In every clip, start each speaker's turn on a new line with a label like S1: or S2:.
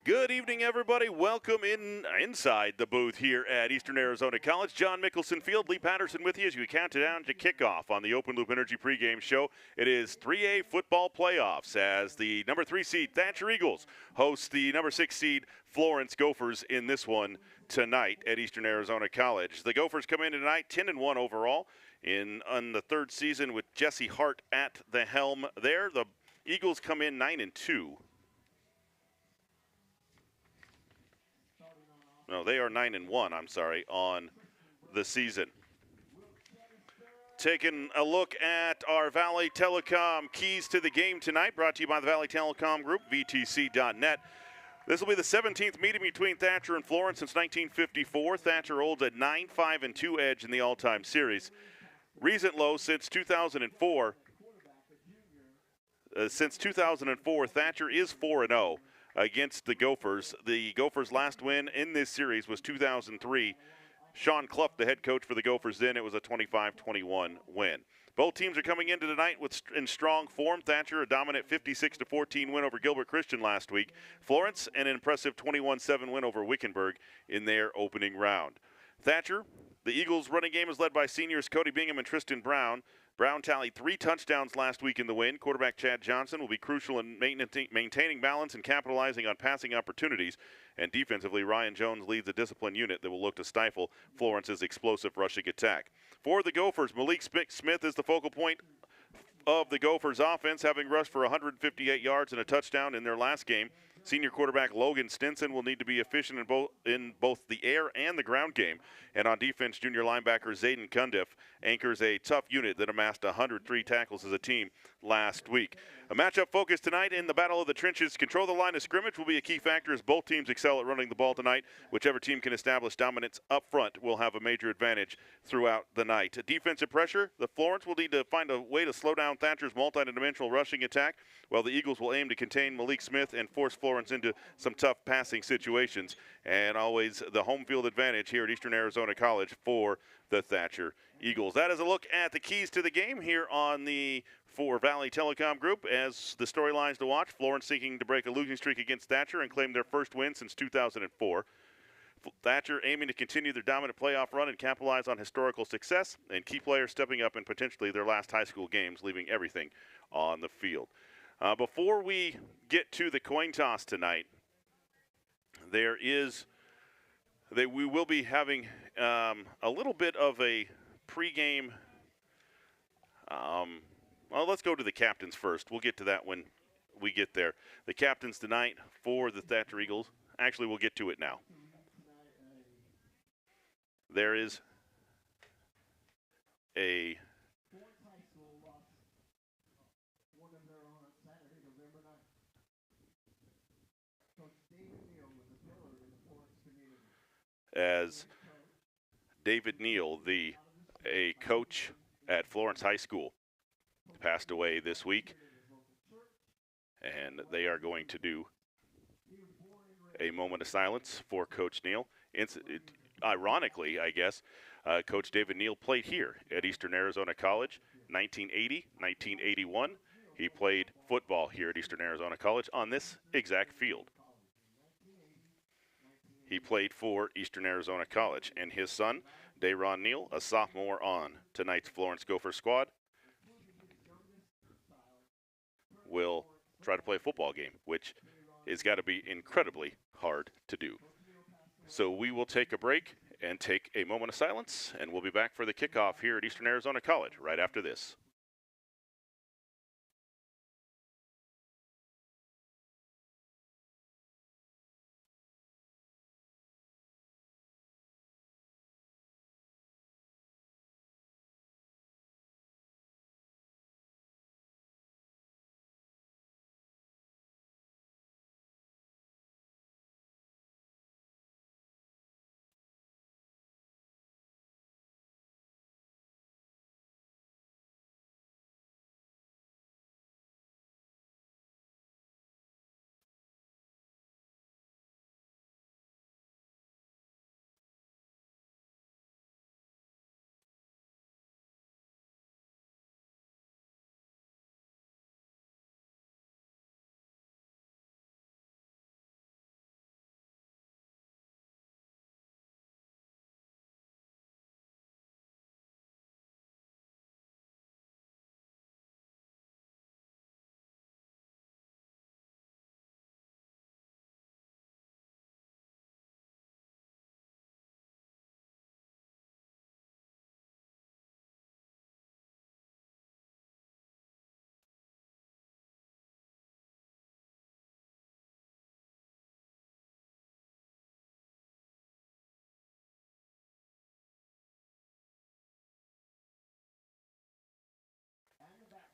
S1: Good evening, everybody. Welcome inside the booth here at Eastern Arizona College. John Mickelson Field, Lee Patterson with you as we count down to kickoff on the Open Loop Energy pregame show. It is 3A football playoffs as the number 3 seed Thatcher Eagles host the number 6 seed Florence Gophers in this one tonight at Eastern Arizona College. The Gophers come in tonight 10-1 overall on the third season with Jesse Hart at the helm there. The Eagles come in 9-2. No, they are 9-1, I'm sorry, on the season. Taking a look at our Valley Telecom keys to the game tonight, brought to you by the Valley Telecom Group, VTC.net. This will be the 17th meeting between Thatcher and Florence since 1954. Thatcher holds a 9-5-2 edge in the all-time series. Recent low since 2004. Since 2004, Thatcher is 4-0. Against the Gophers. The Gophers' last win in this series was 2003. Sean Clough, the head coach for the Gophers then, it was a 25-21 win. Both teams are coming into tonight in strong form. Thatcher, a dominant 56-14 win over Gilbert Christian last week. Florence, an impressive 21-7 win over Wickenburg in their opening round. Thatcher, the Eagles' running game is led by seniors Cody Bingham and Tristan Brown. Brown tallied 3 touchdowns last week in the win. Quarterback Chad Johnson will be crucial in maintaining balance and capitalizing on passing opportunities. And defensively, Ryan Jones leads the discipline unit that will look to stifle Florence's explosive rushing attack. For the Gophers, Malik Smith is the focal point of the Gophers offense, having rushed for 158 yards and a touchdown in their last game. Senior quarterback Logan Stinson will need to be efficient in both the air and the ground game. And on defense, junior linebacker Zayden Cundiff anchors a tough unit that amassed 103 tackles as a team last week. A matchup focus tonight in the Battle of the Trenches. Control the line of scrimmage will be a key factor as both teams excel at running the ball tonight. Whichever team can establish dominance up front will have a major advantage throughout the night. Defensive pressure, the Florence will need to find a way to slow down Thatcher's multi-dimensional rushing attack, while the Eagles will aim to contain Malik Smith and force Florence into some tough passing situations. And always the home field advantage here at Eastern Arizona College for the Thatcher Eagles. That is a look at the keys to the game here on the Valley Telecom Group. As the storylines to watch, Florence seeking to break a losing streak against Thatcher and claim their first win since 2004. Thatcher aiming to continue their dominant playoff run and capitalize on historical success, and key players stepping up in potentially their last high school games, leaving everything on the field. Before we get to the coin toss tonight, we will be having a little bit of a pregame. Well, let's go to the captains first. We'll get to that when we get there. The captains tonight for the Thatcher Eagles. Actually, we'll get to it now. There is a as David Neal, a coach at Florence High School, passed away this week, and they are going to do a moment of silence for Coach Neal. Ironically, I guess, Coach David Neal played here at Eastern Arizona College, 1980, 1981. He played football here at Eastern Arizona College on this exact field. He played for Eastern Arizona College, and his son, Dayron Neal, a sophomore on tonight's Florence Gopher squad, will try to play a football game, which has got to be incredibly hard to do. So we will take a break and take a moment of silence, and we'll be back for the kickoff here at Eastern Arizona College right after this.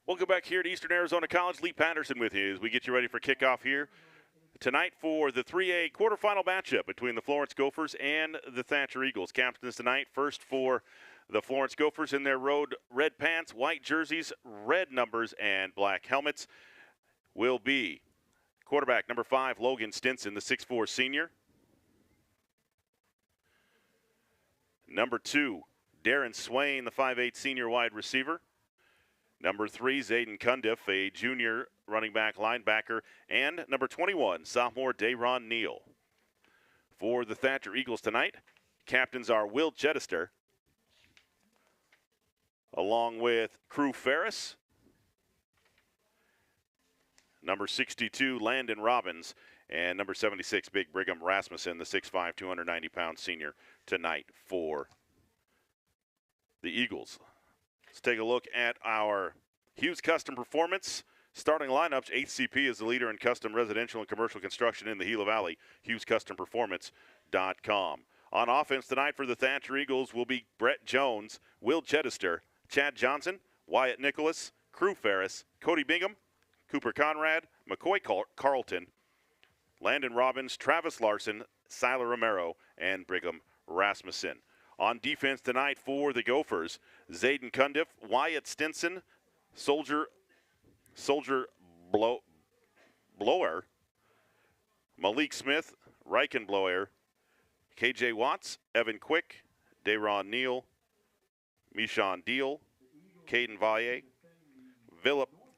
S1: Welcome back here to Eastern Arizona College. Lee Patterson with you as we get you ready for kickoff here tonight for the 3A quarterfinal matchup between the Florence Gophers and the Thatcher Eagles. Captains tonight, first for the Florence Gophers in their road red pants, white jerseys, red numbers, and black helmets will be quarterback number 5, Logan Stinson, the 6'4 senior. Number 2, Darren Swain, the 5'8 senior wide receiver. Number 3, Zayden Cundiff, a junior running back linebacker. And number 21, sophomore Dayron Neal. For the Thatcher Eagles tonight, captains are Will Jettister, along with Crew Ferris, number 62, Landon Robbins, and number 76, Big Brigham Rasmussen, the 6'5", 290-pound senior tonight for the Eagles. Let's take a look at our Hughes Custom Performance starting lineups. HCP is the leader in custom residential and commercial construction in the Gila Valley. HughesCustomPerformance.com. On offense tonight for the Thatcher Eagles will be Brett Jones, Will Jettister, Chad Johnson, Wyatt Nicholas, Crew Ferris, Cody Bingham, Cooper Conrad, McCoy Carlton, Landon Robbins, Travis Larson, Siler Romero, and Brigham Rasmussen. On defense tonight for the Gophers, Zayden Cundiff, Wyatt Stinson, Soldier Blower, Malik Smith, Riken Blower, KJ Watts, Evan Quick, Dayron Neal, Michon Deal, Caden Valle,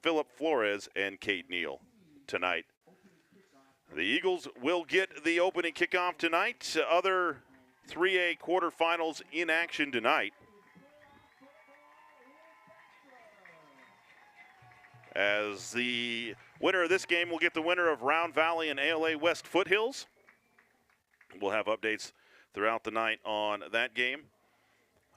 S1: Philip Flores, and Kate Neal tonight. The Eagles will get the opening kickoff tonight. Other 3A quarterfinals in action tonight, as the winner of this game will get the winner of Round Valley and ALA West Foothills. We'll have updates throughout the night on that game.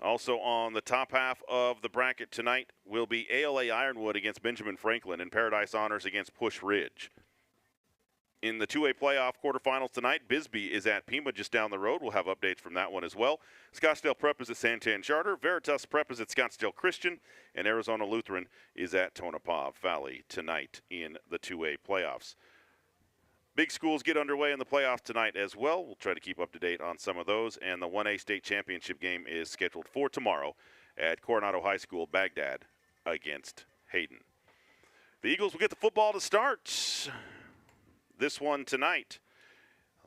S1: Also on the top half of the bracket tonight will be ALA Ironwood against Benjamin Franklin and Paradise Honors against Push Ridge. In the 2A playoff quarterfinals tonight, Bisbee is at Pima just down the road. We'll have updates from that one as well. Scottsdale Prep is at Santan Charter. Veritas Prep is at Scottsdale Christian. And Arizona Lutheran is at Tonopah Valley tonight in the 2A playoffs. Big schools get underway in the playoffs tonight as well. We'll try to keep up to date on some of those. And the 1A state championship game is scheduled for tomorrow at Coronado High School, Baghdad, against Hayden. The Eagles will get the football to start this one tonight.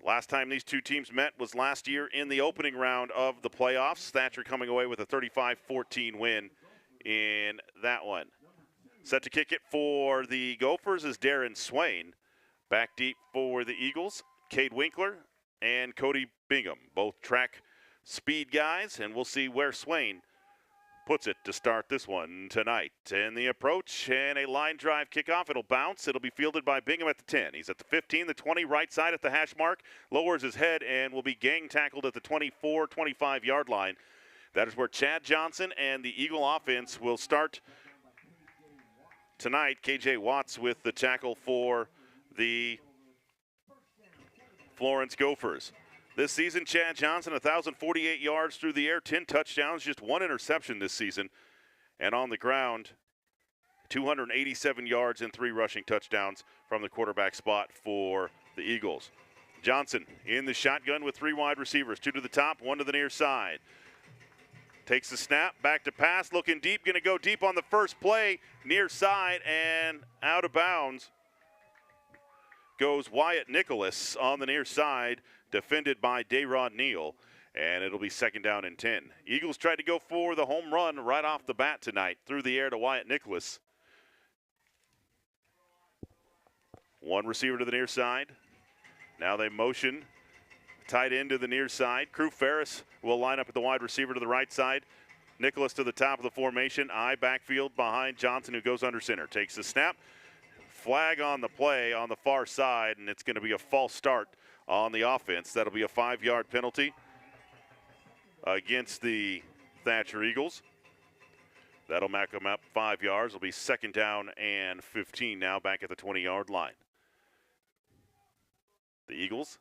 S1: Last time these two teams met was last year in the opening round of the playoffs. Thatcher coming away with a 35-14 win in that one. Set to kick it for the Gophers is Darren Swain. Back deep for the Eagles, Cade Winkler and Cody Bingham, both track speed guys, and we'll see where Swain puts it to start this one tonight. And the approach and a line drive kickoff. It'll bounce. It'll be fielded by Bingham at the 10. He's at the 15, the 20, right side at the hash mark. Lowers his head and will be gang tackled at the 24, 25-yard line. That is where Chad Johnson and the Eagle offense will start tonight. KJ Watts with the tackle for the Florence Gophers. This season, Chad Johnson, 1,048 yards through the air, 10 touchdowns, just 1 interception this season. And on the ground, 287 yards and 3 rushing touchdowns from the quarterback spot for the Eagles. Johnson in the shotgun with 3 wide receivers, 2 to the top, 1 to the near side. Takes the snap, back to pass, looking deep, going to go deep on the first play, near side and out of bounds goes Wyatt Nicholas on the near side, defended by Dayron Neal, and it'll be 2nd down and 10. Eagles tried to go for the home run right off the bat tonight, through the air to Wyatt Nicholas. 1 receiver to the near side. Now they motion tight end to the near side. Crew Ferris will line up at the wide receiver to the right side. Nicholas to the top of the formation. I backfield behind Johnson, who goes under center. Takes the snap. Flag on the play on the far side, and it's going to be a false start on the offense. That'll be a 5-yard penalty against the Thatcher Eagles. That'll mark them up 5 yards. It'll be 2nd down and 15 now, back at the 20-yard line. The Eagles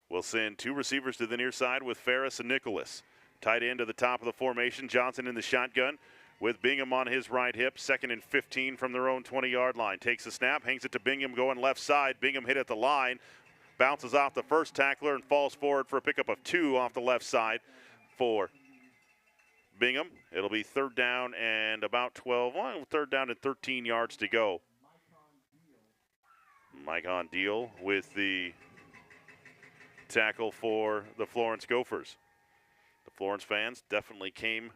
S1: will send 2 receivers to the near side with Ferris and Nicholas. Tight end to the top of the formation. Johnson in the shotgun. with Bingham on his right hip. 2nd and 15 from their own 20-yard line. Takes the snap, hangs it to Bingham going left side. Bingham hit at the line, bounces off the first tackler and falls forward for a pickup of 2 off the left side for Bingham. It'll be 3rd down and about 3rd down and 13 yards to go. Mickelson deal with the tackle for the Florence Gophers. The Florence fans definitely came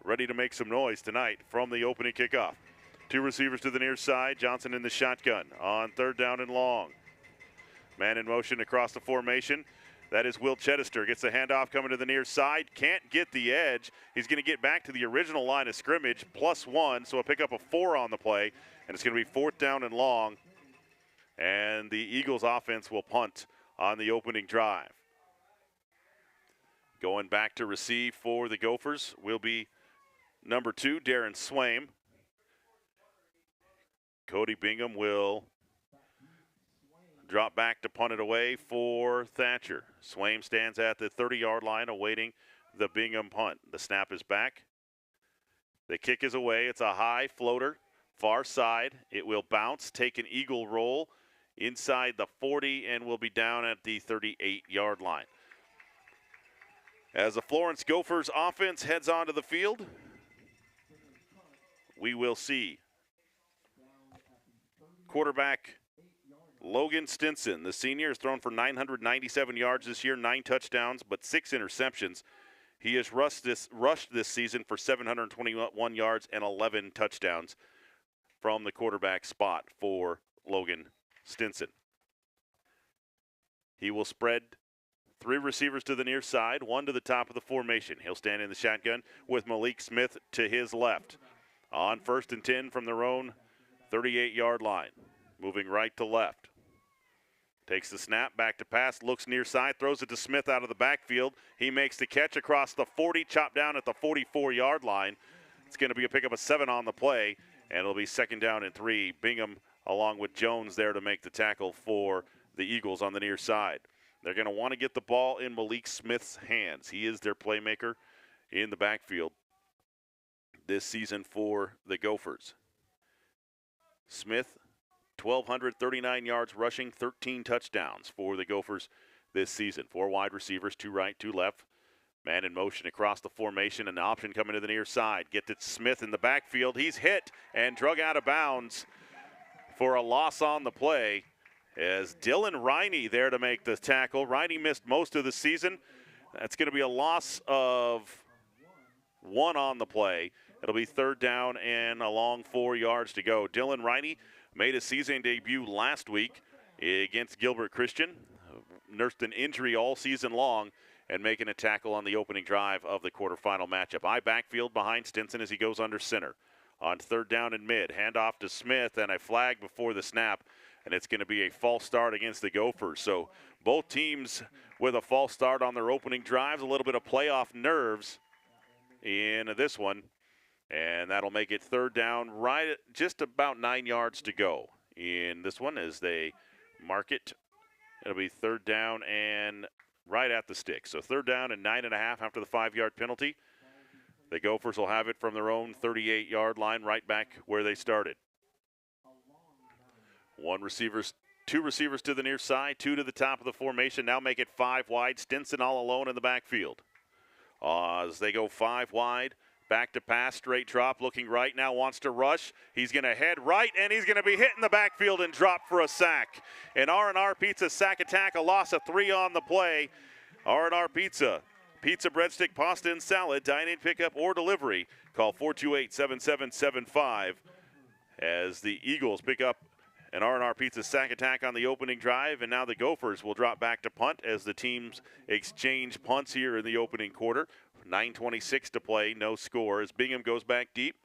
S1: ready to make some noise tonight from the opening kickoff. 2 receivers to the near side. Johnson in the shotgun on 3rd down and long. Man in motion across the formation. That is Will Chedister. Gets the handoff coming to the near side. Can't get the edge. He's going to get back to the original line of scrimmage, +1, so a pickup of 4 on the play, and it's going to be 4th down and long. And the Eagles offense will punt on the opening drive. Going back to receive for the Gophers will be number 2, Darren Swaim. Cody Bingham will drop back to punt it away for Thatcher. Swaim stands at the 30-yard line awaiting the Bingham punt. The snap is back. The kick is away. It's a high floater, far side. It will bounce, take an eagle roll inside the 40, and will be down at the 38-yard line. As the Florence Gophers offense heads onto the field, we will see quarterback Logan Stinson, the senior, has thrown for 997 yards this year, 9 touchdowns, but 6 interceptions. He has rushed this season for 721 yards and 11 touchdowns from the quarterback spot for Logan Stinson. He will spread 3 receivers to the near side, 1 to the top of the formation. He'll stand in the shotgun with Malik Smith to his left. On 1st and 10 from their own 38-yard line. Moving right to left. Takes the snap, back to pass, looks near side, throws it to Smith out of the backfield. He makes the catch across the 40, chopped down at the 44-yard line. It's going to be a pickup of 7 on the play, and it'll be 2nd down and 3. Bingham along with Jones there to make the tackle for the Eagles on the near side. They're going to want to get the ball in Malik Smith's hands. He is their playmaker in the backfield this season for the Gophers. Smith, 1,239 yards rushing, 13 touchdowns for the Gophers this season. 4 wide receivers, 2 right, 2 left. Man in motion across the formation, and the option coming to the near side. Get to Smith in the backfield. He's hit and drug out of bounds for a loss on the play. As Dylan Riney there to make the tackle. Riney missed most of the season. That's going to be a loss of 1 on the play. It'll be 3rd down and a long 4 yards to go. Dylan Riney made his season debut last week against Gilbert Christian. Nursed an injury all season long and making a tackle on the opening drive of the quarterfinal matchup. I backfield behind Stinson as he goes under center. On 3rd down and mid, handoff to Smith and a flag before the snap. And it's going to be a false start against the Gophers. So both teams with a false start on their opening drives, a little bit of playoff nerves in this one. And that'll make it 3rd down, right at just about 9 yards to go in this one as they mark it. It'll be 3rd down and right at the stick. So 3rd down and 9.5 after the 5-yard penalty. The Gophers will have it from their own 38-yard line right back where they started. 2 receivers to the near side, 2 to the top of the formation. Now make it 5 wide. Stinson all alone in the backfield. As they go 5 wide, back to pass, straight drop, looking right now, wants to rush. He's going to head right, and he's going to be hit in the backfield and drop for a sack. An R&R Pizza sack attack, a loss of 3 on the play. R&R Pizza, pizza, breadstick, pasta, and salad, dine-in, pickup, or delivery. Call 428-7775 as the Eagles pick up an R&R Pizza sack attack on the opening drive, and now the Gophers will drop back to punt as the teams exchange punts here in the opening quarter. 9:26 to play, no score as Bingham goes back deep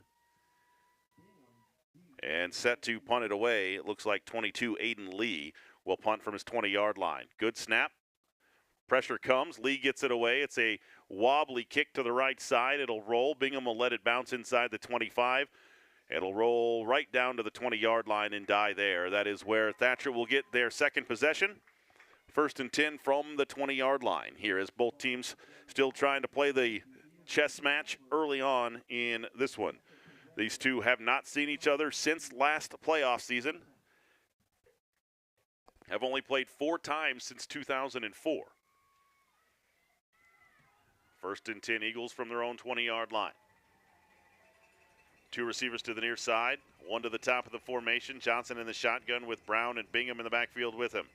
S1: and set to punt it away. It looks like 22, Aiden Lee, will punt from his 20-yard line. Good snap. Pressure comes. Lee gets it away. It's a wobbly kick to the right side. It'll roll. Bingham will let it bounce inside the 25. It'll roll right down to the 20-yard line and die there. That is where Thatcher will get their second possession. 1st and 10 from the 20-yard line here as both teams still trying to play the chess match early on in this one. These two have not seen each other since last playoff season. Have only played 4 times since 2004. First and 10 Eagles from their own 20-yard line. 2 receivers to the near side, 1 to the top of the formation. Johnson in the shotgun with Brown and Bingham in the backfield with him.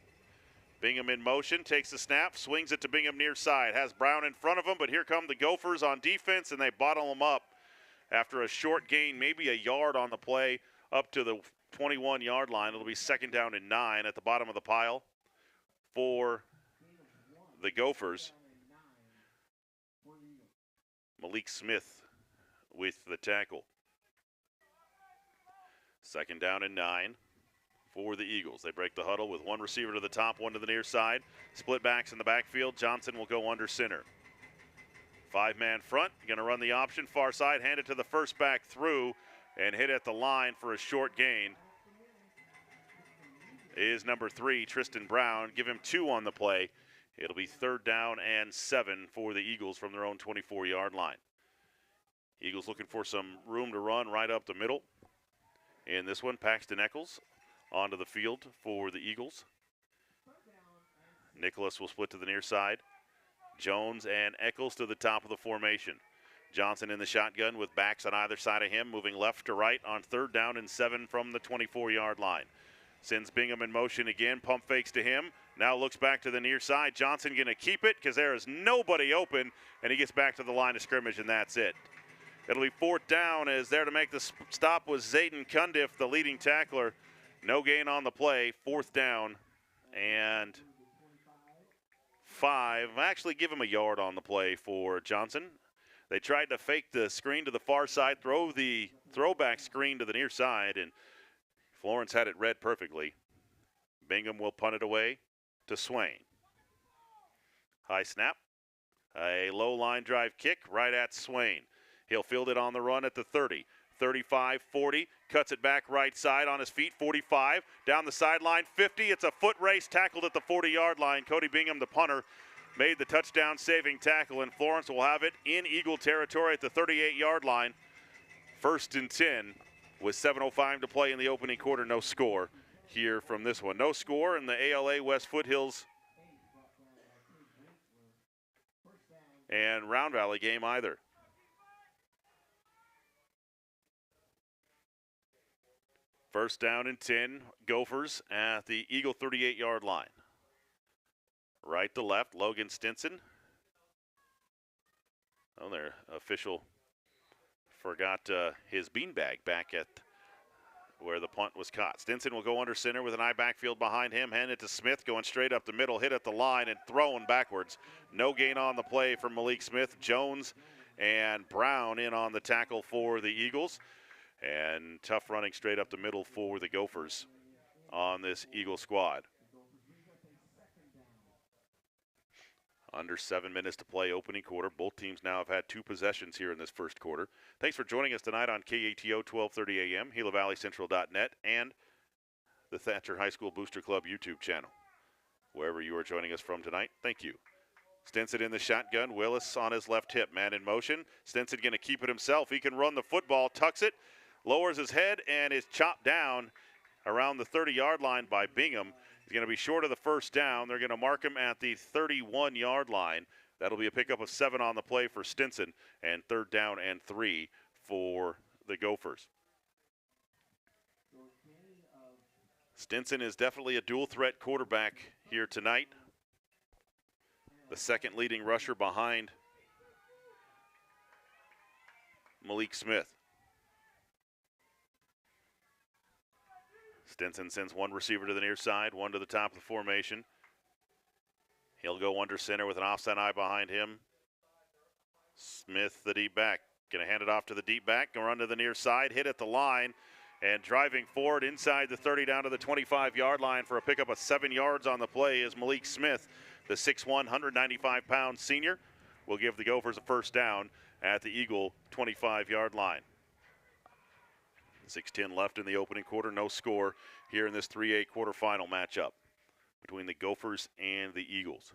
S1: Bingham in motion, takes the snap, swings it to Bingham near side. Has Brown in front of him, but here come the Gophers on defense, and they bottle him up after a short gain, maybe a yard on the play, up to the 21-yard line. It'll be 2nd down and 9 at the bottom of the pile for the Gophers. Malik Smith with the tackle. 2nd down and 9 for the Eagles. They break the huddle with 1 receiver to the top, 1 to the near side. Split backs in the backfield. Johnson will go under center. 5-man front, going to run the option, far side, hand it to the first back through, and hit at the line for a short gain is number 3, Tristan Brown. Give him 2 on the play. It'll be 3rd down and 7 for the Eagles from their own 24-yard line. Eagles looking for some room to run right up the middle. In this one, Paxton Eccles onto the field for the Eagles. Nicholas will split to the near side. Jones and Eccles to the top of the formation. Johnson in the shotgun with backs on either side of him, moving left to right on 3rd down and 7 from the 24-yard line. Sends Bingham in motion again, pump fakes to him. Now looks back to the near side. Johnson going to keep it because there is nobody open, and he gets back to the line of scrimmage, and that's it. It'll be 4th down, as there to make the stop was Zayden Cundiff, the leading tackler. No gain on the play, 4th down and 5. Actually, give him a yard on the play for Johnson. They tried to fake the screen to the far side, throw the throwback screen to the near side, and Florence had it read perfectly. Bingham will punt it away to Swain. High snap. A low line drive kick right at Swain. He'll field it on the run at the 30. 35, 40, cuts it back right side on his feet, 45, down the sideline, 50. It's a foot race, tackled at the 40-yard line. Cody Bingham, the punter, made the touchdown-saving tackle, and Florence will have it in Eagle territory at the 38-yard line. 1st and 10 with 7:05 to play in the opening quarter. No score here from this one. No score in the ALA West Foothills and Round Valley game either. First down and 10, Gophers at the Eagle 38-yard line. Right to left, Logan Stinson. Oh, their official forgot his beanbag back at where the punt was caught. Stinson will go under center with an eye backfield behind him. Hand it to Smith, going straight up the middle, hit at the line and thrown backwards. No gain on the play from Malik Smith. Jones and Brown in on the tackle for the Eagles. And tough running straight up the middle for the Gophers on this Eagle squad. Under 7 minutes to play opening quarter. Both teams now have had 2 possessions here in this first quarter. Thanks for joining us tonight on KATO 1230 AM, GilaValleyCentral.net, and the Thatcher High School Booster Club YouTube channel. Wherever you are joining us from tonight, thank you. Stinson in the shotgun. Willis on his left hip. Man in motion. Stinson going to keep it himself. He can run the football, tucks it, lowers his head, and is chopped down around the 30-yard line by Bingham. He's going to be short of the first down. They're going to mark him at the 31-yard line. That'll be a pickup of 7 on the play for Stinson, and 3rd down and 3 for the Gophers. Stinson is definitely a dual-threat quarterback here tonight. The second leading rusher behind Malik Smith. Stinson sends 1 receiver to the near side, 1 to the top of the formation. He'll go under center with an offside eye behind him. Smith, the deep back, going to hand it off to the deep back, go run to the near side, hit at the line, and driving forward inside the 30 down to the 25-yard line for a pickup of 7 yards on the play is Malik Smith, the 6'1", 195-pound senior. Will give the Gophers a first down at the Eagle 25-yard line. 6:10 left in the opening quarter. No score here in this 3A quarterfinal matchup between the Gophers and the Eagles.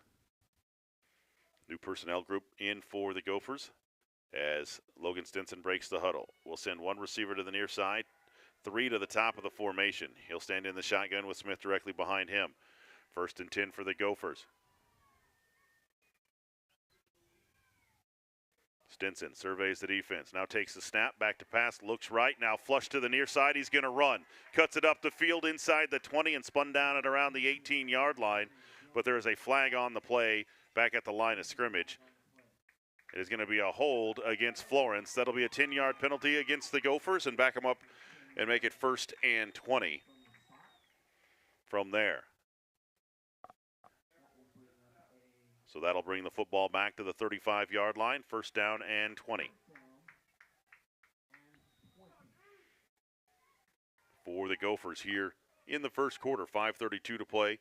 S1: New personnel group in for the Gophers as Logan Stinson breaks the huddle. We'll send one receiver to the near side, 3 to the top of the formation. He'll stand in the shotgun with Smith directly behind him. 1st and 10 for the Gophers. Stinson surveys the defense, now takes the snap, back to pass, looks right, now flush to the near side, he's going to run. Cuts it up the field inside the 20 and spun down at around the 18-yard line, but there is a flag on the play back at the line of scrimmage. It is going to be a hold against Florence. That'll be a 10-yard penalty against the Gophers and back them up and make it 1st and 20 from there. So that'll bring the football back to the 35-yard line, 1st down and 20. For the Gophers here in the first quarter, 5:32 to play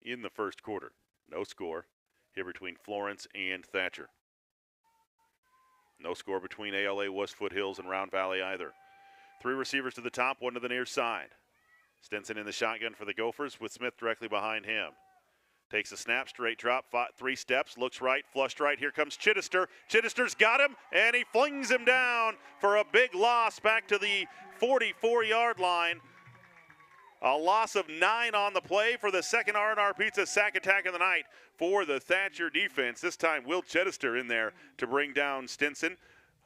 S1: in the first quarter. No score here between Florence and Thatcher. No score between ALA, West Foothills, and Round Valley either. 3 receivers to the top, 1 to the near side. Stinson in the shotgun for the Gophers with Smith directly behind him. Takes a snap, straight drop, 3 steps, looks right, flushed right. Here comes Chittister. Chittister's got him, and he flings him down for a big loss back to the 44-yard line. A loss of 9 on the play for the second R&R Pizza sack attack of the night for the Thatcher defense. This time, Will Chittister in there to bring down Stinson.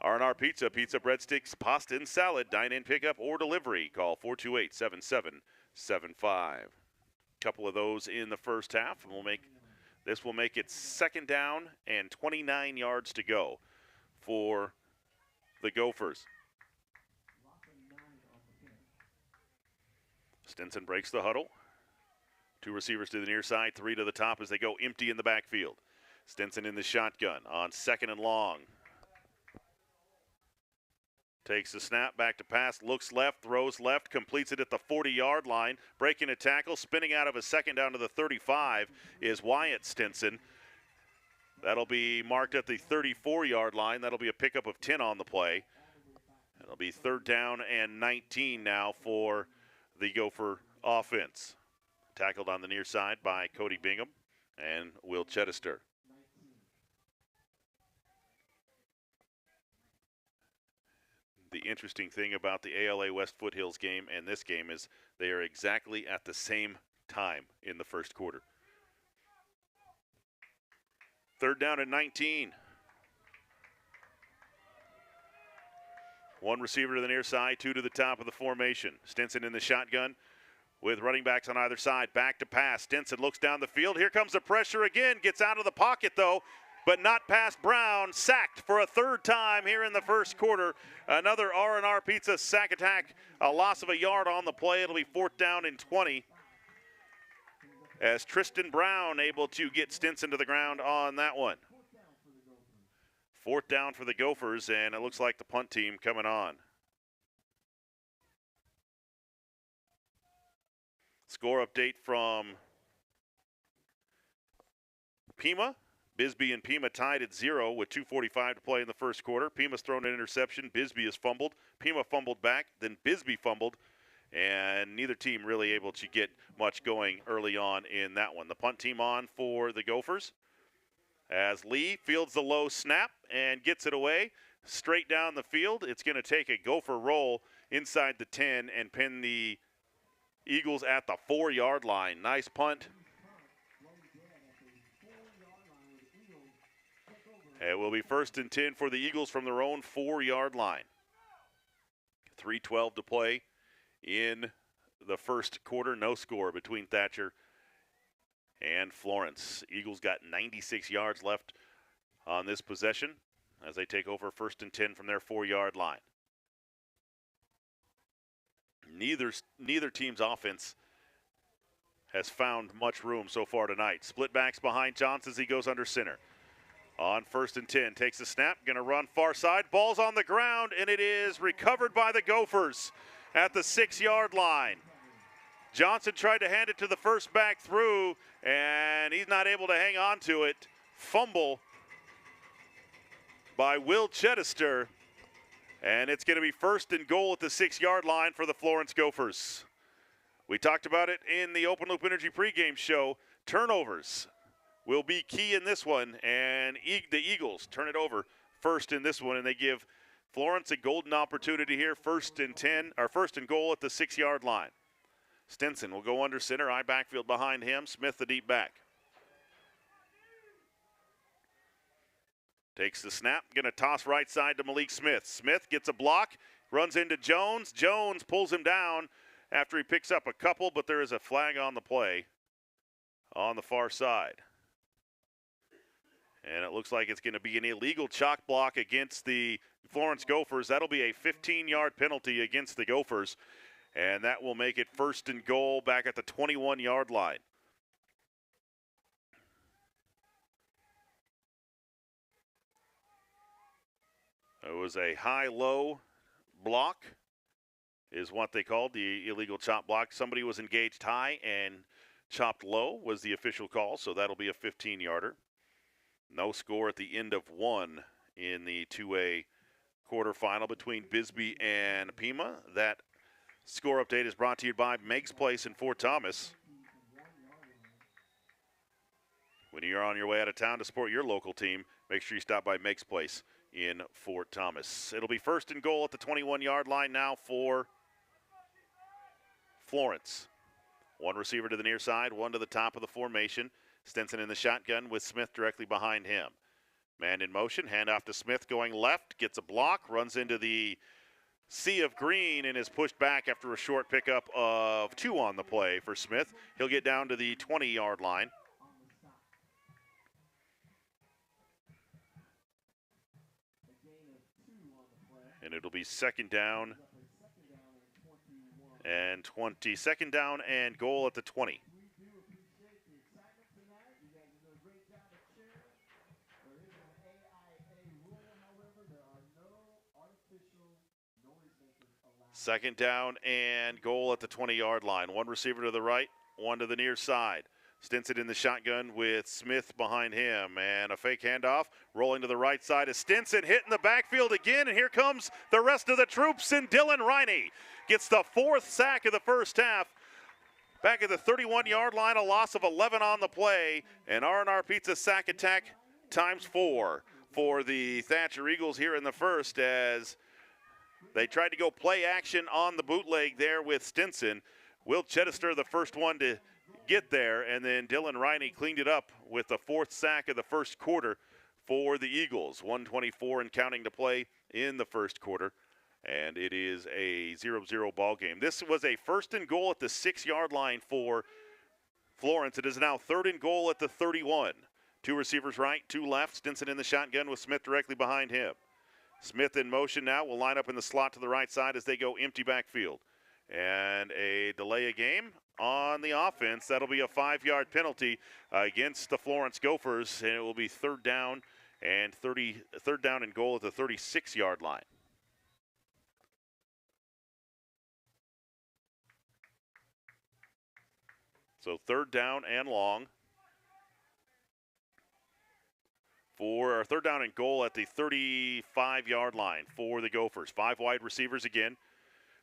S1: R&R Pizza, pizza, breadsticks, pasta, and salad. Dine-in, pickup, or delivery. Call 428-7775. Couple of those in the first half, and this will make it 2nd down and 29 yards to go for the Gophers. Stinson breaks the huddle. 2 receivers to the near side, 3 to the top as they go empty in the backfield. Stinson in the shotgun on 2nd and long. Takes the snap, back to pass, looks left, throws left, completes it at the 40-yard line. Breaking a tackle, spinning out of a 2nd down to the 35 is Wyatt Stinson. That'll be marked at the 34-yard line. That'll be a pickup of 10 on the play. It'll be 3rd down and 19 now for the Gopher offense. Tackled on the near side by Cody Bingham and Will Chittister. The interesting thing about the ALA West Foothills game and this game is they are exactly at the same time in the first quarter. 3rd down and 19. 1 receiver to the near side, 2 to the top of the formation. Stinson in the shotgun with running backs on either side. Back to pass. Stinson looks down the field. Here comes the pressure again. Gets out of the pocket, though, but not past Brown. Sacked for a 3rd time here in the first quarter. Another R&R Pizza sack attack. A loss of a yard on the play. It'll be 4th down and 20. As Tristan Brown able to get Stinson to the ground on that one. 4th down for the Gophers, and it looks like the punt team coming on. Score update from Pima. Bisbee and Pima tied at 0 with 2:45 to play in the first quarter. Pima's thrown an interception. Bisbee has fumbled. Pima fumbled back. Then Bisbee fumbled. And neither team really able to get much going early on in that one. The punt team on for the Gophers as Lee fields the low snap and gets it away straight down the field. It's going to take a Gopher roll inside the 10 and pin the Eagles at the 4-yard line. Nice punt. It will be 1st and 10 for the Eagles from their own 4-yard line. 3:12 to play in the first quarter. No score between Thatcher and Florence. Eagles got 96 yards left on this possession as they take over 1st and 10 from their 4-yard line. Neither team's offense has found much room so far tonight. Split backs behind Johnson as he goes under center. On 1st and 10, takes a snap, going to run far side. Ball's on the ground, and it is recovered by the Gophers at the 6-yard line. Johnson tried to hand it to the first back through, and he's not able to hang on to it. Fumble by Will Chittister, and it's going to be 1st and goal at the 6-yard line for the Florence Gophers. We talked about it in the Open Loop Energy pregame show. Turnovers will be key in this one, and the Eagles turn it over first in this one, and they give Florence a golden opportunity here, first and goal at the 6-yard line. Stinson will go under center, high backfield behind him. Smith the deep back. Takes the snap, going to toss right side to Malik Smith. Smith gets a block, runs into Jones. Jones pulls him down after he picks up a couple, but there is a flag on the play on the far side. And it looks like it's going to be an illegal chalk block against the Florence Gophers. That'll be a 15-yard penalty against the Gophers, and that will make it first and goal back at the 21-yard line. It was a high-low block is what they called the illegal chop block. Somebody was engaged high and chopped low was the official call, so that'll be a 15-yarder. No score at the end of one in the 2A quarterfinal between Bisbee and Pima. That score update is brought to you by Meigs Place in Fort Thomas. When you're on your way out of town to support your local team, make sure you stop by Meigs Place in Fort Thomas. It'll be first and goal at the 21-yard line now for Florence. One receiver to the near side, one to the top of the formation. Stinson in the shotgun with Smith directly behind him. Man in motion, handoff to Smith going left, gets a block, runs into the sea of green and is pushed back after a short pickup of 2 on the play for Smith. He'll get down to the 20-yard line. And it'll be second down and 20. Second down and goal at the 20. Second down and goal at the 20-yard line. One receiver to the right, one to the near side. Stinson in the shotgun with Smith behind him. And a fake handoff. Rolling to the right side is Stinson, hitting the backfield again. And here comes the rest of the troops. And Dylan Riney gets the 4th sack of the first half. Back at the 31-yard line, a loss of 11 on the play. And R&R Pizza sack attack times 4 for the Thatcher Eagles here in the first, as they tried to go play action on the bootleg there with Stinson. Will Chittister the first one to get there, and then Dylan Riney cleaned it up with the 4th sack of the first quarter for the Eagles. 1:24 and counting to play in the first quarter, and it is a 0-0 ball game. This was a first and goal at the 6-yard line for Florence. It is now third and goal at the 31. 2 receivers right, 2 left. Stinson in the shotgun with Smith directly behind him. Smith in motion now, will line up in the slot to the right side as they go empty backfield. And a delay of game on the offense. That'll be a 5-yard penalty against the Florence Gophers, and it will be third down and goal at the 36-yard line. So third down and long. For third down and goal at the 35-yard line for the Gophers. 5 wide receivers again.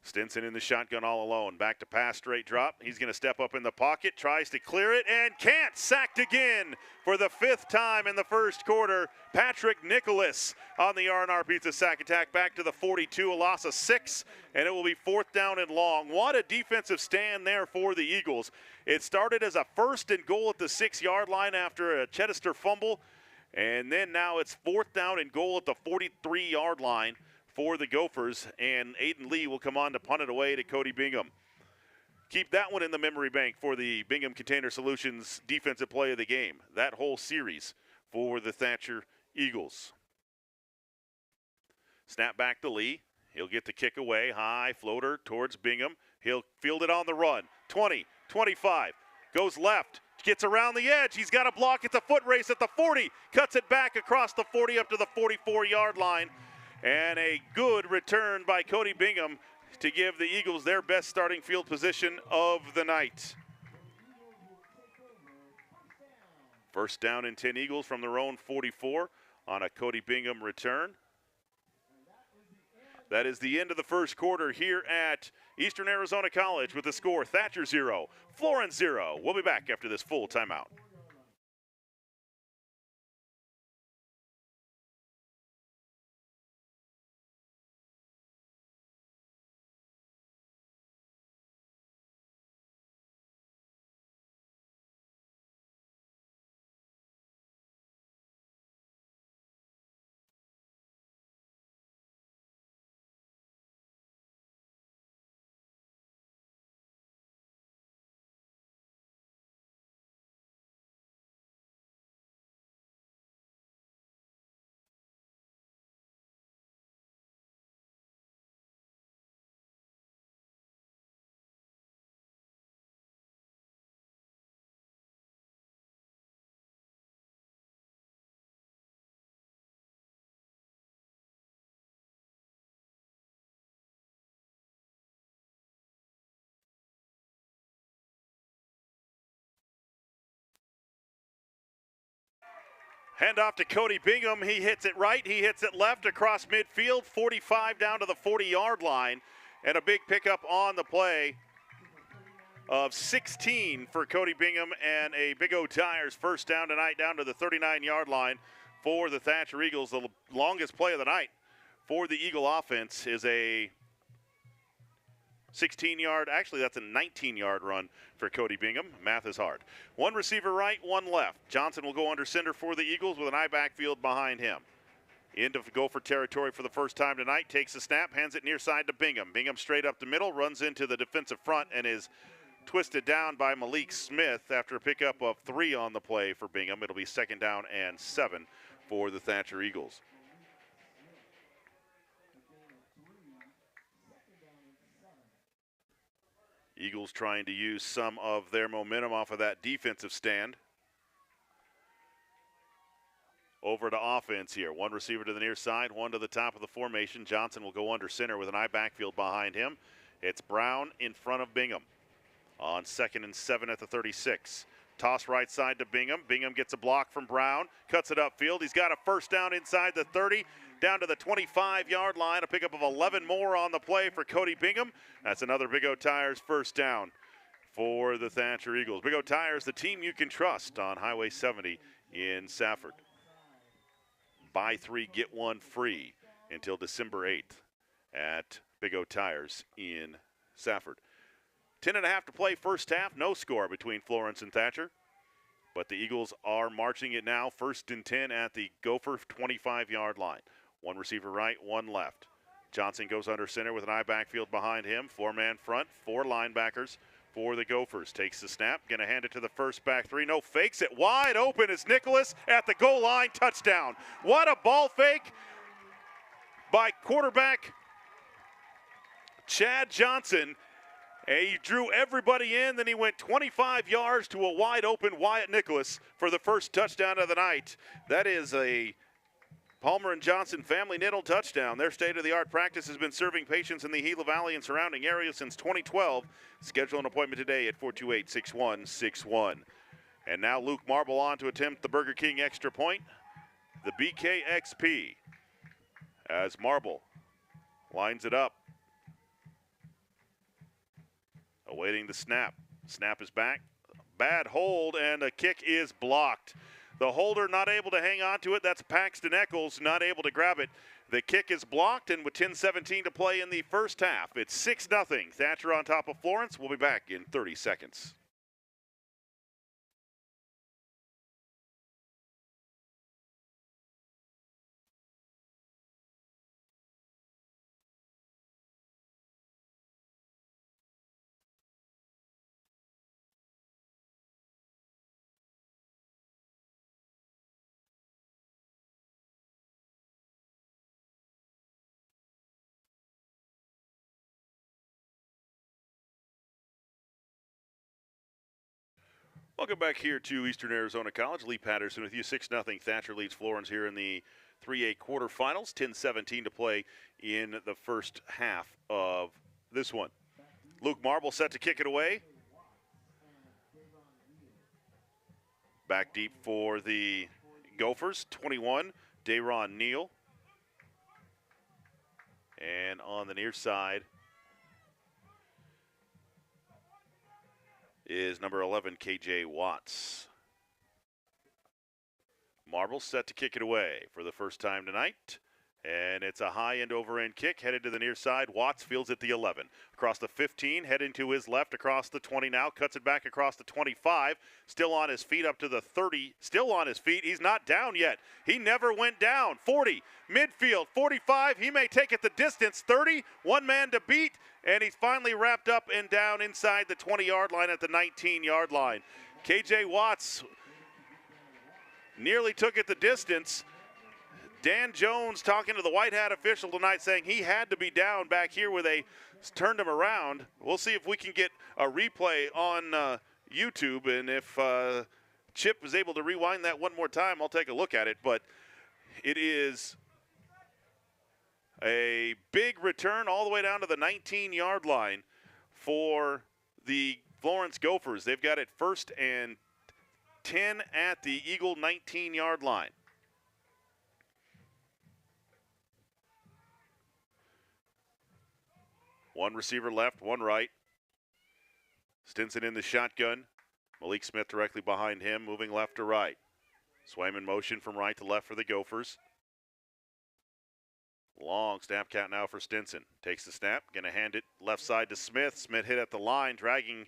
S1: Stinson in the shotgun all alone. Back to pass, straight drop. He's going to step up in the pocket, tries to clear it, and can't. Sacked again for the 5th time in the first quarter. Patrick Nicholas on the R&R Pizza sack attack back to the 42, a loss of 6, and it will be 4th down and long. What a defensive stand there for the Eagles. It started as a first and goal at the 6-yard line after a Chittister fumble, and then now it's 4th down and goal at the 43-yard line for the Gophers, and Aiden Lee will come on to punt it away to Cody Bingham. Keep that one in the memory bank for the Bingham Container Solutions defensive play of the game. That whole series for the Thatcher Eagles. Snap back to Lee. He'll get the kick away. High floater towards Bingham. He'll field it on the run. 20, 25. Goes left. Gets around the edge. He's got a block at the foot race at the 40. Cuts it back across the 40 up to the 44-yard line. And a good return by Cody Bingham to give the Eagles their best starting field position of the night. First down and 10 Eagles from their own 44 on a Cody Bingham return. That is the end of the first quarter here at Eastern Arizona College with the score Thatcher 0, Florence 0. We'll be back after this full timeout. Hand off to Cody Bingham. He hits it right. He hits it left across midfield. 45 down to the 40-yard line. And a big pickup on the play of 16 for Cody Bingham, and a Big O Tires first down tonight down to the 39-yard line for the Thatcher Eagles. The longest play of the night for the Eagle offense is a 16-yard, actually that's a 19-yard run for Cody Bingham. Math is hard. One receiver right, one left. Johnson will go under center for the Eagles with an I backfield behind him. Into Gopher territory for the first time tonight. Takes the snap, hands it near side to Bingham. Bingham straight up the middle, runs into the defensive front and is twisted down by Malik Smith after a pickup of 3 on the play for Bingham. It'll be 2nd down and 7 for the Thatcher Eagles. Eagles trying to use some of their momentum off of that defensive stand. Over to offense here. One receiver to the near side, one to the top of the formation. Johnson will go under center with an I backfield behind him. It's Brown in front of Bingham on 2nd and 7 at the 36. Toss right side to Bingham. Bingham gets a block from Brown, cuts it upfield. He's got a first down inside the 30, down to the 25-yard line. A pickup of 11 more on the play for Cody Bingham. That's another Big O Tires first down for the Thatcher Eagles. Big O Tires, the team you can trust on Highway 70 in Safford. Buy 3, get 1 free until December 8th at Big O Tires in Safford. 10.5 to play first half. No score between Florence and Thatcher. But the Eagles are marching it now. 1st and 10 at the Gopher 25-yard line. One receiver right, one left. Johnson goes under center with an I backfield behind him. 4-man front, 4 linebackers for the Gophers. Takes the snap, gonna hand it to the first back 3. No, fakes it wide open is Nicholas at the goal line. Touchdown. What a ball fake by quarterback Chad Johnson. He drew everybody in, then he went 25 yards to a wide open Wyatt Nicholas for the first touchdown of the night. That is a Palmer and Johnson family Niddle touchdown. Their state-of-the-art practice has been serving patients in the Gila Valley and surrounding areas since 2012. Schedule an appointment today at 428-6161. And now Luke Marble on to attempt the Burger King extra point. The BKXP as Marble lines it up. Awaiting the snap. Snap is back. Bad hold, and the kick is blocked. The holder not able to hang on to it. That's Paxton Eccles, not able to grab it. The kick is blocked, and with 10:17 to play in the first half, it's 6-0. Thatcher on top of Florence. We'll be back in 30 seconds. Welcome back here to Eastern Arizona College. Lee Patterson with you. 6-0. Thatcher leads Florence here in the 3A quarterfinals. 10:17 to play in the first half of this one. Luke Marble set to kick it away. Back deep for the Gophers. 21, Dayron Neal. And on the near side is number 11, KJ Watts. Marble set to kick it away for the first time tonight. And it's a high end over end kick headed to the near side. Watts fields at the 11. Across the 15, heading to his left across the 20 now. Cuts it back across the 25. Still on his feet up to the 30. Still on his feet. He's not down yet. He never went down. 40, midfield, 45. He may take it the distance. 30, one man to beat. And he's finally wrapped up and down inside the 20-yard line at the 19-yard line. KJ Watts nearly took it the distance. Dan Jones talking to the white hat official tonight saying he had to be down back here where they turned him around. We'll see if we can get a replay on YouTube, and if Chip is able to rewind that one more time, I'll take a look at it. But it is a big return all the way down to the 19-yard line for the Florence Gophers. They've got it 1st and 10 at the Eagle 19-yard line. One receiver left, one right. Stinson in the shotgun. Malik Smith directly behind him, moving left to right. Swaim in motion from right to left for the Gophers. Long snap count now for Stinson. Takes the snap, going to hand it left side to Smith. Smith hit at the line, dragging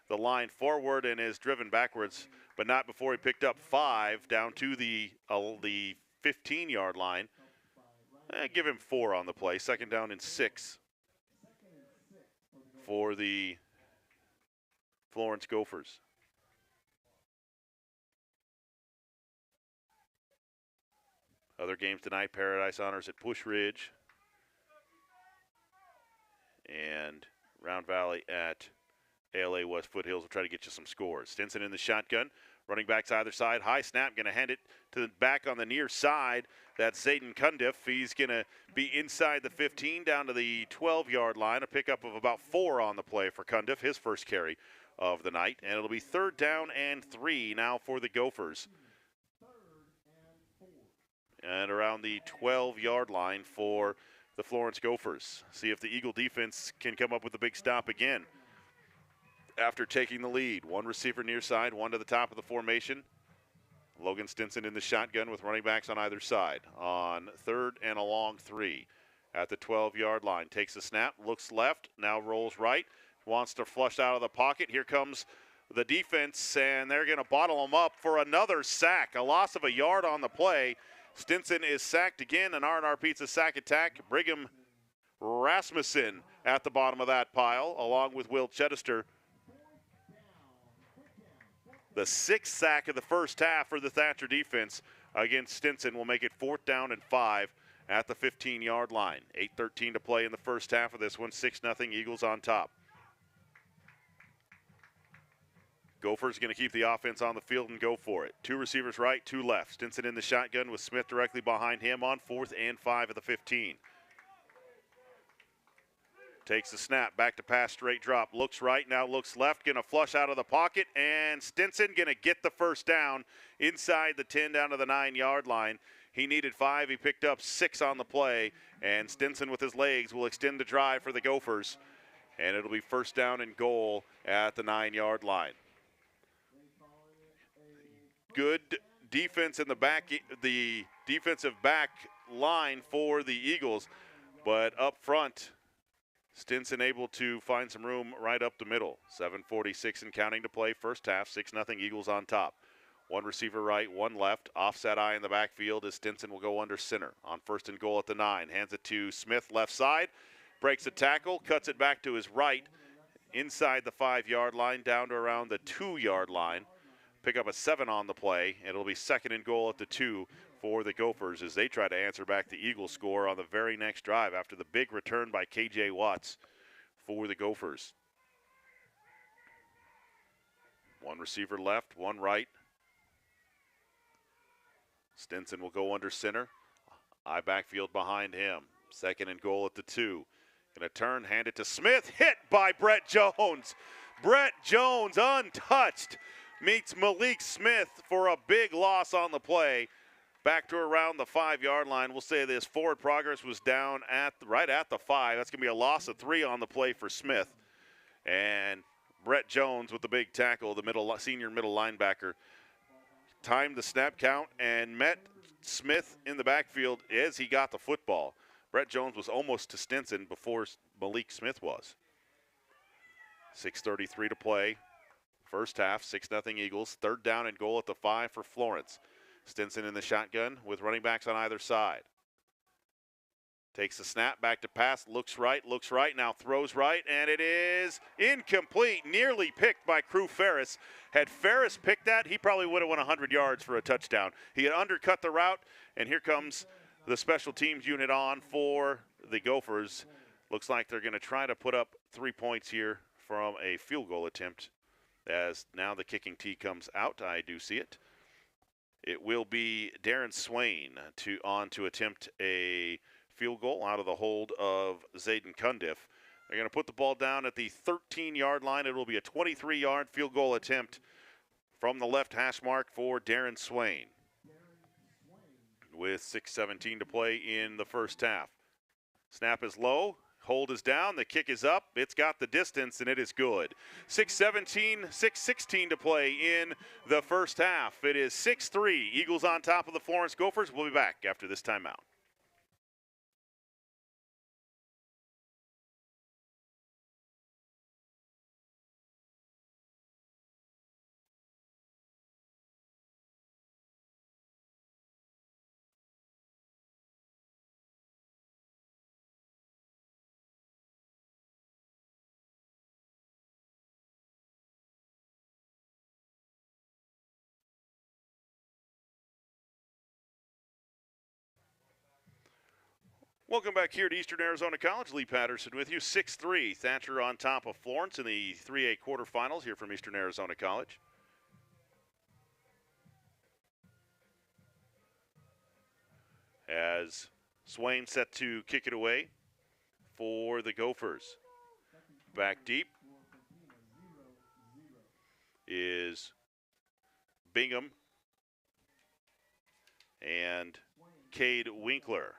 S1: the line forward and is driven backwards, but not before he picked up 5 down to the 15-yard line. Give him 4 on the play. Second down and 6 for the Florence Gophers. Other games tonight, Paradise Honors at Push Ridge and Round Valley at ALA West Foothills. Will try to get you some scores. Stinson in the shotgun. Running backs either side. High snap. Going to hand it to the back on the near side. That's Zayden Cundiff. He's going to be inside the 15 down to the 12-yard line. A pickup of about 4 on the play for Cundiff, his first carry of the night. And it'll be 3rd down and 3 now for the Gophers. And around the 12-yard line for the Florence Gophers. See if the Eagle defense can come up with a big stop again after taking the lead. One receiver near side, one to the top of the formation. Logan Stinson in the shotgun with running backs on either side. On 3rd and a long 3 at the 12-yard line. Takes the snap, looks left, now rolls right. Wants to flush out of the pocket. Here comes the defense, and they're going to bottle him up for another sack. A loss of a yard on the play. Stinson is sacked again, an R&R Pizza sack attack. Brigham Rasmussen at the bottom of that pile, along with Will Chedester. The 6th sack of the first half for the Thatcher defense against Stinson will make it 4th down and 5 at the 15-yard line. 8:13 to play in the first half of this one. 6-0 Eagles on top. Gophers going to keep the offense on the field and go for it. 2 receivers right, 2 left. Stinson in the shotgun with Smith directly behind him on 4th and 5 at the 15. Takes the snap, back to pass, straight drop. Looks right, now looks left, going to flush out of the pocket, and Stinson going to get the first down inside the 10 down to the 9-yard line. He needed 5, he picked up 6 on the play, and Stinson with his legs will extend the drive for the Gophers, and it'll be 1st down and goal at the 9-yard line. Good defense in the defensive back line for the Eagles, but up front, Stinson able to find some room right up the middle. 7:46 and counting to play first half. 6-0 Eagles on top. 1 receiver right, 1 left. Offset eye in the backfield as Stinson will go under center. On 1st and goal at the 9. Hands it to Smith left side. Breaks a tackle, cuts it back to his right. Inside the 5-yard line, down to around the 2-yard line. Pick up a 7 on the play. It'll be 2nd and goal at the 2 for the Gophers as they try to answer back the Eagles score on the very next drive after the big return by KJ Watts for the Gophers. 1 receiver left, 1 right. Stinson will go under center. Eye backfield behind him. 2nd and goal at the 2. Gonna turn, hand it to Smith. Hit by Brett Jones. Brett Jones untouched. Meets Malik Smith for a big loss on the play. Back to around the 5-yard line. We'll say this forward progress was down right at the 5. That's going to be a loss of 3 on the play for Smith. And Brett Jones with the big tackle, the senior middle linebacker, timed the snap count and met Smith in the backfield as he got the football. Brett Jones was almost to Stinson before Malik Smith was. 6:33 to play. First half, 6-0 Eagles. 3rd down and goal at the 5 for Florence. Stinson in the shotgun with running backs on either side. Takes the snap, back to pass, looks right, now throws right, and it is incomplete, nearly picked by Crew Ferris. Had Ferris picked that, he probably would have won 100 yards for a touchdown. He had undercut the route, and here comes the special teams unit on for the Gophers. Looks like they're going to try to put up 3 points here from a field goal attempt. As now the kicking tee comes out, I do see it. It will be Darren Swain to attempt a field goal out of the hold of Zayden Cundiff. They're going to put the ball down at the 13-yard line. It will be a 23-yard field goal attempt from the left hash mark for Darren Swain. With 6:17 to play in the first half. Snap is low. Hold is down. The kick is up. It's got the distance, and it is good. 6:16 to play in the first half. It is 6-3. Eagles on top of the Florence Gophers. We'll be back after this timeout. Welcome back here to Eastern Arizona College. Lee Patterson with you. 6-3. Thatcher on top of Florence in the 3A quarterfinals here from Eastern Arizona College. As Swain set to kick it away for the Gophers. Back deep is Bingham and Cade Winkler.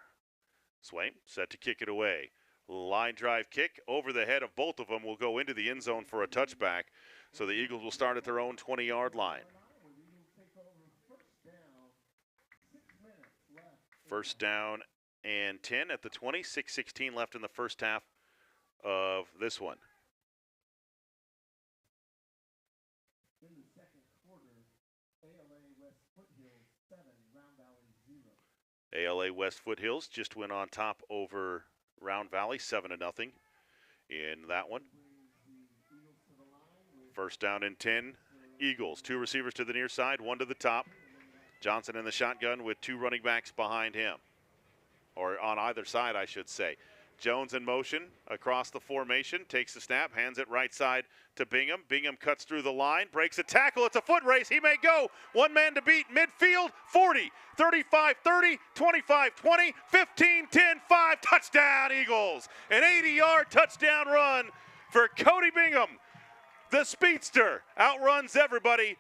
S1: Swain set to kick it away. Line drive kick over the head of both of them will go into the end zone for a touchback. So the Eagles will start at their own 20-yard line. First down and 10 at the 20. 6:16 left in the first half of this one. ALA West Foothills just went on top over Round Valley, 7-0 in that one. First down and 10, Eagles. 2 receivers to the near side, 1 to the top. Johnson in the shotgun with 2 running backs behind him, or on either side, I should say. Jones in motion across the formation, takes the snap, hands it right side to Bingham. Bingham cuts through the line, breaks a tackle. It's a foot race. He may go. 1 man to beat midfield. 40, 35, 30, 25, 20, 15, 10, 5. Touchdown, Eagles. An 80-yard touchdown run for Cody Bingham. The speedster outruns everybody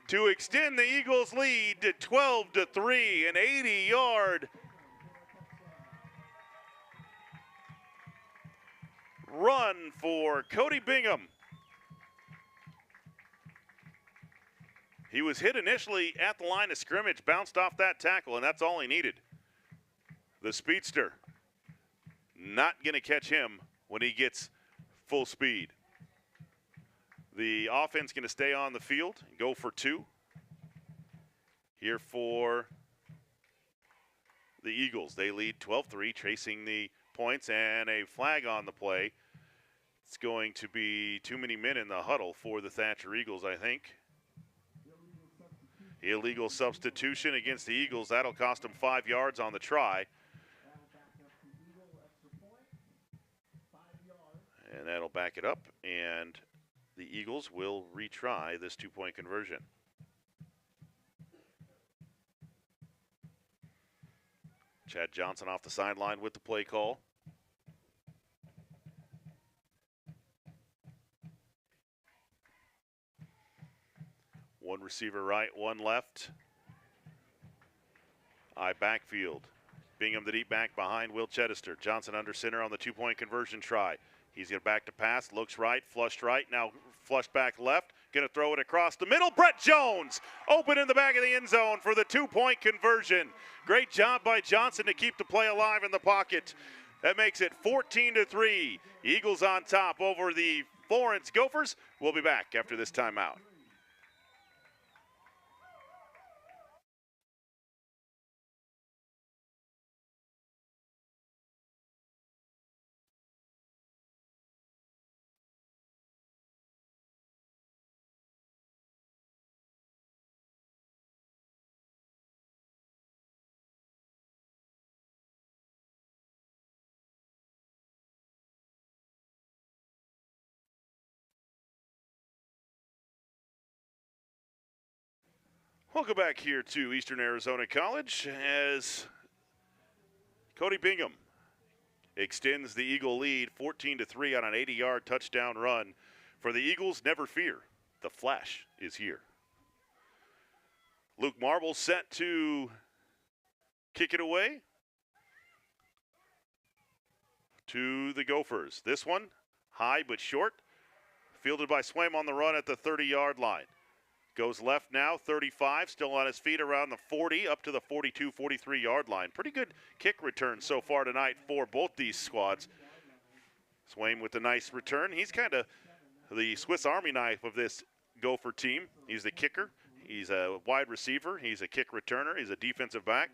S1: to extend the Eagles' lead to 12-3. An 80-yard run for Cody Bingham. He was hit initially at the line of scrimmage, bounced off that tackle, and that's all he needed. The speedster not going to catch him when he gets full speed. The offense going to stay on the field and go for 2 here for the Eagles. They lead 12-3, tracing the points, and a flag on the play. It's going to be too many men in the huddle for the Thatcher Eagles, I think. Illegal substitution against the Eagles. That'll cost them 5 yards on the try. And that'll back it up, and the Eagles will retry this 2-point conversion. Chad Johnson off the sideline with the play call. One receiver right, 1 left. I backfield. Bingham the deep back behind Will Chedester. Johnson under center on the 2-point conversion try. He's going back to pass, looks right, flushed right, now flushed back left. Going to throw it across the middle. Brett Jones open in the back of the end zone for the 2-point conversion. Great job by Johnson to keep the play alive in the pocket. That makes it 14-3. Eagles on top over the Florence Gophers. We'll be back after this timeout. Welcome back here to Eastern Arizona College as Cody Bingham extends the Eagle lead 14-3 on an 80-yard touchdown run. For the Eagles, never fear. The flash is here. Luke Marble set to kick it away. to the Gophers. This one, high but short, fielded by Swaim on the run at the 30-yard line. Goes left now, 35, still on his feet around the 40, up to the 42, 43-yard line. Pretty good kick return so far tonight for both these squads. Swaim with a nice return. He's kind of the Swiss Army knife of this Gopher team. He's the kicker. He's a wide receiver. He's a kick returner. He's a defensive back.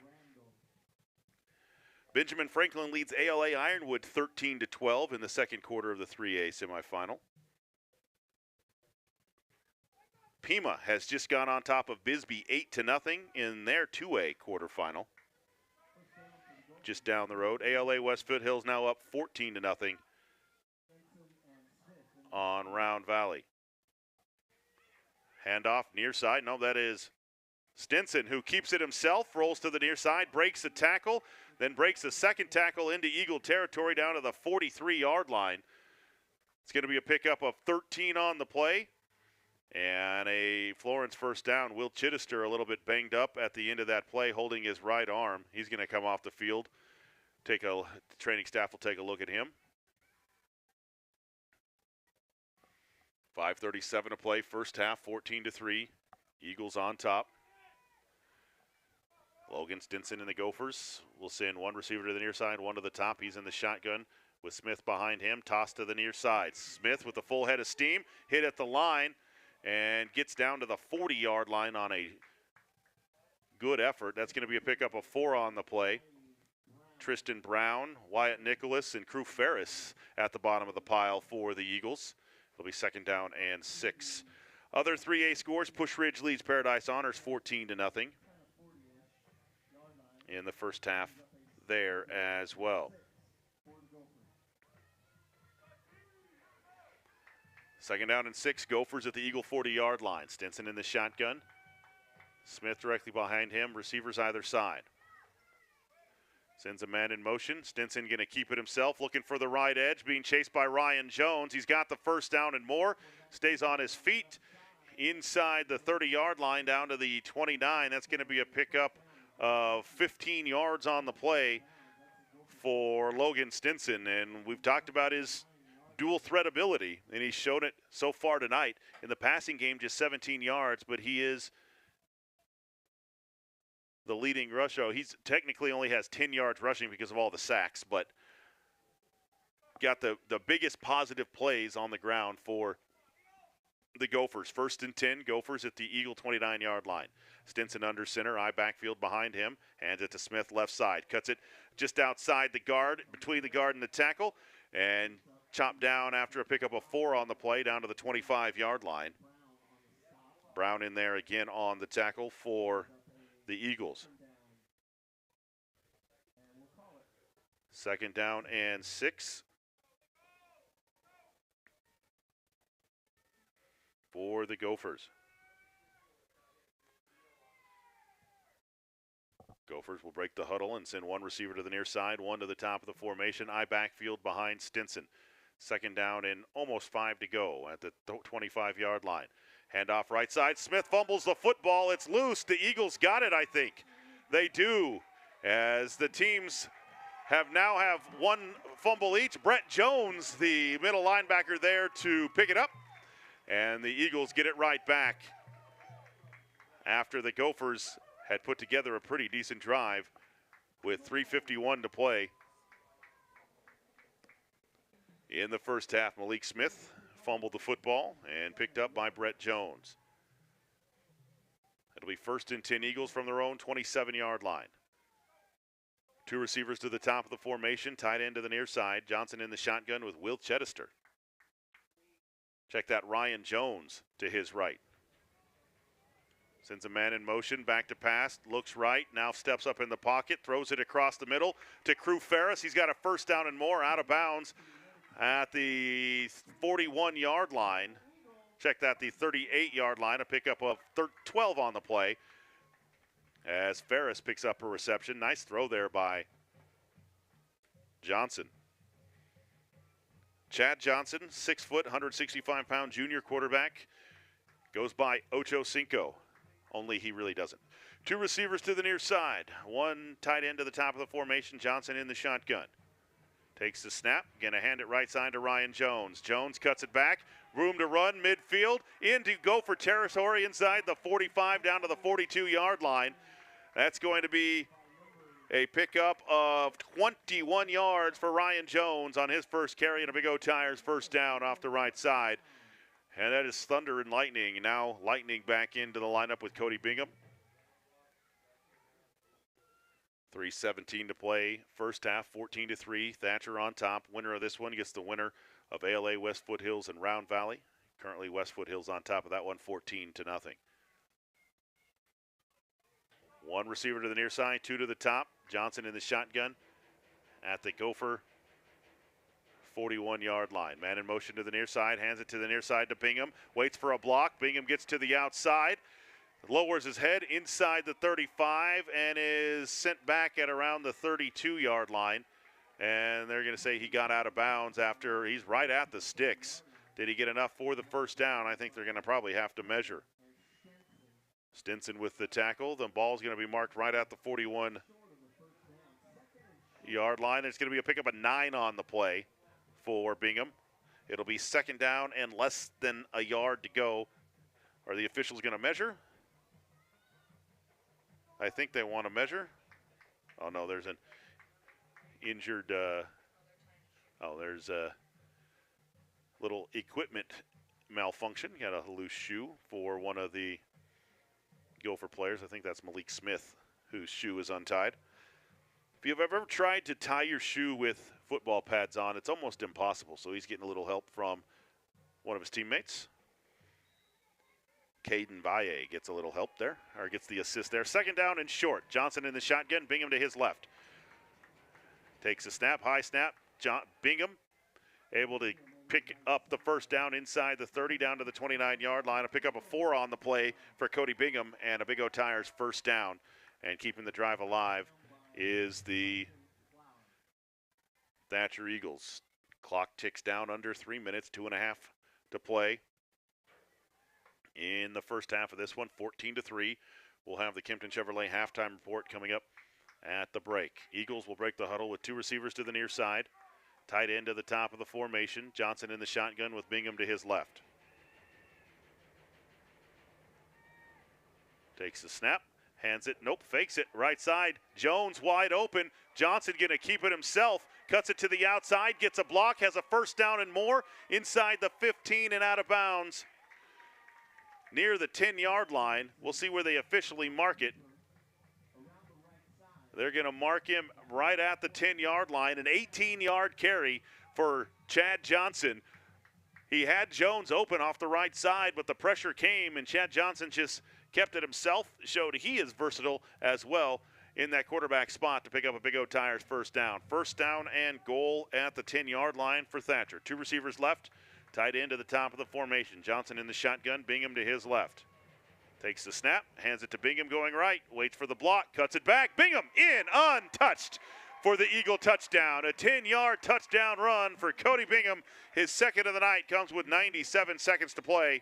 S1: Benjamin Franklin leads ALA Ironwood 13-12 in the second quarter of the 3A semifinal. Pima has just gone on top of Bisbee 8-0 in their 2A quarterfinal. Just down the road, ALA West Foothills now up 14-0 on Round Valley. Handoff near side. No, that is Stinson, who keeps it himself, rolls to the near side, breaks a tackle, then breaks a second tackle into Eagle territory down to the 43-yard line. It's going to be a pickup of 13 on the play. And a Florence first down. Will Chittister a little bit banged up at the end of that play, holding his right arm. He's going to come off the field. The training staff will take a look at him. 5:37 to play, first half, 14-3. Eagles on top. Logan Stinson and the Gophers will send one receiver to the near side, one to the top. He's in the shotgun with Smith behind him. Toss to the near side. Smith with a full head of steam, hit at the line, and gets down to the 40-yard line on a good effort. That's going to be a pickup of 4 on the play. Tristan Brown, Wyatt Nicholas, and Crew Ferris at the bottom of the pile for the Eagles. It'll be second down and 6. Other 3A scores, Push Ridge leads Paradise Honors 14-0 in the first half there as well. Second down and 6, Gophers at the Eagle 40-yard line. Stinson in the shotgun. Smith directly behind him, receivers either side. Sends a man in motion. Stinson going to keep it himself, looking for the right edge, being chased by Ryan Jones. He's got the first down and more. Stays on his feet inside the 30-yard line down to the 29. That's going to be a pickup of 15 yards on the play for Logan Stinson. And we've talked about his dual threat ability, and he's shown it so far tonight. In the passing game, just 17 yards, but he is the leading rusher. He's technically only has 10 yards rushing because of all the sacks, but got the biggest positive plays on the ground for the Gophers. First and 10, Gophers at the Eagle 29-yard line. Stinson under center, eye backfield behind him, hands it to Smith left side. Cuts it just outside the guard, between the guard and the tackle, and chopped down after a pickup of 4 on the play down to the 25-yard line. Brown in there again on the tackle for the Eagles. Second down and 6 for the Gophers. Gophers will break the huddle and send one receiver to the near side, one to the top of the formation. Eye backfield behind Stinson. Second down and almost 5 to go at the 25-yard line. Handoff right side. Smith fumbles the football. It's loose. The Eagles got it, I think. They do, as the teams have one fumble each. Brett Jones, the middle linebacker there to pick it up. And the Eagles get it right back after the Gophers had put together a pretty decent drive with 3:51 to play. In the first half, Malik Smith fumbled the football and picked up by Brett Jones. It'll be first and 10 Eagles from their own 27-yard line. 2 receivers to the top of the formation, tight end to the near side. Johnson in the shotgun with Will Chittister. Check that, Ryan Jones to his right. Sends a man in motion, back to pass, looks right, now steps up in the pocket, throws it across the middle to Crew Ferris. He's got a first down and more, out of bounds at the 41-yard line. Check that, the 38-yard line, a pickup of 12 on the play as Ferris picks up a reception. Nice throw there by Johnson. Chad Johnson, 6 foot, 165-pound junior quarterback, goes by Ocho Cinco, only he really doesn't. 2 receivers to the near side, 1 tight end to the top of the formation. Johnson in the shotgun. Takes the snap, gonna hand it right side to Ryan Jones. Jones cuts it back, room to run, midfield, into Gopher territory inside the 45 down to the 42-yard line. That's going to be a pickup of 21 yards for Ryan Jones on his first carry and a Big O Tires first down off the right side. And that is thunder and lightning. Now Lightning back into the lineup with Cody Bingham. 3:17 to play. First half, 14-3. Thatcher on top. Winner of this one gets the winner of ALA West Foothills and Round Valley. Currently West Foothills on top of that one, 14-0. One receiver to the near side, two to the top. Johnson in the shotgun at the Gopher 41-yard line. Man in motion to the near side, hands it to the near side to Bingham. Waits for a block. Bingham gets to the outside. Lowers his head inside the 35 and is sent back at around the 32-yard line. And they're going to say he got out of bounds after he's right at the sticks. Did he get enough for the first down? I think they're going to probably have to measure. Stinson with the tackle. The ball's going to be marked right at the 41-yard line. It's going to be a pickup of 9 on the play for Bingham. It'll be second down and less than a yard to go. Are the officials going to measure? I think they want to measure. Oh, no, there's an injured, there's a little equipment malfunction. Got a loose shoe for one of the Gopher players. I think that's Malik Smith, whose shoe is untied. If you've ever tried to tie your shoe with football pads on, it's almost impossible. So he's getting a little help from one of his teammates. Caden Valle gets a little help there, or gets the assist there. Second down and short. Johnson in the shotgun, Bingham to his left. Takes a snap, high snap. Bingham able to pick up the first down inside the 30 down to the 29-yard line. A pickup of 4 on the play for Cody Bingham and a Big O Tires first down. And keeping the drive alive is the Thatcher Eagles. Clock ticks down under 3 minutes, 2.5 to play. In the first half of this one, 14-3. We'll have the Kempton Chevrolet halftime report coming up at the break. Eagles will break the huddle with 2 receivers to the near side. Tight end to the top of the formation. Johnson in the shotgun with Bingham to his left. Takes the snap, hands it, nope, fakes it, right side. Jones wide open. Johnson going to keep it himself. Cuts it to the outside, gets a block, has a first down and more. Inside the 15 and out of bounds. Near the 10-yard line. We'll see where they officially mark it. They're going to mark him right at the 10-yard line. An 18-yard carry for Chad Johnson. He had Jones open off the right side, but the pressure came, and Chad Johnson just kept it himself. Showed he is versatile as well in that quarterback spot to pick up a Big O Tires first down. First down and goal at the 10-yard line for Thatcher. 2 receivers left. Tight end to the top of the formation. Johnson in the shotgun, Bingham to his left. Takes the snap, hands it to Bingham going right, waits for the block, cuts it back. Bingham in, untouched for the Eagle touchdown. A 10-yard touchdown run for Cody Bingham. His second of the night comes with 97 seconds to play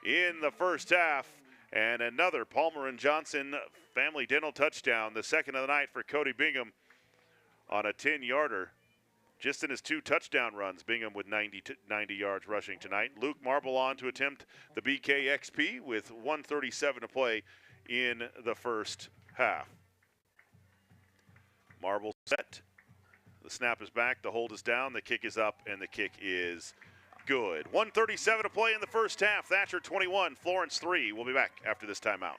S1: in the first half. And another Palmer and Johnson family dental touchdown, the second of the night for Cody Bingham on a 10-yarder. Just in his 2 touchdown runs, Bingham with 90 yards rushing tonight. Luke Marble on to attempt the BKXP with 1:37 to play in the first half. Marble set. The snap is back, the hold is down, the kick is up, and the kick is good. 1:37 to play in the first half. Thatcher 21, Florence 3. We'll be back after this timeout.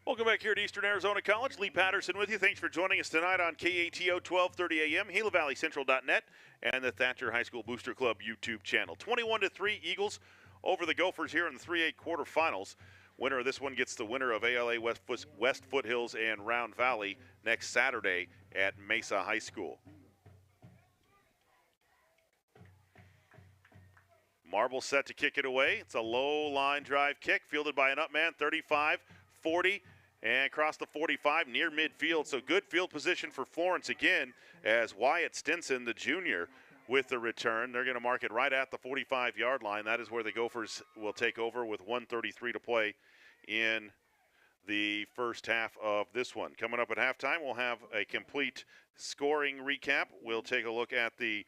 S1: Welcome back here at Eastern Arizona College. Lee Patterson with you. Thanks for joining us tonight on KATO 1230 AM, GilaValleyCentral.net, and the Thatcher High School Booster Club YouTube channel. 21-3 Eagles over the Gophers here in the 3A quarterfinals. Winner of this one gets the winner of ALA West Foothills and Round Valley next Saturday at Mesa High School. Marble set to kick it away. It's a low line drive kick, fielded by an up man, 35, 40, and across the 45 near midfield. So good field position for Florence again, as Wyatt Stinson, the junior, with the return. They're going to mark it right at the 45-yard line. That is where the Gophers will take over with 1:33 to play in the first half of this one. Coming up at halftime, we'll have a complete scoring recap. We'll take a look at the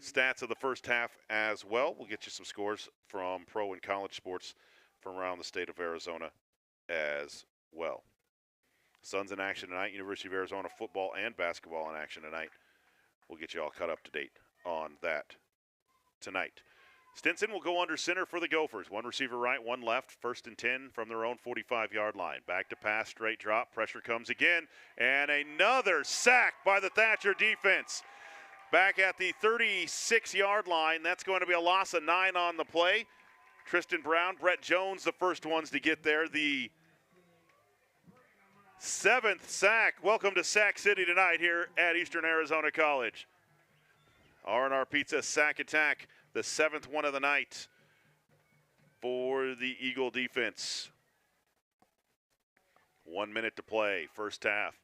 S1: stats of the first half as well. We'll get you some scores from pro and college sports from around the state of Arizona as well. Suns in action tonight. University of Arizona football and basketball in action tonight. We'll get you all caught up to date on that tonight. Stinson will go under center for the Gophers. One receiver right, one left. 1st and 10 from their own 45-yard line. Back to pass, straight drop. Pressure comes again. And another sack by the Thatcher defense. Back at the 36-yard line. That's going to be a loss of 9 on the play. Tristan Brown, Brett Jones, the first ones to get there. The 7th sack. Welcome to Sack City tonight here at Eastern Arizona College. R&R Pizza sack attack, the 7th one of the night for the Eagle defense. 1 minute to play, first half.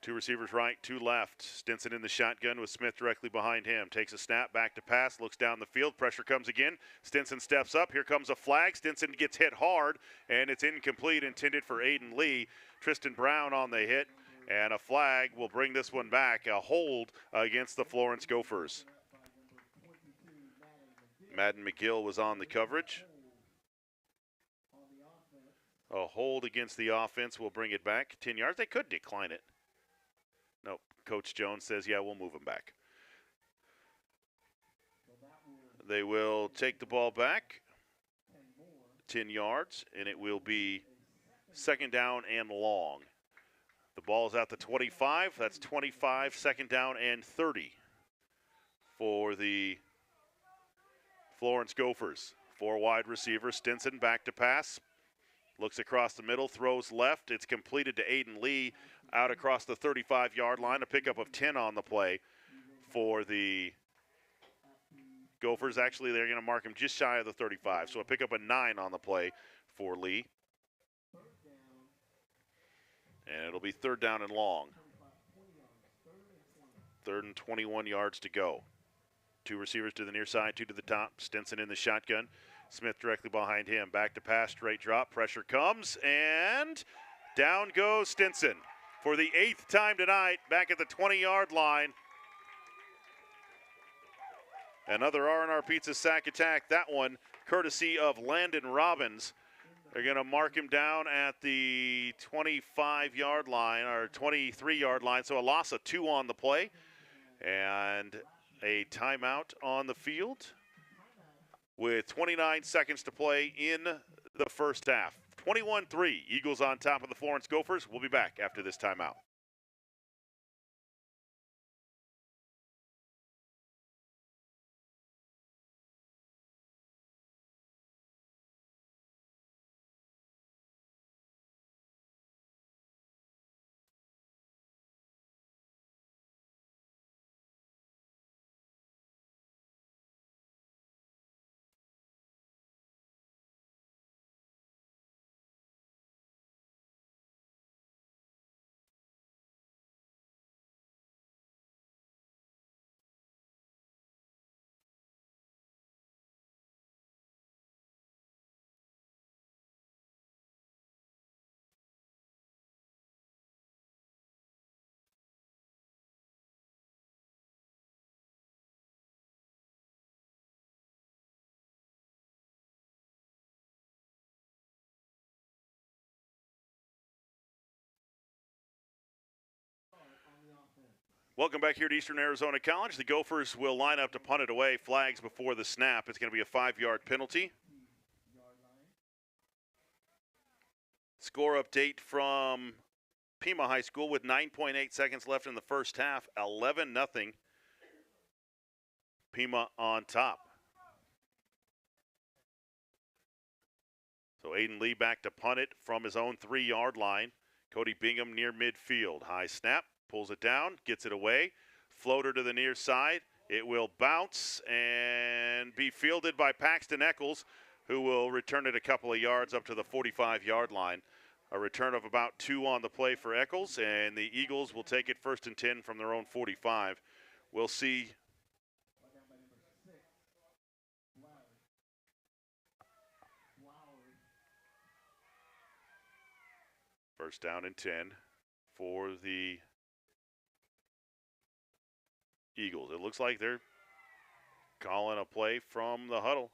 S1: 2 receivers right, 2 left. Stinson in the shotgun with Smith directly behind him. Takes a snap, back to pass, looks down the field. Pressure comes again. Stinson steps up. Here comes a flag. Stinson gets hit hard, and it's incomplete, intended for Aiden Lee. Tristan Brown on the hit, and a flag will bring this one back. A hold against the Florence Gophers. Madden McGill was on the coverage. A hold against the offense will bring it back 10 yards. They could decline it. Nope. Coach Jones says, yeah, we'll move them back. They will take the ball back 10 yards, and it will be 2nd down and long. The ball is at the 25. That's 25, 2nd down and 30 for the Florence Gophers. 4 wide receivers. Stinson back to pass. Looks across the middle, throws left. It's completed to Aiden Lee out across the 35-yard line. A pickup of 10 on the play for the Gophers. Actually, they're going to mark him just shy of the 35. So a pickup of 9 on the play for Lee. And it'll be 3rd down and long. 3rd and 21 yards to go. 2 receivers to the near side, 2 to the top. Stinson in the shotgun. Smith directly behind him. Back to pass, straight drop. Pressure comes, and down goes Stinson for the 8th time tonight, back at the 20-yard line. Another R&R Pizza sack attack. That one courtesy of Landon Robbins. They're going to mark him down at the 25-yard line, or 23-yard line, so a loss of 2 on the play. And a timeout on the field with 29 seconds to play in the first half. 21-3, Eagles on top of the Florence Gophers. We'll be back after this timeout. Welcome back here to Eastern Arizona College. The Gophers will line up to punt it away. Flags before the snap. It's going to be a 5-yard penalty. Score update from Pima High School with 9.8 seconds left in the first half. 11-0. Pima on top. So Aiden Lee back to punt it from his own 3-yard line. Cody Bingham near midfield. High snap. Pulls it down, gets it away. Floater to the near side. It will bounce and be fielded by Paxton Eccles, who will return it a couple of yards up to the 45-yard line. A return of about 2 on the play for Eccles, and the Eagles will take it 1st and 10 from their own 45. We'll see. First down and 10 for the Eagles. It looks like they're calling a play from the huddle,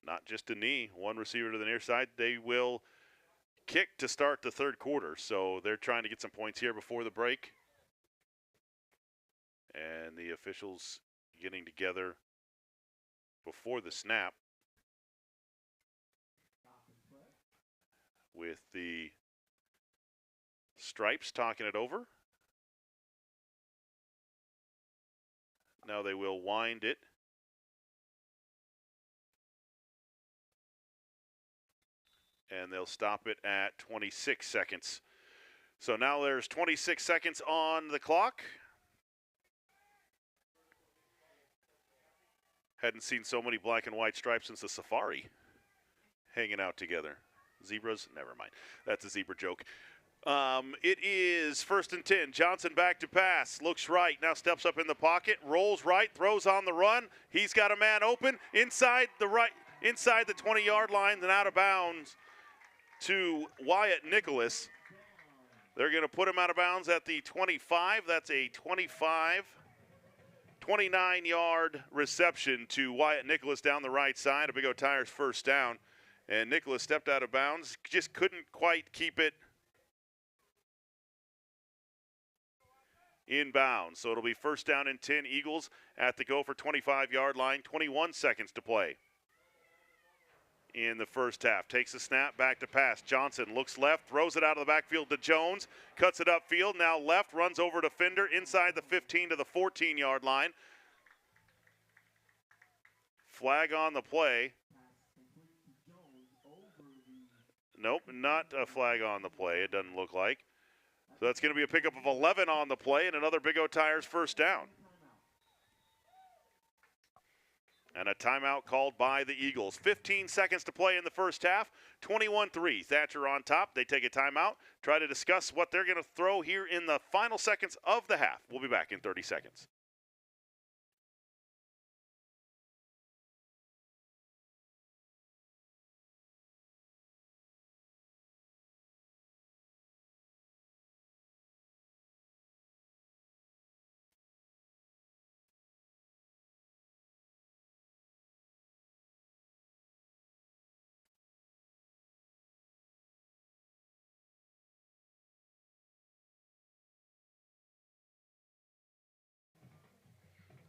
S1: not just a knee. One receiver to the near side. They will kick to start the third quarter, so they're trying to get some points here before the break. And the officials getting together before the snap with the Stripes talking it over. Now they will wind it. And they'll stop it at 26 seconds. So now there's 26 seconds on the clock. Hadn't seen so many black and white stripes since the safari hanging out together. Zebras? Never mind. That's a zebra joke. It is 1st and 10. Johnson back to pass. Looks right. Now steps up in the pocket. Rolls right. Throws on the run. He's got a man open inside the 20-yard line and out of bounds to Wyatt Nicholas. They're going to put him out of bounds at the 25. That's a 29-yard reception to Wyatt Nicholas down the right side. A Big O Tires first down. And Nicholas stepped out of bounds. Just couldn't quite keep it in bounds. So it'll be 1st down and 10 Eagles at the Gopher 25-yard line. 21 seconds to play in the first half. Takes a snap, back to pass. Johnson looks left, throws it out of the backfield to Jones, cuts it upfield, now left, runs over to Fender inside the 15 to the 14-yard line. Flag on the play. Nope, not a flag on the play, it doesn't look like. So that's going to be a pickup of 11 on the play and another Big O Tires first down. And a timeout called by the Eagles. 15 seconds to play in the first half. 21-3. Thatcher on top. They take a timeout. Try to discuss what they're going to throw here in the final seconds of the half. We'll be back in 30 seconds.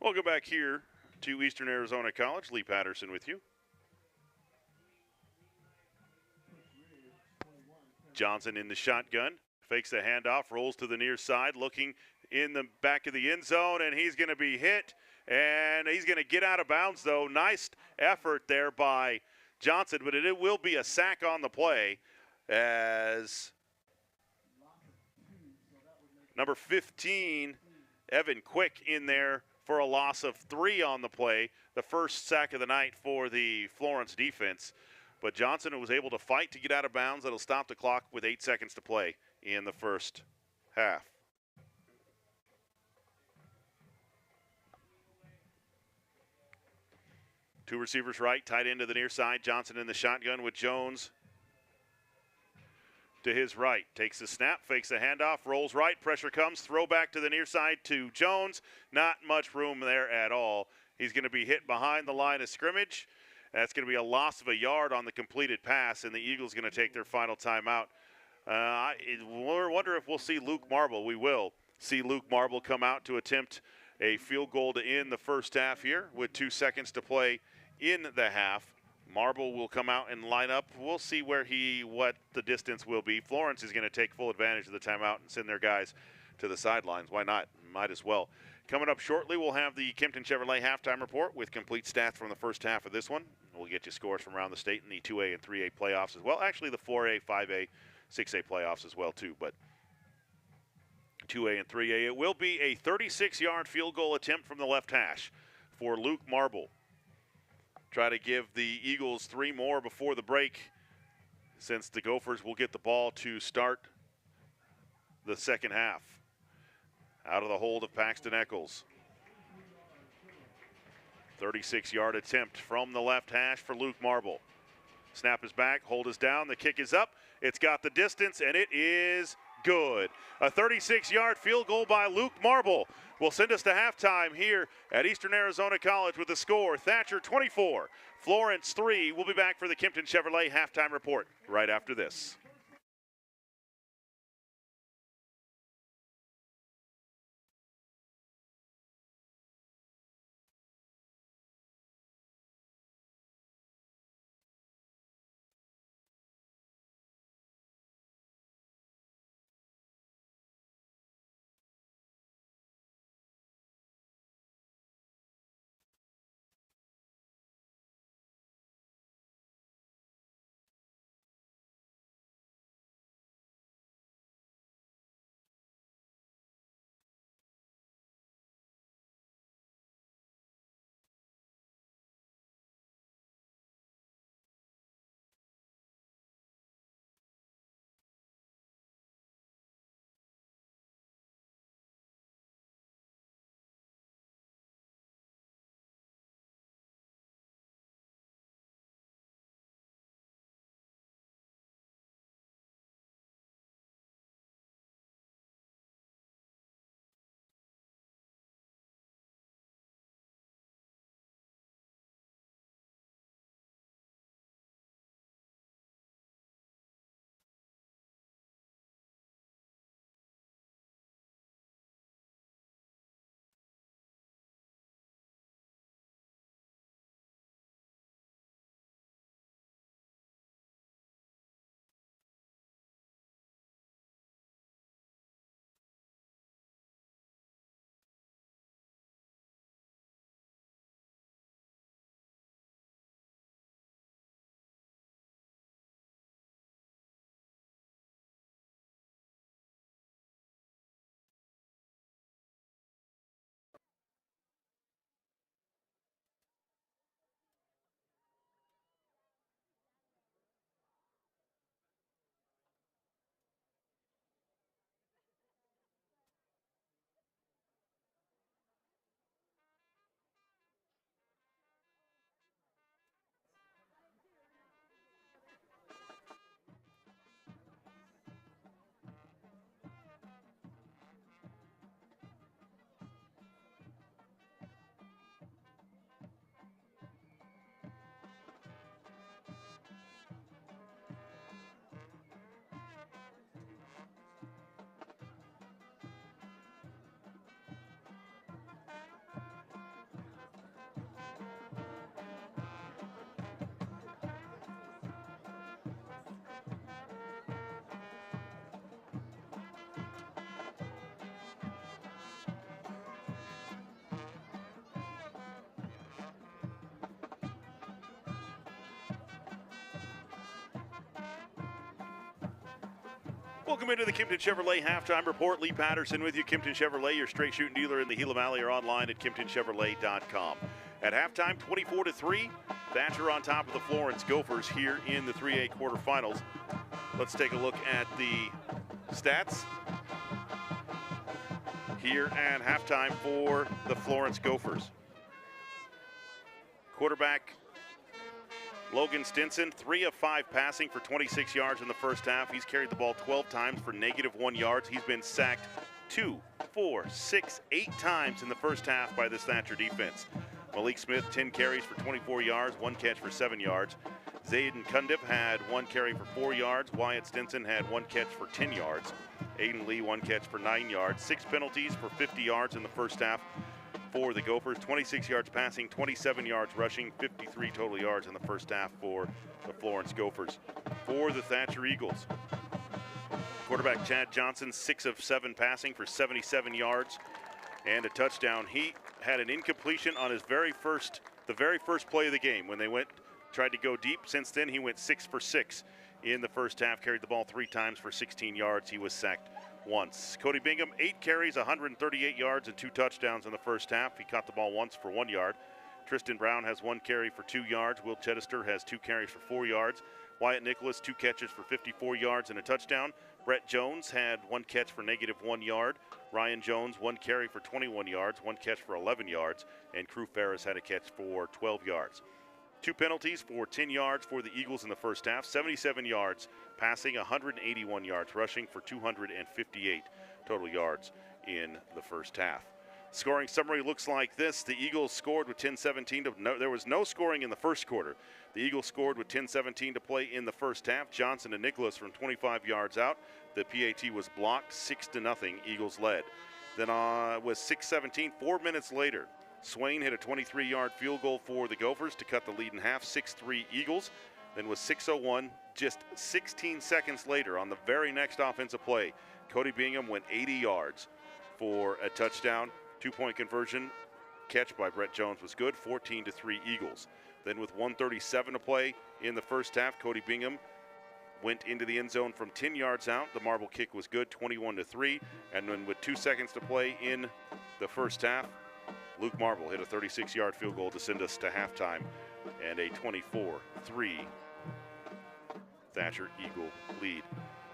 S1: Welcome back here to Eastern Arizona College. Lee Patterson with you. Johnson in the shotgun, fakes the handoff, rolls to the near side, looking in the back of the end zone, and he's going to be hit, and he's going to get out of bounds, though. Nice effort there by Johnson, but it will be a sack on the play as number 15, Evan Quick, in there for a loss of 3 on the play, the first sack of the night for the Florence defense. But Johnson was able to fight to get out of bounds. That'll stop the clock with 8 seconds to play in the first half. Two receivers right, tight end to the near side. Johnson in the shotgun with Jones to his right. Takes the snap, fakes the handoff, rolls right, pressure comes, throw back to the near side to Jones. Not much room there at all. He's going to be hit behind the line of scrimmage. That's going to be a loss of a yard on the completed pass, and the Eagles going to take their final timeout. I wonder if we'll see Luke Marble. We will see Luke Marble come out to attempt a field goal to end the first half here with 2 seconds to play in the half. Marble will come out and line up. We'll see what the distance will be. Florence is going to take full advantage of the timeout and send their guys to the sidelines. Why not? Might as well. Coming up shortly, we'll have the Kempton Chevrolet halftime report with complete stats from the first half of this one. We'll get you scores from around the state in the 2A and 3A playoffs as well. Actually, the 4A, 5A, 6A playoffs as well, too. But 2A and 3A, it will be a 36-yard field goal attempt from the left hash for Luke Marble. Try to give the Eagles 3 more before the break, since the Gophers will get the ball to start the second half. Out of the hold of Paxton Eccles. 36-yard attempt from the left hash for Luke Marble. Snap is back, hold is down, the kick is up. It's got the distance, and it is good. A 36-yard field goal by Luke Marble will send us to halftime here at Eastern Arizona College with the score, Thatcher 24, Florence 3. We'll be back for the Kimpton Chevrolet halftime report right after this. Welcome into the Kimpton Chevrolet halftime report. Lee Patterson with you. Kimpton Chevrolet, your straight shooting dealer in the Gila Valley, or online at KimptonChevrolet.com. At halftime, 24-3, Thatcher on top of the Florence Gophers here in the 3A quarterfinals. Let's take a look at the stats here at halftime for the Florence Gophers. Quarterback Logan Stinson, 3 of 5 passing for 26 yards in the first half. He's carried the ball 12 times for -1 yards. He's been sacked 2, 4, 6, 8 times in the first half by this Thatcher defense. Malik Smith, 10 carries for 24 yards, 1 catch for 7 yards. Zayden Cundiff had 1 carry for 4 yards. Wyatt Stinson had 1 catch for 10 yards. Aiden Lee, 1 catch for 9 yards. 6 penalties for 50 yards in the first half for the Gophers. 26 yards passing, 27 yards rushing, 53 total yards in the first half for the Florence Gophers. For the Thatcher Eagles, quarterback Chad Johnson, 6 of 7 passing for 77 yards and a touchdown. He had an incompletion on his the very first play of the game when they tried to go deep. Since then, he went 6 for 6 in the first half, carried the ball 3 times for 16 yards. He was sacked once. Cody Bingham, 8 carries, 138 yards and 2 touchdowns in the first half. He caught the ball once for 1 yard. Tristan Brown has 1 carry for 2 yards. Will Chedester has 2 carries for 4 yards. Wyatt Nicholas, 2 catches for 54 yards and a touchdown. Brett Jones had 1 catch for -1 yard. Ryan Jones, 1 carry for 21 yards, 1 catch for 11 yards. And Crew Ferris had a catch for 12 yards. 2 penalties for 10 yards for the Eagles in the first half. 77 yards passing, 181 yards rushing for 258 total yards in the first half. Scoring summary looks like this. The Eagles scored with 10:17 to there was no scoring in the first quarter. The Eagles scored with 10:17 to play in the first half. Johnson and Nicholas from 25 yards out. The PAT was blocked 6-0. Eagles led. Then with 6:17, 4 minutes later, Swain hit a 23-yard field goal for the Gophers to cut the lead in half, 6-3 Eagles. Then with 6:01, just 16 seconds later on the very next offensive play, Cody Bingham went 80 yards for a touchdown. 2-point conversion catch by Brett Jones was good, 14-3 Eagles. Then with 1:37 to play in the first half, Cody Bingham went into the end zone from 10 yards out. The marble kick was good, 21-3. And then with 2 seconds to play in the first half, Luke Marble hit a 36-yard field goal to send us to halftime and a 24-3 Thatcher Eagle lead.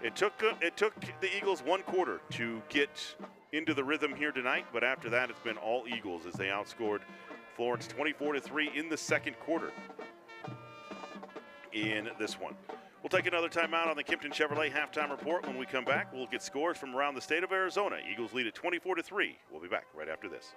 S1: It took the Eagles 1 quarter to get into the rhythm here tonight, but after that it's been all Eagles as they outscored Florence 24-3 in the second quarter in this one. We'll take another timeout on the Kimpton Chevrolet halftime report. When we come back, we'll get scores from around the state of Arizona. Eagles lead at 24-3. We'll be back right after this.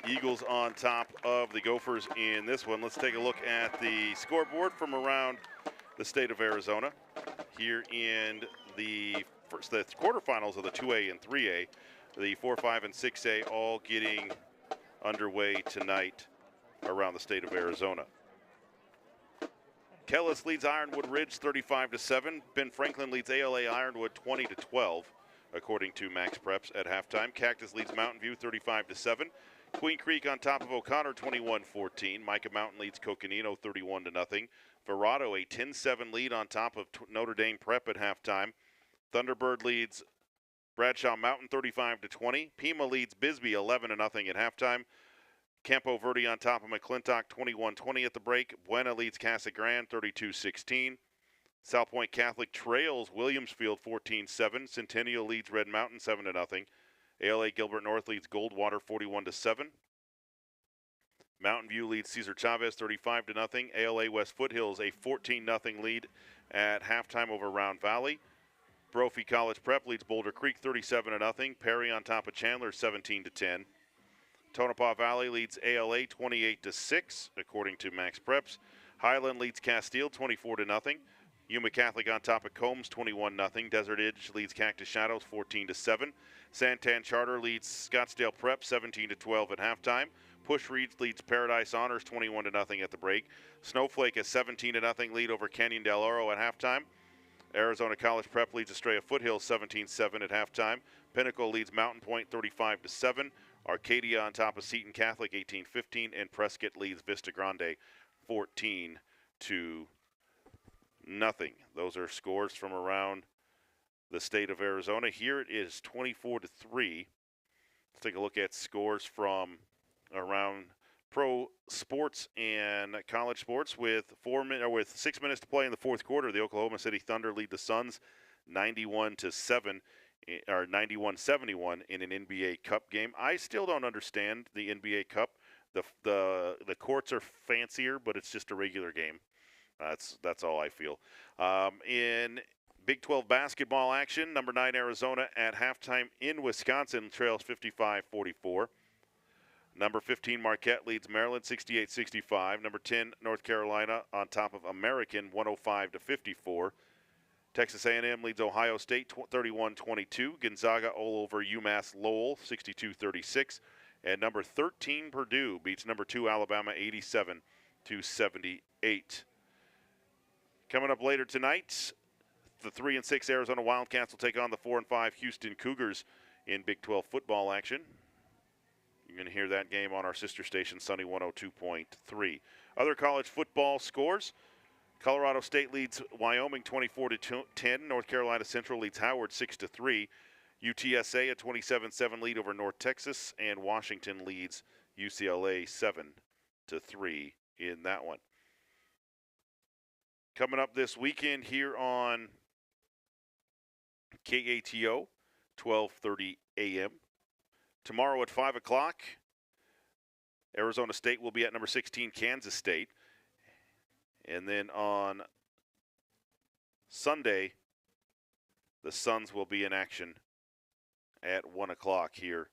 S1: Eagles on top of the Gophers in this one. Let's take a look at the scoreboard from around the state of Arizona here in the quarterfinals of the 2A and 3A. The 4, 5, and 6A all getting underway tonight around the state of Arizona. Kellis leads Ironwood Ridge 35-7. Ben Franklin leads ALA Ironwood 20-12, according to Max Preps at halftime. Cactus leads Mountain View 35-7. Queen Creek on top of O'Connor 21-14. Micah Mountain leads Coconino 31-0. Verrado a 10-7 lead on top of Notre Dame Prep at halftime. Thunderbird leads Bradshaw Mountain 35-20. Pima leads Bisbee 11-0 at halftime. Campo Verde on top of McClintock 21-20 at the break. Buena leads Casa Grande 32-16. South Point Catholic trails Williamsfield 14-7. Centennial leads Red Mountain 7-0. ALA Gilbert North leads Goldwater 41-7. Mountain View leads Cesar Chavez 35-0. ALA West Foothills a 14-0 lead at halftime over Round Valley. Brophy College Prep leads Boulder Creek 37-0. Perry on top of Chandler 17-10. Tonopah Valley leads ALA 28-6, according to Max Preps. Highland leads Castile 24-0. Yuma Catholic on top of Combs 21-0. Desert Edge leads Cactus Shadows 14-7. Santan Charter leads Scottsdale Prep 17-12 at halftime. Push Reeds leads Paradise Honors 21-0 at the break. Snowflake a 17-0 lead over Canyon Del Oro at halftime. Arizona College Prep leads Estrella Foothills 17-7 at halftime. Pinnacle leads Mountain Point 35-7. Arcadia on top of Seton Catholic 18-15, and Prescott leads Vista Grande 14-0. Those are scores from around the state of Arizona. Here it is 24-3. Let's take a look at scores from around pro sports and college sports with 6 minutes to play in the fourth quarter. The Oklahoma City Thunder lead the Suns 91-7. Or 91-71 in an NBA Cup game. I still don't understand the NBA Cup. The courts are fancier, but it's just a regular game. That's all I feel. In Big 12 basketball action, number 9 Arizona at halftime in Wisconsin trails 55-44. Number 15 Marquette leads Maryland 68-65. Number 10 North Carolina on top of American 105-54. Texas A&M leads Ohio State 31-22. Gonzaga all over UMass Lowell 62-36. And number 13 Purdue beats number 2 Alabama 87-78. Coming up later tonight, the 3 and 6 Arizona Wildcats will take on the 4 and 5 Houston Cougars in Big 12 football action. You're going to hear that game on our sister station, Sunny 102.3. Other college football scores. Colorado State leads Wyoming 24-10. North Carolina Central leads Howard 6-3. UTSA a 27-7 lead over North Texas, and Washington leads UCLA 7-3 in that one. Coming up this weekend here on KATO, 12:30 a.m. Tomorrow at 5 o'clock, Arizona State will be at number 16 Kansas State. And then on Sunday, the Suns will be in action at 1 o'clock here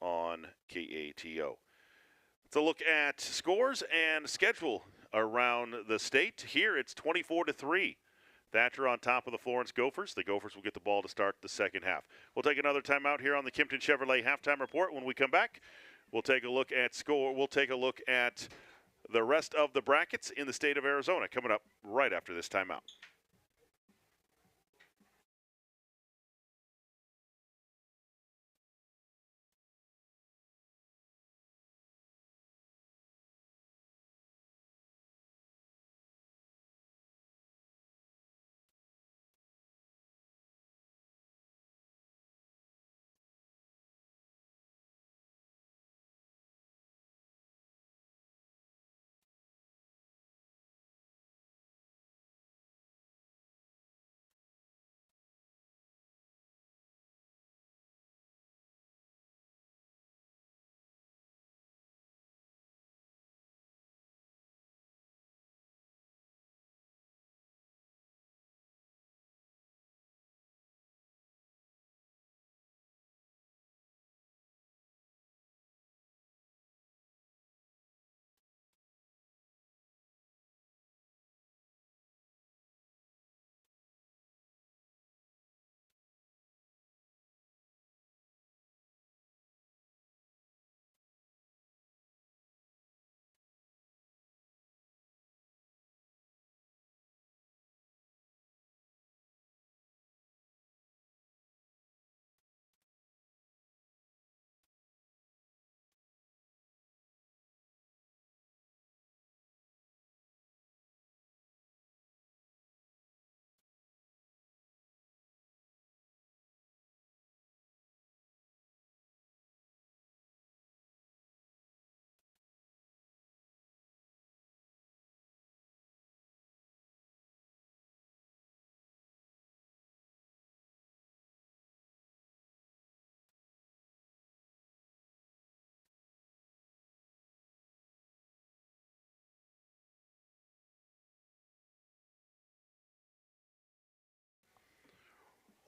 S1: on KATO. Let's look at scores and schedule around the state. Here it's 24-3. Thatcher on top of the Florence Gophers. The Gophers will get the ball to start the second half. We'll take another timeout here on the Kimpton Chevrolet halftime report. When we come back, we'll take a look at score. We'll take a look at the rest of the brackets in the state of Arizona coming up right after this timeout.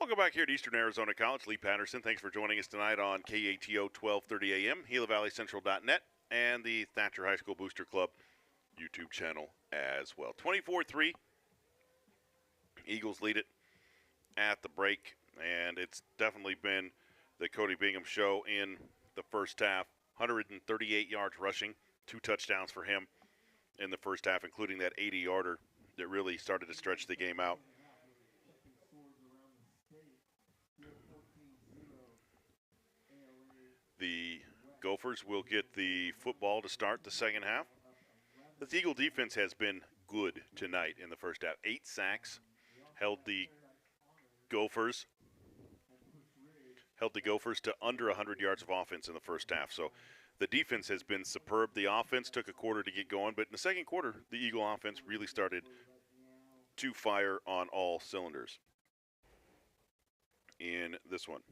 S1: Welcome back here to Eastern Arizona College. Lee Patterson, thanks for joining us tonight on KATO 1230 AM, GilaValleyCentral.net, and the Thatcher High School Booster Club YouTube channel as well. 24-3, Eagles lead it at the break, and it's definitely been the Cody Bingham show in the first half. 138 yards rushing, 2 touchdowns for him in the first half, including that 80-yarder that really started to stretch the game out. The Gophers will get the football to start the second half. The Eagle defense has been good tonight in the first half. 8 sacks, held the Gophers to under 100 yards of offense in the first half. So the defense has been superb. The offense took a quarter to get going, but in the second quarter, the Eagle offense really started to fire on all cylinders in this one.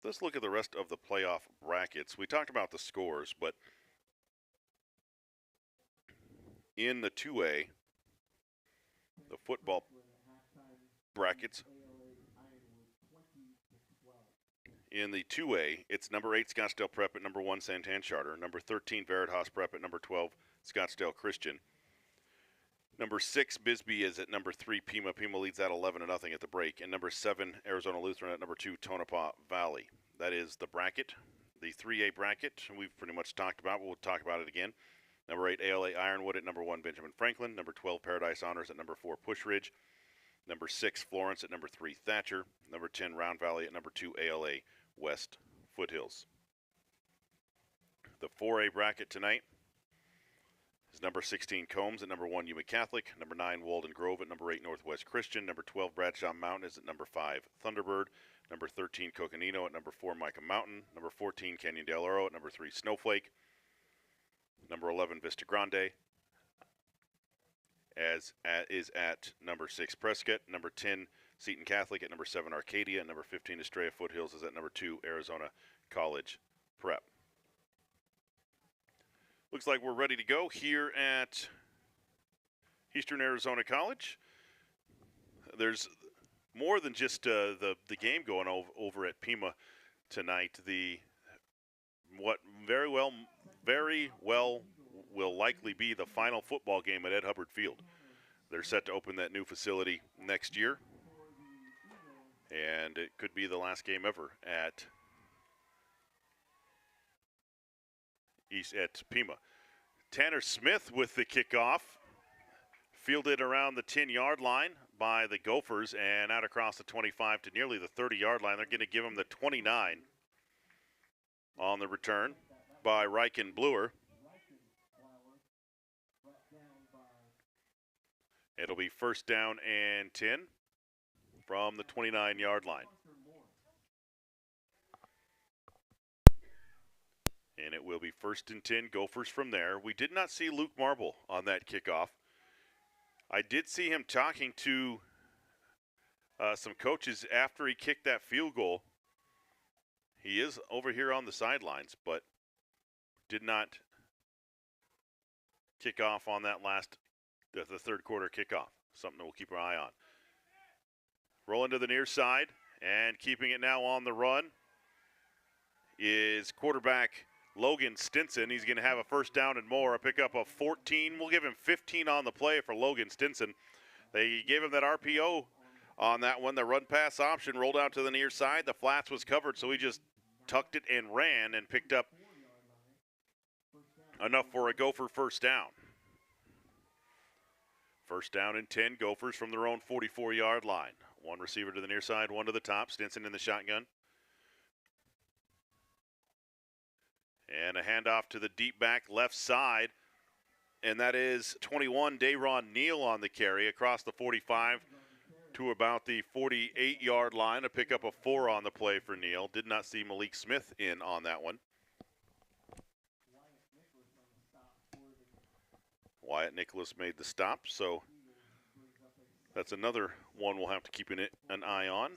S1: Let's look at the rest of the playoff brackets. We talked about the scores, but in the 2A, the football brackets, in the 2A, it's number 8 Scottsdale Prep at number 1 Santan Charter, number 13 Veritas Prep at number 12 Scottsdale Christian. Number 6, Bisbee is at number 3, Pima. Pima leads that 11-0 at the break. And number 7, Arizona Lutheran at number 2, Tonopah Valley. That is the bracket. The 3A bracket we've pretty much talked about. We'll talk about it again. Number 8, ALA Ironwood at number 1, Benjamin Franklin. Number 12, Paradise Honors at number 4, Push Ridge. Number 6, Florence at number 3, Thatcher. Number 10, Round Valley at number 2, ALA West Foothills. The 4A bracket tonight is number 16, Combs at number 1, Yuma Catholic. Number 9, Walden Grove at number 8, Northwest Christian. Number 12, Bradshaw Mountain is at number 5, Thunderbird. Number 13, Coconino at number 4, Micah Mountain. Number 14, Canyon Del Oro at number 3, Snowflake. Number 11, Vista Grande is at number 6, Prescott. Number 10, Seton Catholic at number 7, Arcadia. Number 15, Estrella Foothills is at number 2, Arizona College Prep. Looks like we're ready to go here at Eastern Arizona College. There's more than just the game going over at Pima tonight. What very well will likely be the final football game at Ed Hubbard Field. They're set to open that new facility next year, and it could be the last game ever at Pima. Tanner Smith with the kickoff, fielded around the 10-yard line by the Gophers and out across the 25 to nearly the 30-yard line. They're going to give him the 29 on the return by Riken Bluer. It'll be first down and 10 from the 29-yard line. And it will be first and 10, Gophers from there. We did not see Luke Marble on that kickoff. I did see him talking to some coaches after he kicked that field goal. He is over here on the sidelines, but did not kick off on that the third quarter kickoff. Something that we'll keep our eye on. Rolling to the near side and keeping it now on the run is quarterback Logan Stinson. He's going to have a first down and more, a pickup of 14. We'll give him 15 on the play for Logan Stinson. They gave him that RPO on that one. The run pass option rolled out to the near side. The flats was covered, so he just tucked it and ran and picked up enough for a Gopher first down. First down and 10, Gophers from their own 44-yard line. One receiver to the near side, one to the top. Stinson in the shotgun. And a handoff to the deep back left side. And that is 21, Dayron Neal on the carry across the 45 to about the 48-yard line. A pickup of 4 on the play for Neal. Did not see Malik Smith in on that one. Wyatt Nicholas made the stop, so that's another one we'll have to keep an eye on.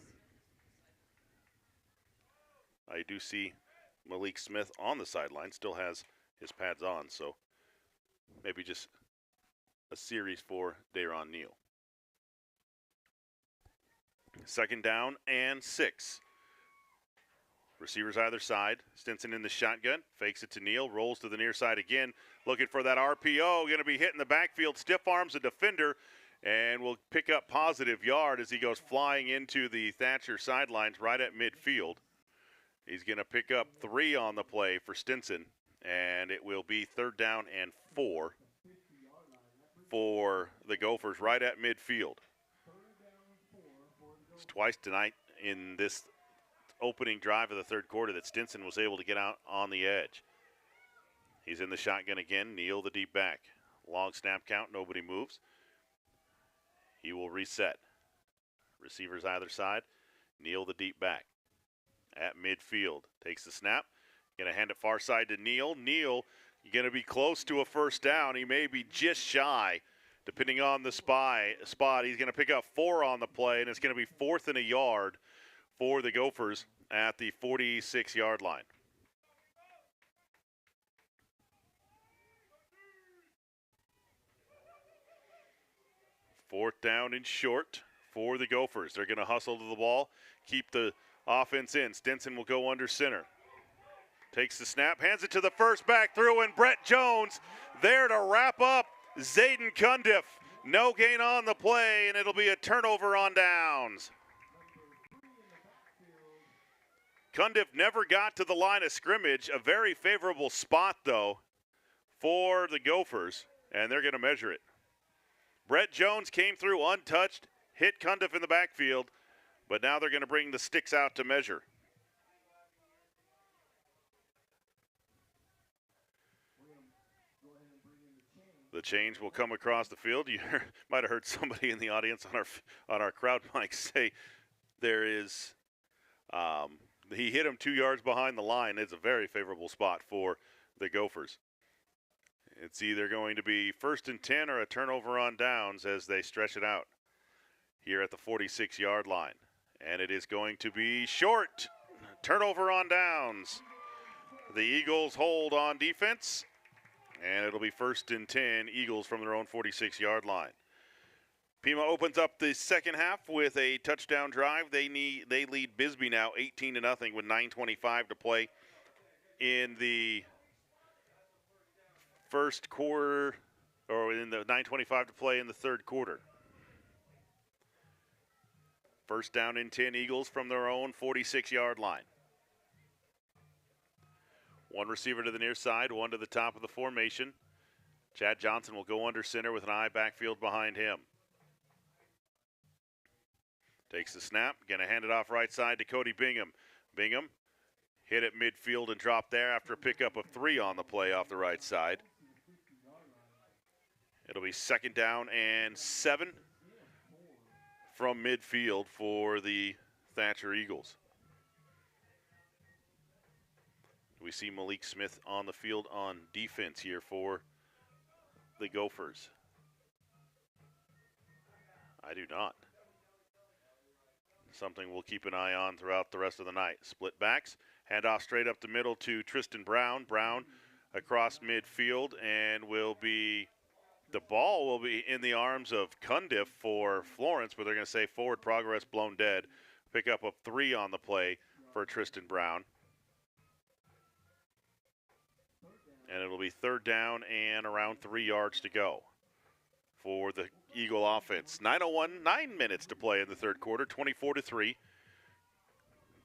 S1: I do see Malik Smith on the sideline, still has his pads on, so maybe just a series for Daron Neal. 2nd down and 6. Receivers either side. Stinson in the shotgun. Fakes it to Neal. Rolls to the near side again. Looking for that RPO. Going to be hit in the backfield. Stiff arms a defender. And will pick up positive yard as he goes flying into the Thatcher sidelines right at midfield. He's going to pick up 3 on the play for Stinson. And it will be 3rd down and 4 for the Gophers right at midfield. It's twice tonight in this opening drive of the 3rd quarter that Stinson was able to get out on the edge. He's in the shotgun again. Neal, the deep back. Long snap count. Nobody moves. He will reset. Receivers either side. Neal, the deep back. At midfield. Takes the snap. Going to hand it far side to Neal. Neal going to be close to a 1st down. He may be just shy, depending on the spot. He's going to pick up 4 on the play, and it's going to be 4th and a yard for the Gophers at the 46-yard line. 4th down and short for the Gophers. They're going to hustle to the ball, keep the offense in. Stinson will go under center. Takes the snap, hands it to the first back through, and Brett Jones there to wrap up Zayden Cundiff. No gain on the play, and it'll be a turnover on downs. Cundiff never got to the line of scrimmage. A very favorable spot, though, for the Gophers, and they're going to measure it. Brett Jones came through untouched, hit Cundiff in the backfield, but now they're going to bring the sticks out to measure. The change will come across the field. You might have heard somebody in the audience on our crowd mic say there is he hit him 2 yards behind the line. It's a very favorable spot for the Gophers. It's either going to be 1st and 10 or a turnover on downs as they stretch it out here at the 46-yard line. And it is going to be short. Turnover on downs. The Eagles hold on defense. And it'll be 1st and 10, Eagles from their own 46-yard line. Pima opens up the 2nd half with a touchdown drive. They lead Bisbee now 18-0 with 9:25 to play in the 1st quarter, or in the 9:25 to play in the 3rd quarter. 1st down and 10, Eagles from their own 46-yard line. 1 receiver to the near side, 1 to the top of the formation. Chad Johnson will go under center with an eye backfield behind him. Takes the snap, going to hand it off right side to Cody Bingham. Bingham hit at midfield and dropped there after a pickup of 3 on the play off the right side. It'll be 2nd down and 7 from midfield for the Thatcher Eagles. We see Malik Smith on the field on defense here for the Gophers. I do not. Something we'll keep an eye on throughout the rest of the night. Split backs, handoff straight up the middle to Tristan Brown. Brown across midfield, and the ball will be in the arms of Cundiff for Florence, but they're going to say forward progress blown dead. Pickup of 3 on the play for Tristan Brown. And it'll be 3rd down and around 3 yards to go for the Eagle offense. 9:01, 9 minutes to play in the 3rd quarter, 24-3.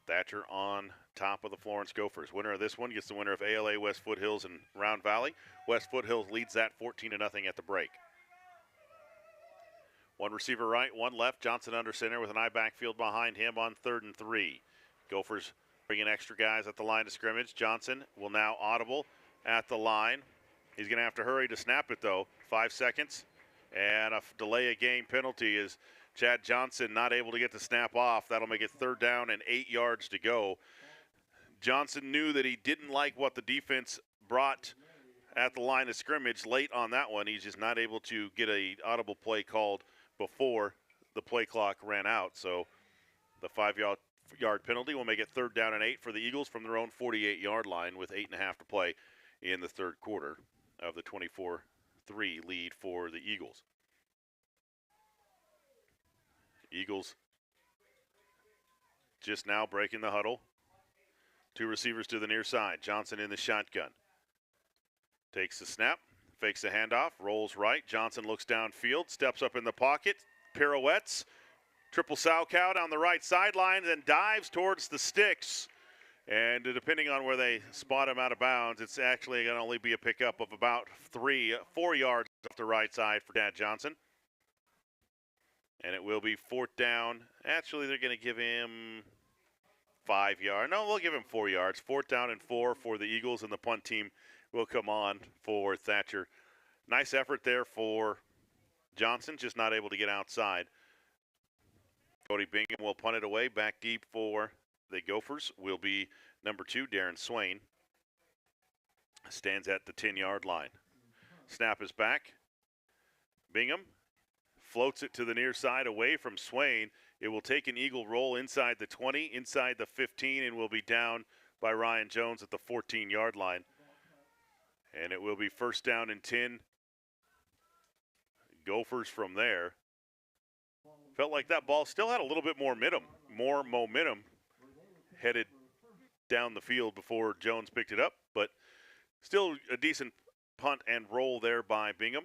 S1: Thatcher on top of the Florence Gophers. Winner of this one gets the winner of ALA West Foothills and Round Valley. West Foothills leads that 14-0 at the break. 1 receiver right, 1 left. Johnson under center with an eye backfield behind him on 3rd and 3. Gophers bringing extra guys at the line of scrimmage. Johnson will now audible at the line. He's going to have to hurry to snap it, though. 5 seconds. And a delay of game penalty is Chad Johnson not able to get the snap off. That'll make it 3rd down and 8 yards to go. Johnson knew that he didn't like what the defense brought at the line of scrimmage late on that one. He's just not able to get an audible play called before the play clock ran out. So the 5-yard penalty will make it 3rd down and 8 for the Eagles from their own 48-yard line with 8.5 to play in the 3rd quarter of the 24-3 lead for the Eagles. Eagles just now breaking the huddle. Two receivers to the near side. Johnson in the shotgun. Takes the snap, fakes the handoff, rolls right. Johnson looks downfield, steps up in the pocket, pirouettes, triple sow cow down the right sideline, then dives towards the sticks. And depending on where they spot him out of bounds, it's actually going to only be a pickup of about 4 yards off the right side for Dad Johnson. And it will be fourth down. Actually, they're going to give him 5 yards. No, we'll give him 4 yards. Fourth down and 4 for the Eagles, and the punt team will come on for Thatcher. Nice effort there for Johnson, just not able to get outside. Cody Bingham will punt it away. Back deep for the Gophers will be number 2, Darren Swain. Stands at the 10-yard line. Snap is back. Bingham floats it to the near side away from Swain. It will take an Eagle roll inside the 20, inside the 15, and will be down by Ryan Jones at the 14-yard line. And it will be first down and 10. Gophers from there. Felt like that ball still had a little bit more momentum headed down the field before Jones picked it up, but still a decent punt and roll there by Bingham.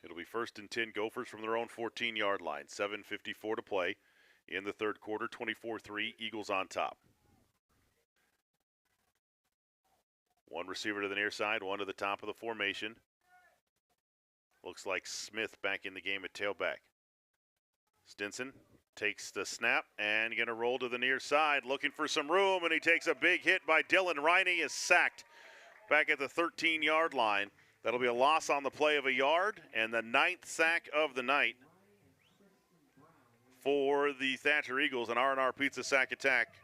S1: It'll be first and 10 Gophers from their own 14-yard line. 7:54 to play in the third quarter. 24-3, Eagles on top. One receiver to the near side, one to the top of the formation. Looks like Smith back in the game at tailback. Stinson takes the snap and going to roll to the near side, looking for some room, and he takes a big hit by Dylan Riney, is sacked back at the 13-yard line. That'll be a loss on the play of a yard, and the 9th sack of the night for the Thatcher Eagles, an R&R Pizza sack attack.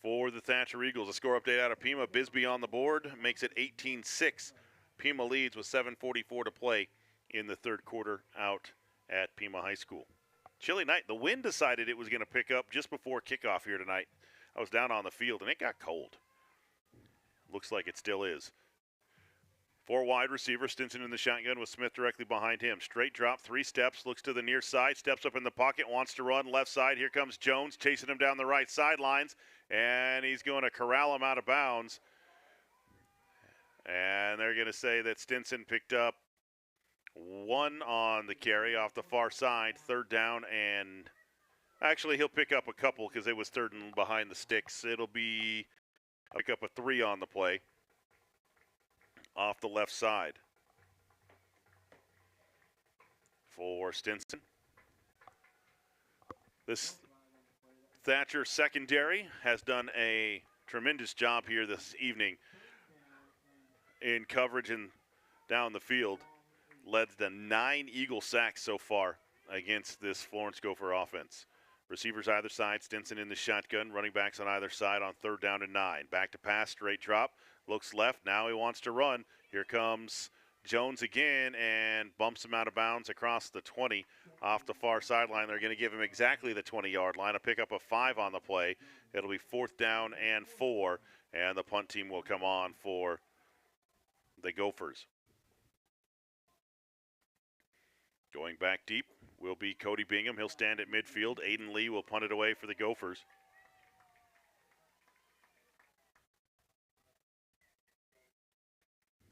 S1: For the Thatcher Eagles, a score update out of Pima. Bisbee on the board makes it 18-6. Pima leads with 7:44 to play in the third quarter out at Pima High School. Chilly night. The wind decided it was going to pick up just before kickoff here tonight. I was down on the field, and it got cold. Looks like it still is. 4 wide receiver, Stinson in the shotgun with Smith directly behind him. Straight drop, 3 steps, looks to the near side, steps up in the pocket, wants to run left side. Here comes Jones chasing him down the right sidelines, and he's going to corral him out of bounds. And they're going to say that Stinson picked up 1 on the carry off the far side, third down, and actually he'll pick up a couple because it was third and behind the sticks. It'll be pick up a 3 on the play off the left side for Stinson. This Thatcher secondary has done a tremendous job here this evening in coverage and down the field. Led to 9 Eagle sacks so far against this Florence Gopher offense. Receivers either side, Stinson in the shotgun, running backs on either side on third down and 9. Back to pass, straight drop, looks left, now he wants to run. Here comes Jones again and bumps him out of bounds across the 20 off the far sideline. They're going to give him exactly the 20-yard line, a pickup of 5 on the play. It'll be fourth down and 4, and the punt team will come on for the Gophers. Going back deep will be Cody Bingham. He'll stand at midfield. Aiden Lee will punt it away for the Gophers.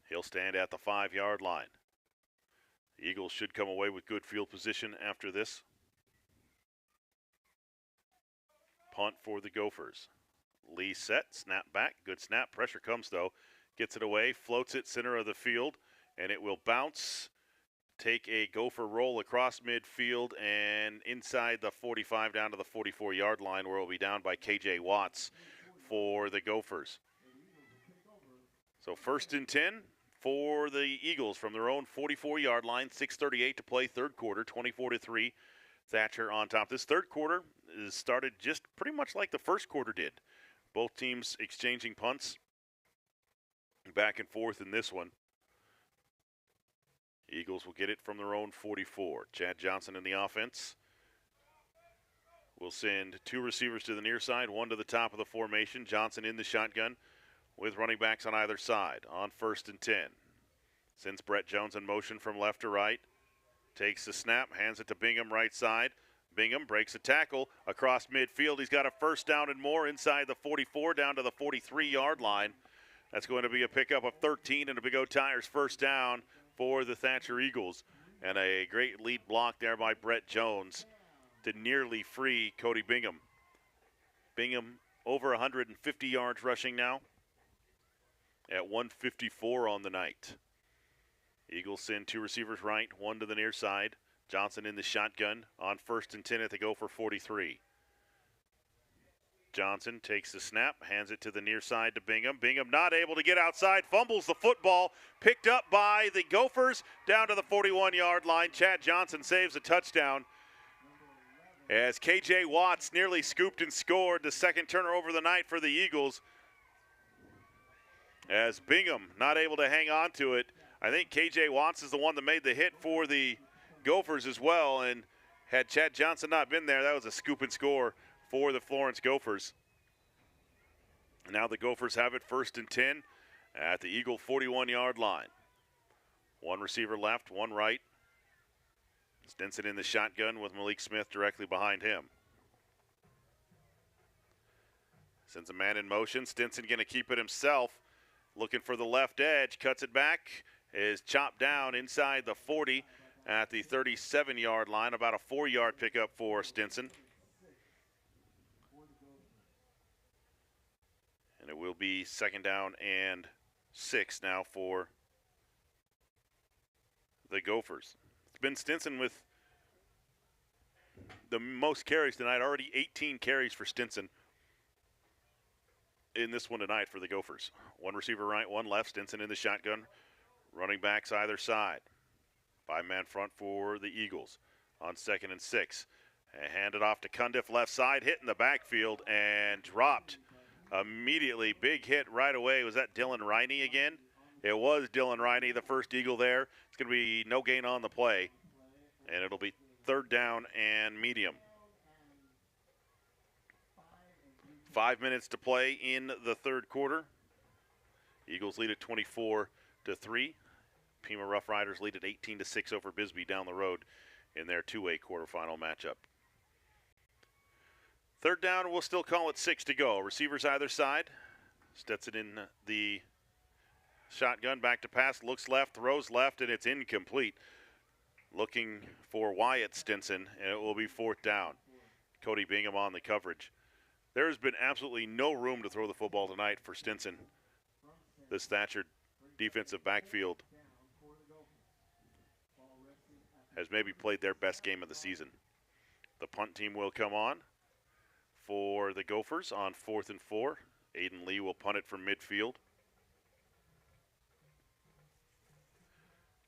S1: He'll stand at the 5-yard line. The Eagles should come away with good field position after this. Punt for the Gophers. Lee set, snap back, good snap. Pressure comes though. Gets it away, floats it center of the field, and it will bounce. Take a Gopher roll across midfield and inside the 45 down to the 44-yard line, where it will be down by KJ Watts for the Gophers. So first and 10 for the Eagles from their own 44-yard line. 6:38 to play, third quarter, 24-3. Thatcher on top. This third quarter is started just pretty much like the first quarter did. Both teams exchanging punts back and forth in this one. Eagles will get it from their own 44. Chad Johnson in the offense will send 2 receivers to the near side, 1 to the top of the formation. Johnson in the shotgun with running backs on either side on 1st and 10. Sends Brett Jones in motion from left to right. Takes the snap, hands it to Bingham right side. Bingham breaks a tackle across midfield. He's got a first down and more inside the 44 down to the 43-yard line. That's going to be a pickup of 13 and a Big O Tires first down for the Thatcher Eagles. And a great lead block there by Brett Jones to nearly free Cody Bingham. Bingham over 150 yards rushing now at 154 on the night. Eagles send 2 receivers right, 1 to the near side. Johnson in the shotgun on 1st and 10 at the Gopher 43. Johnson takes the snap, hands it to the near side to Bingham. Bingham not able to get outside, fumbles the football, picked up by the Gophers down to the 41-yard line. Chad Johnson saves a touchdown as KJ Watts nearly scooped and scored the second turnover of the night for the Eagles. As Bingham not able to hang on to it. I think KJ Watts is the one that made the hit for the Gophers as well, and had Chad Johnson not been there, that was a scoop and score for the Florence Gophers. Now the Gophers have it 1st and 10 at the Eagle 41-yard line. 1 receiver left, 1 right. Stinson in the shotgun with Malik Smith directly behind him. Sends a man in motion. Stinson going to keep it himself. Looking for the left edge, cuts it back, is chopped down inside the 40 at the 37-yard line. About a 4-yard pickup for Stinson. And it will be 2nd down and 6 now for the Gophers. It's been Stinson with the most carries tonight, already 18 carries for Stinson in this one tonight for the Gophers. 1 receiver right, 1 left. Stinson in the shotgun. Running backs either side. 5-man front for the Eagles on 2nd and 6. And handed off to Cundiff left side, hit in the backfield and dropped immediately. Big hit right away. Was that Dylan Riney again? It was Dylan Riney, the first Eagle there. It's going to be no gain on the play. And it'll be 3rd down and medium. 5 minutes to play in the 3rd quarter. Eagles lead at 24-3. Pima Rough Riders lead at 18-6 over Bisbee down the road in their 2A quarterfinal matchup. 3rd down, we'll still call it 6 to go. Receivers either side. Stetson in the shotgun, back to pass, looks left, throws left, and it's incomplete. Looking for Wyatt Stinson, and it will be 4th down. Cody Bingham on the coverage. There has been absolutely no room to throw the football tonight for Stinson. This Thatcher defensive backfield has maybe played their best game of the season. The punt team will come on for the Gophers on 4th and 4. Aiden Lee will punt it from midfield.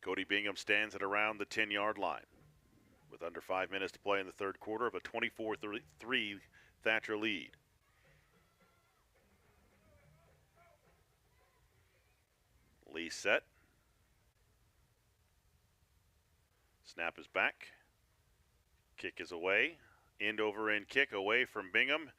S1: Cody Bingham stands at around the 10-yard line with under 5 minutes to play in the 3rd quarter of a 24-3 Thatcher lead. Lee set. Snap is back. Kick is away. End over end kick away from Bingham.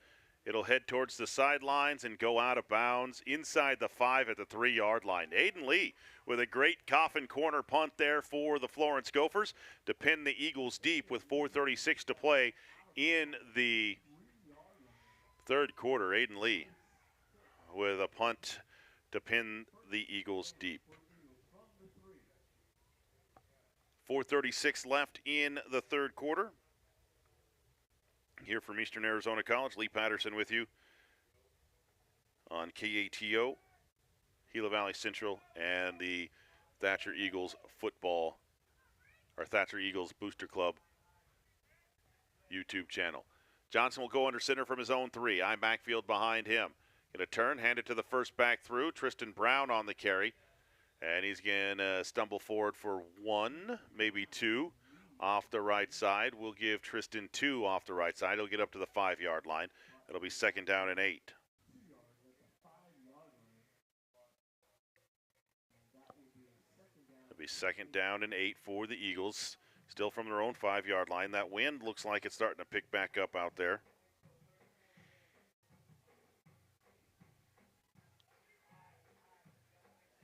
S1: It'll head towards the sidelines and go out of bounds inside the 5 at the 3-yard line. Aiden Lee with a great coffin corner punt there for the Florence Gophers to pin the Eagles deep with 4:36 to play in the 3rd quarter. Aiden Lee with a punt to pin the Eagles deep. 4:36 left in the 3rd quarter. Here from Eastern Arizona College, Lee Patterson with you on KATO, Gila Valley Central, and the Thatcher Eagles football, or Thatcher Eagles Booster Club YouTube channel. Johnson will go under center from his own 3. I'm backfield behind him. Going to turn, hand it to the first back through. Tristan Brown on the carry. And he's going to stumble forward for 1, maybe 2 off the right side. We'll give Tristan 2 off the right side. He'll get up to the 5-yard line. It'll be 2nd down and 8. It'll be 2nd down and 8 for the Eagles. Still from their own 5-yard line. That wind looks like it's starting to pick back up out there.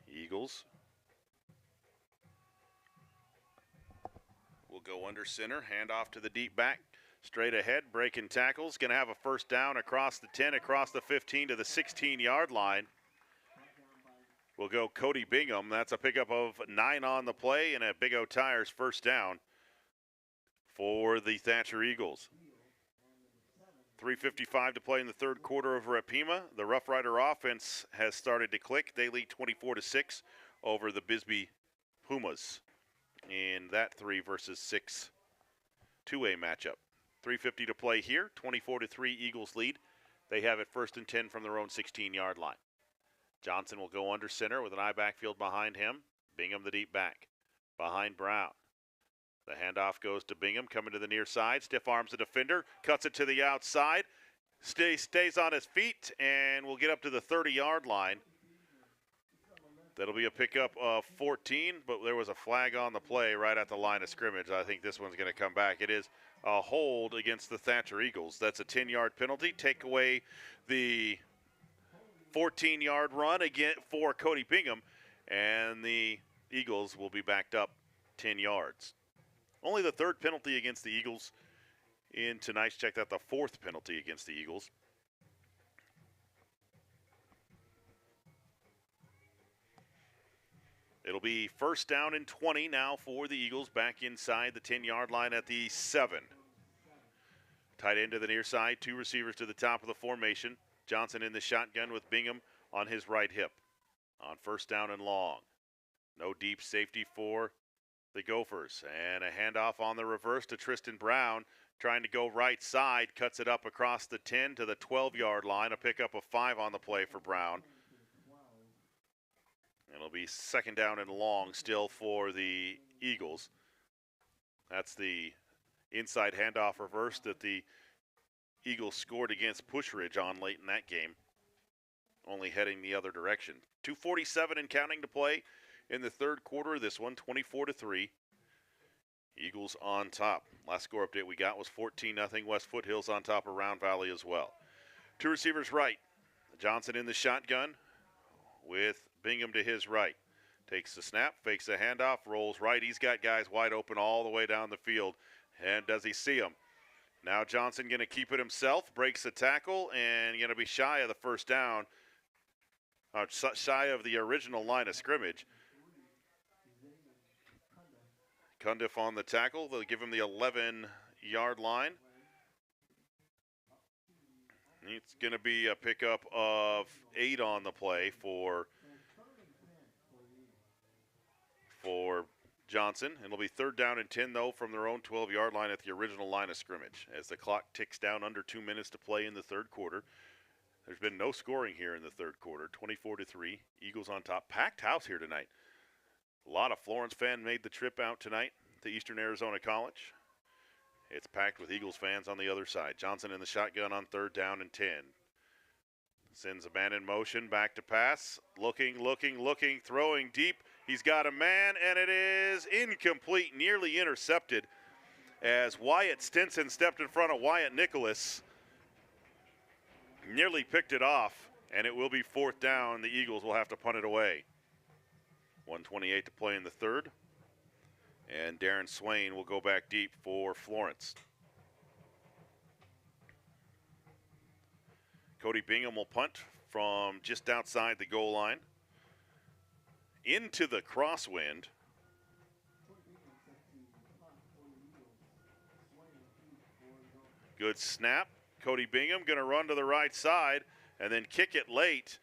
S1: Eagles will go under center, hand off to the deep back. Straight ahead, breaking tackles. Going to have a first down across the 10, across the 15 to the 16-yard line. Will go Cody Bingham. That's a pickup of 9 on the play and a Big O Tires first down for the Thatcher Eagles. 3:55 to play in the third quarter over at Pima. The Rough Rider offense has started to click. They lead 24-6 over the Bisbee Pumas in that 3 versus 6 2A matchup. 3:50 to play here. 24-3 Eagles lead. They have it first and 10 from their own 16-yard line. Johnson will go under center with an eye backfield behind him. Bingham the deep back behind Brown. The handoff goes to Bingham, coming to the near side. Stiff arms the defender, cuts it to the outside. Stays on his feet and will get up to the 30-yard line. That'll be a pickup of 14, but there was a flag on the play right at the line of scrimmage. I think this one's going to come back. It is a hold against the Thatcher Eagles. That's a 10-yard penalty. Take away the 14-yard run again for Cody Bingham, and the Eagles will be backed up 10 yards. Only the 3rd penalty against the Eagles in tonight's check. That the 4th penalty against the Eagles. It'll be first down and 20 now for the Eagles, back inside the 10-yard line at the 7. Tight end to the near side, 2 receivers to the top of the formation. Johnson in the shotgun with Bingham on his right hip. On first down and long. No deep safety for the Gophers. And a handoff on the reverse to Tristan Brown. Trying to go right side. Cuts it up across the 10 to the 12-yard line. A pickup of 5 on the play for Brown. It'll be second down and long still for the Eagles. That's the inside handoff reverse that the Eagles scored against Pushridge on late in that game. Only heading the other direction. 2:47 and counting to play in the third quarter. This one, 24-3. Eagles on top. Last score update we got was 14-0. West Foothills on top of Round Valley as well. 2 receivers right. Johnson in the shotgun with Bingham to his right. Takes the snap, fakes the handoff, rolls right. He's got guys wide open all the way down the field. And does he see them? Now Johnson going to keep it himself, breaks the tackle, and going to be shy of the first down. Shy of the original line of scrimmage. Cundiff on the tackle. They'll give him the 11-yard line. It's going to be a pickup of 8 on the play for Johnson. It'll be third down and 10, though, from their own 12-yard line at the original line of scrimmage. As the clock ticks down under 2 minutes to play in the third quarter. There's been no scoring here in the third quarter. 24-3, Eagles on top. Packed house here tonight. A lot of Florence fans made the trip out tonight to Eastern Arizona College. It's packed with Eagles fans on the other side. Johnson in the shotgun on third down and 10. Sends a man in motion, back to pass. Looking, throwing deep. He's got a man, and it is incomplete, nearly intercepted as Wyatt Stinson stepped in front of Wyatt Nicholas. Nearly picked it off, and it will be fourth down. The Eagles will have to punt it away. 1:28 to play in the third. And Darren Swain will go back deep for Florence. Cody Bingham will punt from just outside the goal line. Into the crosswind. Good snap. Cody Bingham going to run to the right side and then kick it late.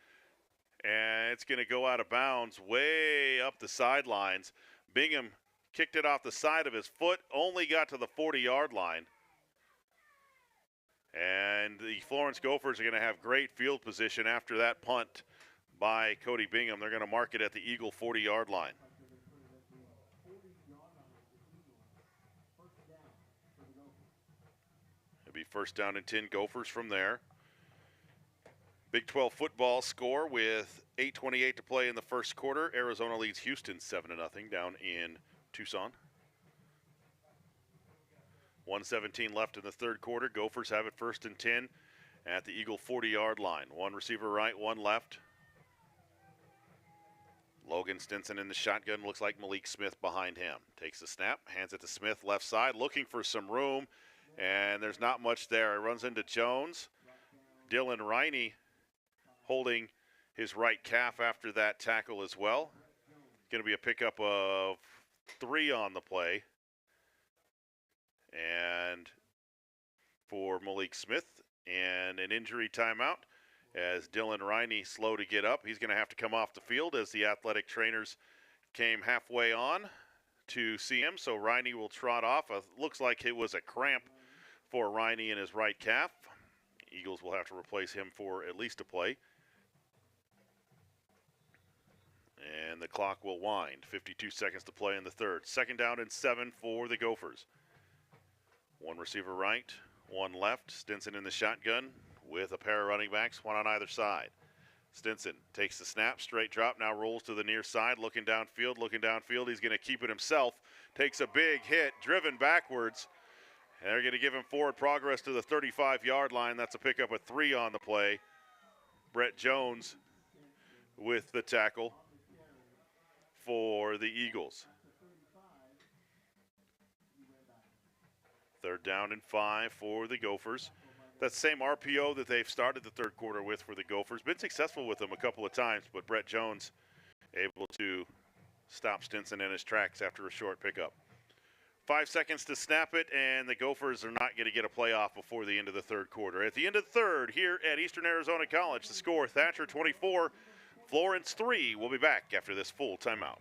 S1: And it's going to go out of bounds way up the sidelines. Bingham kicked it off the side of his foot, only got to the 40-yard line. And the Florence Gophers are going to have great field position after that punt by Cody Bingham. They're going to mark it at the Eagle 40-yard line. It'll be first down and 10 Gophers from there. Big 12 football score with 8:28 to play in the first quarter. Arizona leads Houston 7-0 down in Tucson. 1:17 left in the third quarter. Gophers have it 1st and 10 at the Eagle 40-yard line. One receiver right, one left. Logan Stinson in the shotgun. Looks like Malik Smith behind him. Takes the snap, hands it to Smith left side, looking for some room, and there's not much there. He runs into Jones. Dylan Riney holding his right calf after that tackle as well. Going to be a pickup of 3 on the play. And for Malik Smith, and an injury timeout as Dylan Riney slow to get up. He's going to have to come off the field as the athletic trainers came halfway on to see him. So Riney will trot off. Looks like it was a cramp for Riney in his right calf. Eagles will have to replace him for at least a play. And the clock will wind. 52 seconds to play in the third. 2nd down and 7 for the Gophers. One receiver right, one left. Stinson in the shotgun with a pair of running backs, one on either side. Stinson takes the snap, straight drop, now rolls to the near side, looking downfield. He's going to keep it himself. Takes a big hit, driven backwards. And they're going to give him forward progress to the 35-yard line. That's a pickup of 3 on the play. Brett Jones with the tackle for the Eagles. 3rd down and 5 for the Gophers. That same RPO that they've started the third quarter with for the Gophers. Been successful with them a couple of times, but Brett Jones able to stop Stinson in his tracks after a short pickup. 5 seconds to snap it, and the Gophers are not going to get a playoff before the end of the third quarter. At the end of the third, here at Eastern Arizona College, the score, Thatcher 24, Florence 3. We'll be back after this full timeout.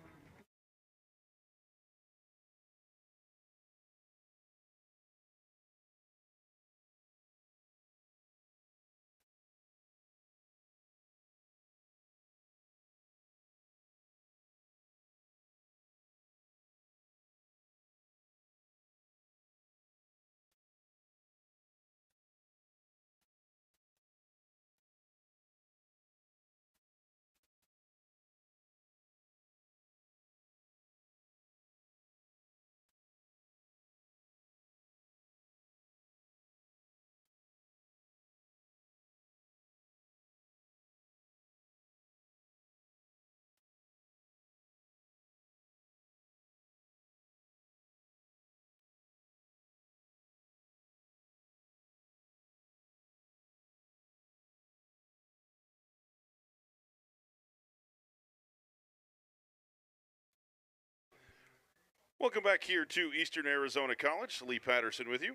S1: Welcome back here to Eastern Arizona College. Lee Patterson with you.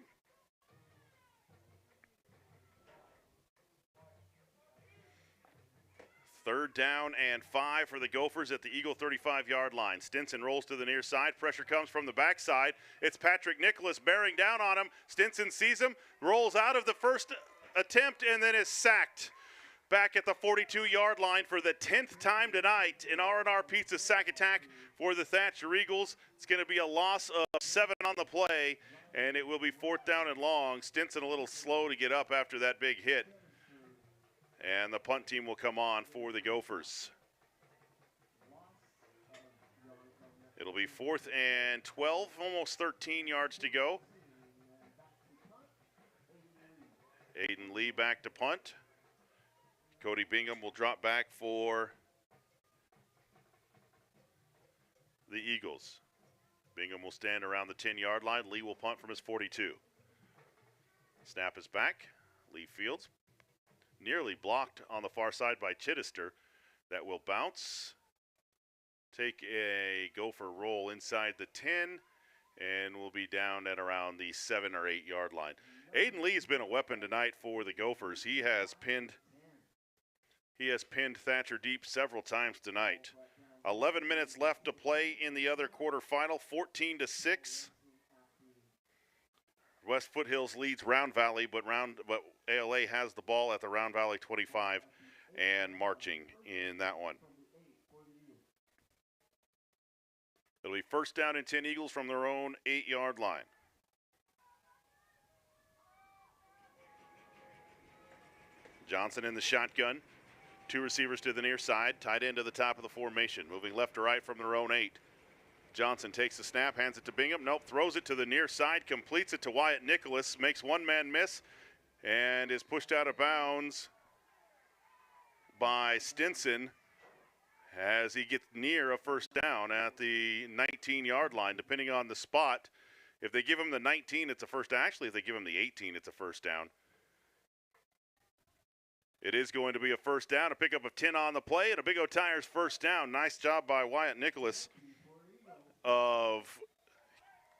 S1: Third down and 5 for the Gophers at the Eagle 35-yard line. Stinson rolls to the near side. Pressure comes from the backside. It's Patrick Nicholas bearing down on him. Stinson sees him, rolls out of the first attempt, and then is sacked. Back at the 42-yard line for the 10th time tonight, an R&R Pizza sack attack for the Thatcher Eagles. It's going to be a loss of 7 on the play, and it will be 4th down and long. Stinson a little slow to get up after that big hit. And the punt team will come on for the Gophers. It'll be 4th and 12, almost 13 yards to go. Aiden Lee back to punt. Cody Bingham will drop back for the Eagles. Bingham will stand around the 10-yard line. Lee will punt from his 42. Snap is back. Lee fields. Nearly blocked on the far side by Chittister. That will bounce. Take a Gopher roll inside the 10, and will be down at around the 7 or 8 yard line. Aiden Lee has been a weapon tonight for the Gophers. He has pinned Thatcher deep several times tonight. 11 minutes left to play in the other quarterfinal, 14-6. West Foothills leads Round Valley, but ALA has the ball at the Round Valley 25 and marching in that one. It'll be 1st down and 10 Eagles from their own 8-yard line. Johnson in the shotgun. 2 receivers to the near side, tight end to the top of the formation, moving left to right from their own 8. Johnson takes the snap, hands it to Bingham. Nope, throws it to the near side, completes it to Wyatt Nicholas, makes one man miss, and is pushed out of bounds by Stinson as he gets near a first down at the 19-yard line, depending on the spot. If they give him the 19, it's a first down. Actually, if they give him the 18, it's a first down. It is going to be a first down, a pickup of 10 on the play, and a Big O Tires first down. Nice job by Wyatt Nicholas of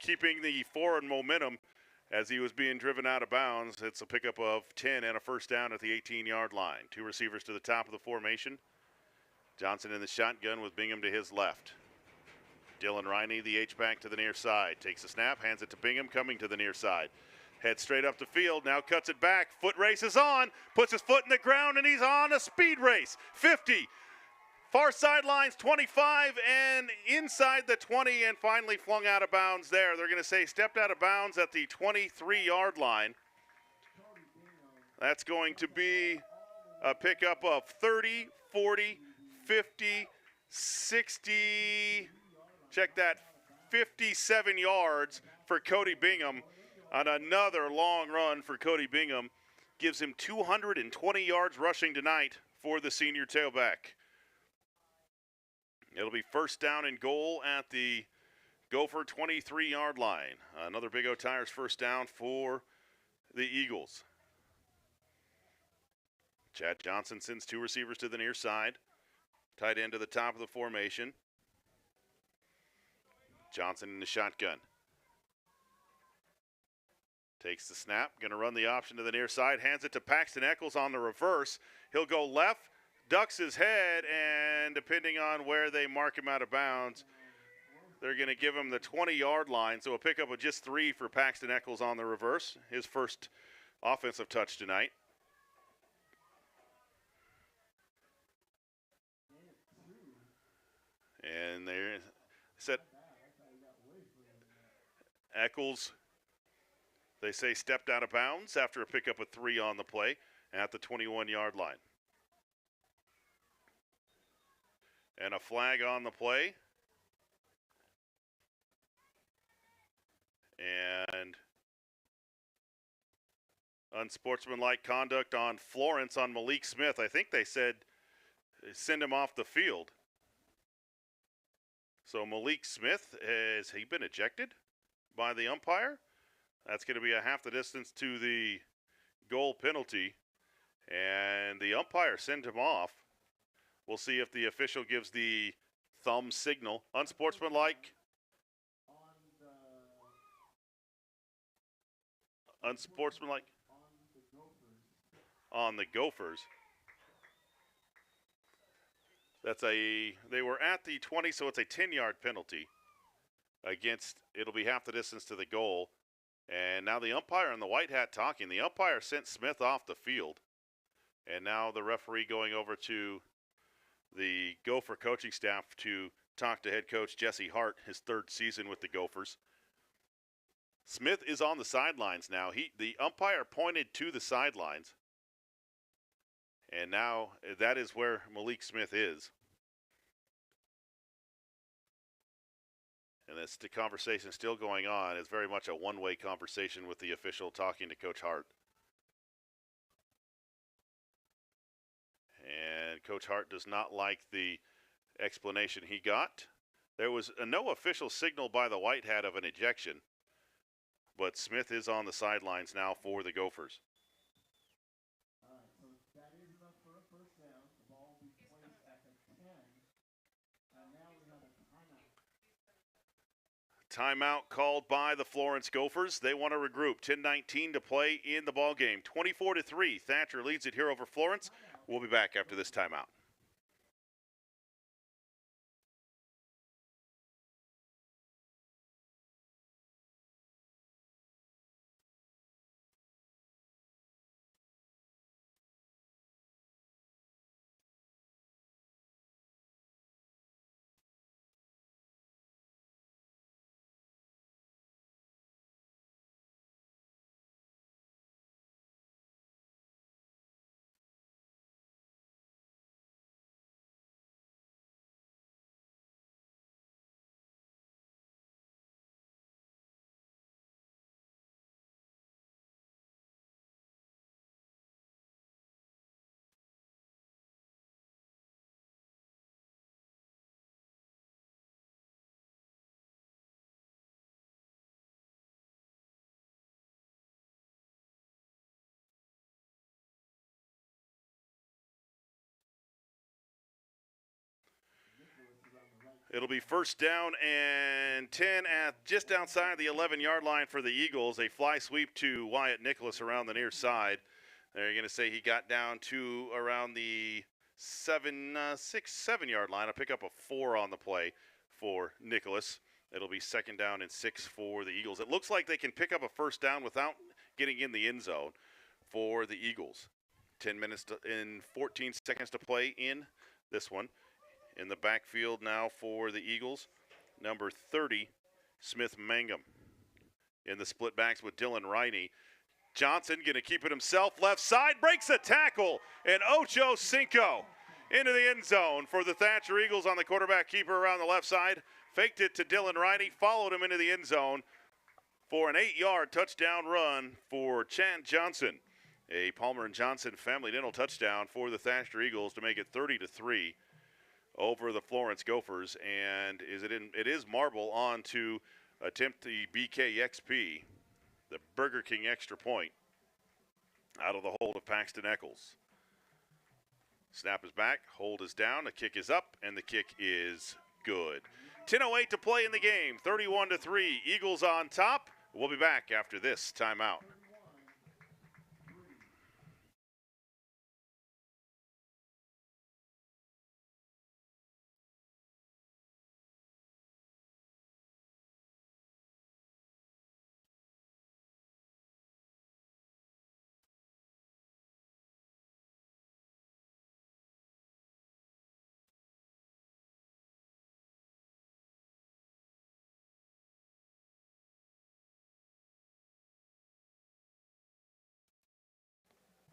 S1: keeping the forward momentum as he was being driven out of bounds. It's a pickup of 10 and a first down at the 18-yard line. Two receivers to the top of the formation. Johnson in the shotgun with Bingham to his left. Dylan Riney, the H-back, to the near side. Takes a snap, hands it to Bingham, coming to the near side. Head straight up the field, now cuts it back. Foot race is on, puts his foot in the ground, and he's on a speed race. 50, far sidelines, 25, and inside the 20, and finally flung out of bounds there. They're going to say stepped out of bounds at the 23-yard line. That's going to be a pickup of 30, 40, 50, 60, check that, 57 yards for Cody Bingham. On another long run for Cody Bingham, gives him 220 yards rushing tonight for the senior tailback. It'll be first down and goal at the Gopher 23-yard line. Another Big O Tires first down for the Eagles. Chad Johnson sends two receivers to the near side. Tight end to the top of the formation. Johnson in the shotgun. Takes the snap, going to run the option to the near side, hands it to Paxton Eccles on the reverse. He'll go left, ducks his head, and depending on where they mark him out of bounds, they're going to give him the 20-yard line. So a pickup of just 3 for Paxton Eccles on the reverse, his first offensive touch tonight. And they're set. Eccles, they say, stepped out of bounds after a pickup of 3 on the play at the 21-yard line. And a flag on the play. And unsportsmanlike conduct on Florence on Malik Smith. I think they said send him off the field. So Malik Smith, has he been ejected by the umpire? That's going to be a half the distance to the goal penalty. And the umpire sent him off. We'll see if the official gives the thumb signal. Unsportsmanlike. Unsportsmanlike on the Gophers. They were at the 20, so it's a 10-yard penalty against, it'll be half the distance to the goal. And now the umpire and the white hat talking. The umpire sent Smith off the field. And now the referee going over to the Gopher coaching staff to talk to head coach Jesse Hart, his 3rd season with the Gophers. Smith is on the sidelines now. The umpire pointed to the sidelines. And now that is where Malik Smith is. And the conversation still going on. It's very much a one-way conversation with the official talking to Coach Hart. And Coach Hart does not like the explanation he got. There was no official signal by the white hat of an ejection. But Smith is on the sidelines now for the Gophers.
S2: All right, so that is enough for a first down. The ball will be placed at the 10. And now we have a
S1: Timeout
S2: timeout.
S1: called by the Florence Gophers. They want to regroup. 10:19 to play in the ball game. 24-3. Thatcher leads it here over Florence. We'll be back after this timeout. It'll be first down and 10 at just outside the 11-yard line for the Eagles. A fly sweep to Wyatt Nicholas around the near side. They're going to say he got down to around the 7-yard line. A pickup of 4 on the play for Nicholas. It'll be second down and 6 for the Eagles. It looks like they can pick up a first down without getting in the end zone for the Eagles. 10 minutes and 14 seconds to play in this one. In the backfield now for the Eagles, number 30, Smith Mangum. In the split backs with Dylan Riney. Johnson going to keep it himself. Left side, breaks a tackle, and Ocho Cinco into the end zone for the Thatcher Eagles on the quarterback keeper around the left side. Faked it to Dylan Riney, followed him into the end zone for an 8-yard touchdown run for Chan Johnson. A Palmer and Johnson family dental touchdown for the Thatcher Eagles to make it 30-3. Over the Florence Gophers, and it is Marble on to attempt the BKXP, the Burger King extra point, out of the hold of Paxton Eccles. Snap is back, hold is down, the kick is up, and the kick is good. 10:08 to play in the game, 31-3, Eagles on top. We'll be back after this timeout.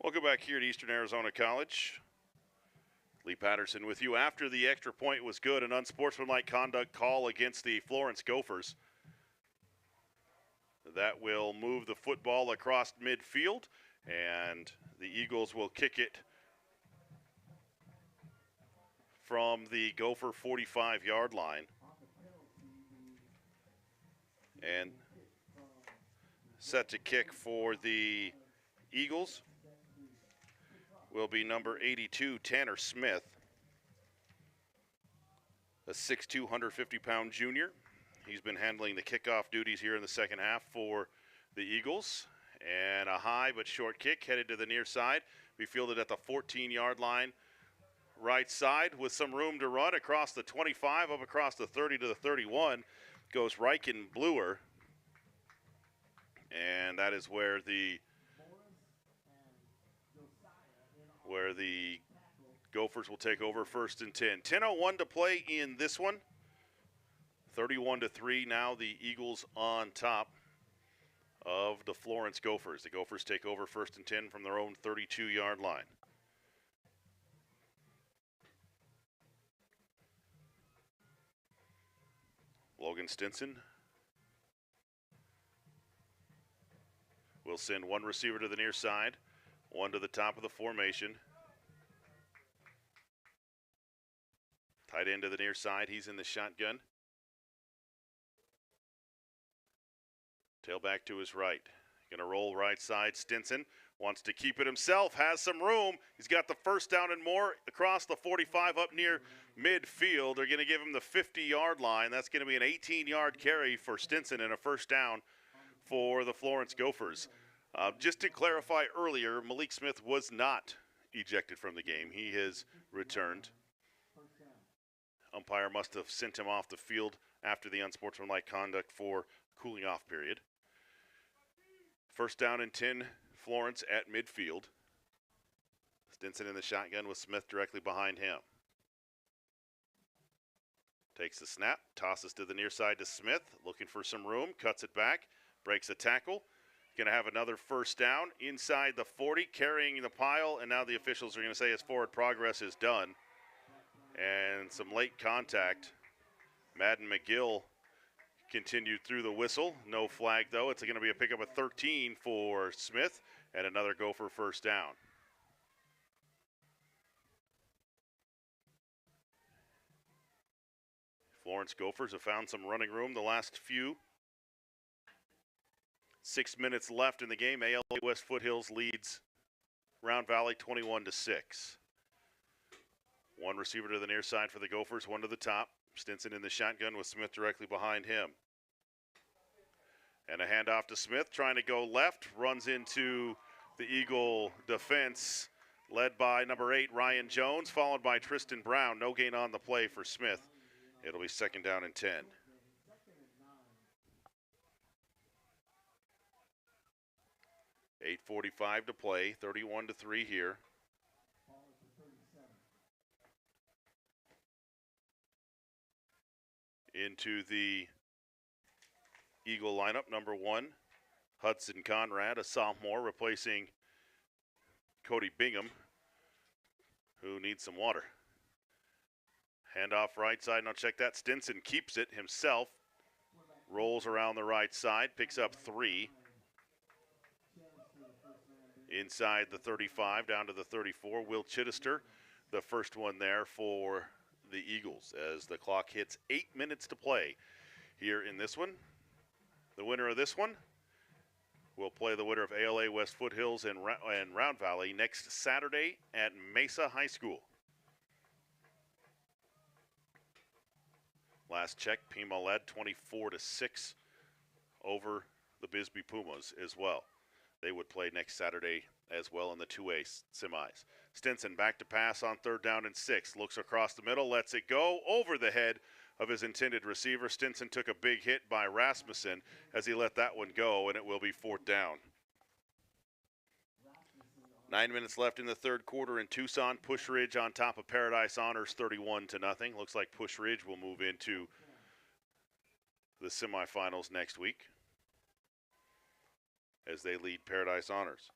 S1: Welcome back here at Eastern Arizona College. Lee Patterson with you. After the extra point was good, an unsportsmanlike conduct call against the Florence Gophers. That will move the football across midfield, and the Eagles will kick it from the Gopher 45-yard line. And set to kick for the Eagles will be number 82, Tanner Smith, a 6'2", 150-pound junior. He's been handling the kickoff duties here in the second half for the Eagles. And a high but short kick headed to the near side. Be fielded at the 14-yard line, right side, with some room to run across the 25, up across the 30 to the 31. Goes Riken Bluer. And that is where the Gophers will take over first and 10. 10:01 to play in this one. 31-3 now, the Eagles on top of the Florence Gophers. The Gophers take over first and 10 from their own 32-yard line. Logan Stinson will send one receiver to the near side, one to the top of the formation. Tight end to the near side, he's in the shotgun. Tailback to his right. Gonna roll right side. Stinson wants to keep it himself, has some room. He's got the first down and more across the 45 up near midfield. They're gonna give him the 50-yard line. That's gonna be an 18-yard carry for Stinson and a first down for the Florence Gophers. Just to clarify earlier, Malik Smith was not ejected from the game. He has returned. Umpire must have sent him off the field after the unsportsmanlike conduct for cooling off period. First down and 10, Florence at midfield. Stinson in the shotgun with Smith directly behind him. Takes the snap, tosses to the near side to Smith, looking for some room, cuts it back, breaks a tackle. Going to have another first down inside the 40, carrying the pile, and now the officials are going to say his forward progress is done. And some late contact. Madden McGill continued through the whistle. No flag, though. It's going to be a pickup of 13 for Smith and another Gopher first down. Florence Gophers have found some running room the last few. 6 minutes left in the game. ALA West Foothills leads Round Valley 21-6. One receiver to the near side for the Gophers, one to the top. Stinson in the shotgun with Smith directly behind him. And a handoff to Smith, trying to go left, runs into the Eagle defense, led by number 8, Ryan Jones, followed by Tristan Brown. No gain on the play for Smith. It'll be 2nd down and 10. 8:45 to play, 31-3 here. Into the Eagle lineup, number 1, Hudson Conrad, a sophomore, replacing Cody Bingham, who needs some water. Handoff right side, now check that. Stinson keeps it himself, rolls around the right side, picks up 3. Inside the 35, down to the 34. Will Chittister, the first one there for the Eagles, as the clock hits 8 minutes to play here in this one. The winner of this one will play the winner of ALA West Foothills and Round Valley next Saturday at Mesa High School. Last check, Pima led 24-6 over the Bisbee Pumas as well. They would play next Saturday as well in the 2A semis. Stinson back to pass on 3rd down and 6. Looks across the middle, lets it go over the head of his intended receiver. Stinson took a big hit by Rasmussen as he let that one go, and it will be 4th down. 9 minutes left in the 3rd quarter in Tucson. Push Ridge on top of Paradise Honors 31-0. Looks like Push Ridge will move into the semifinals next week as they lead Paradise Honors.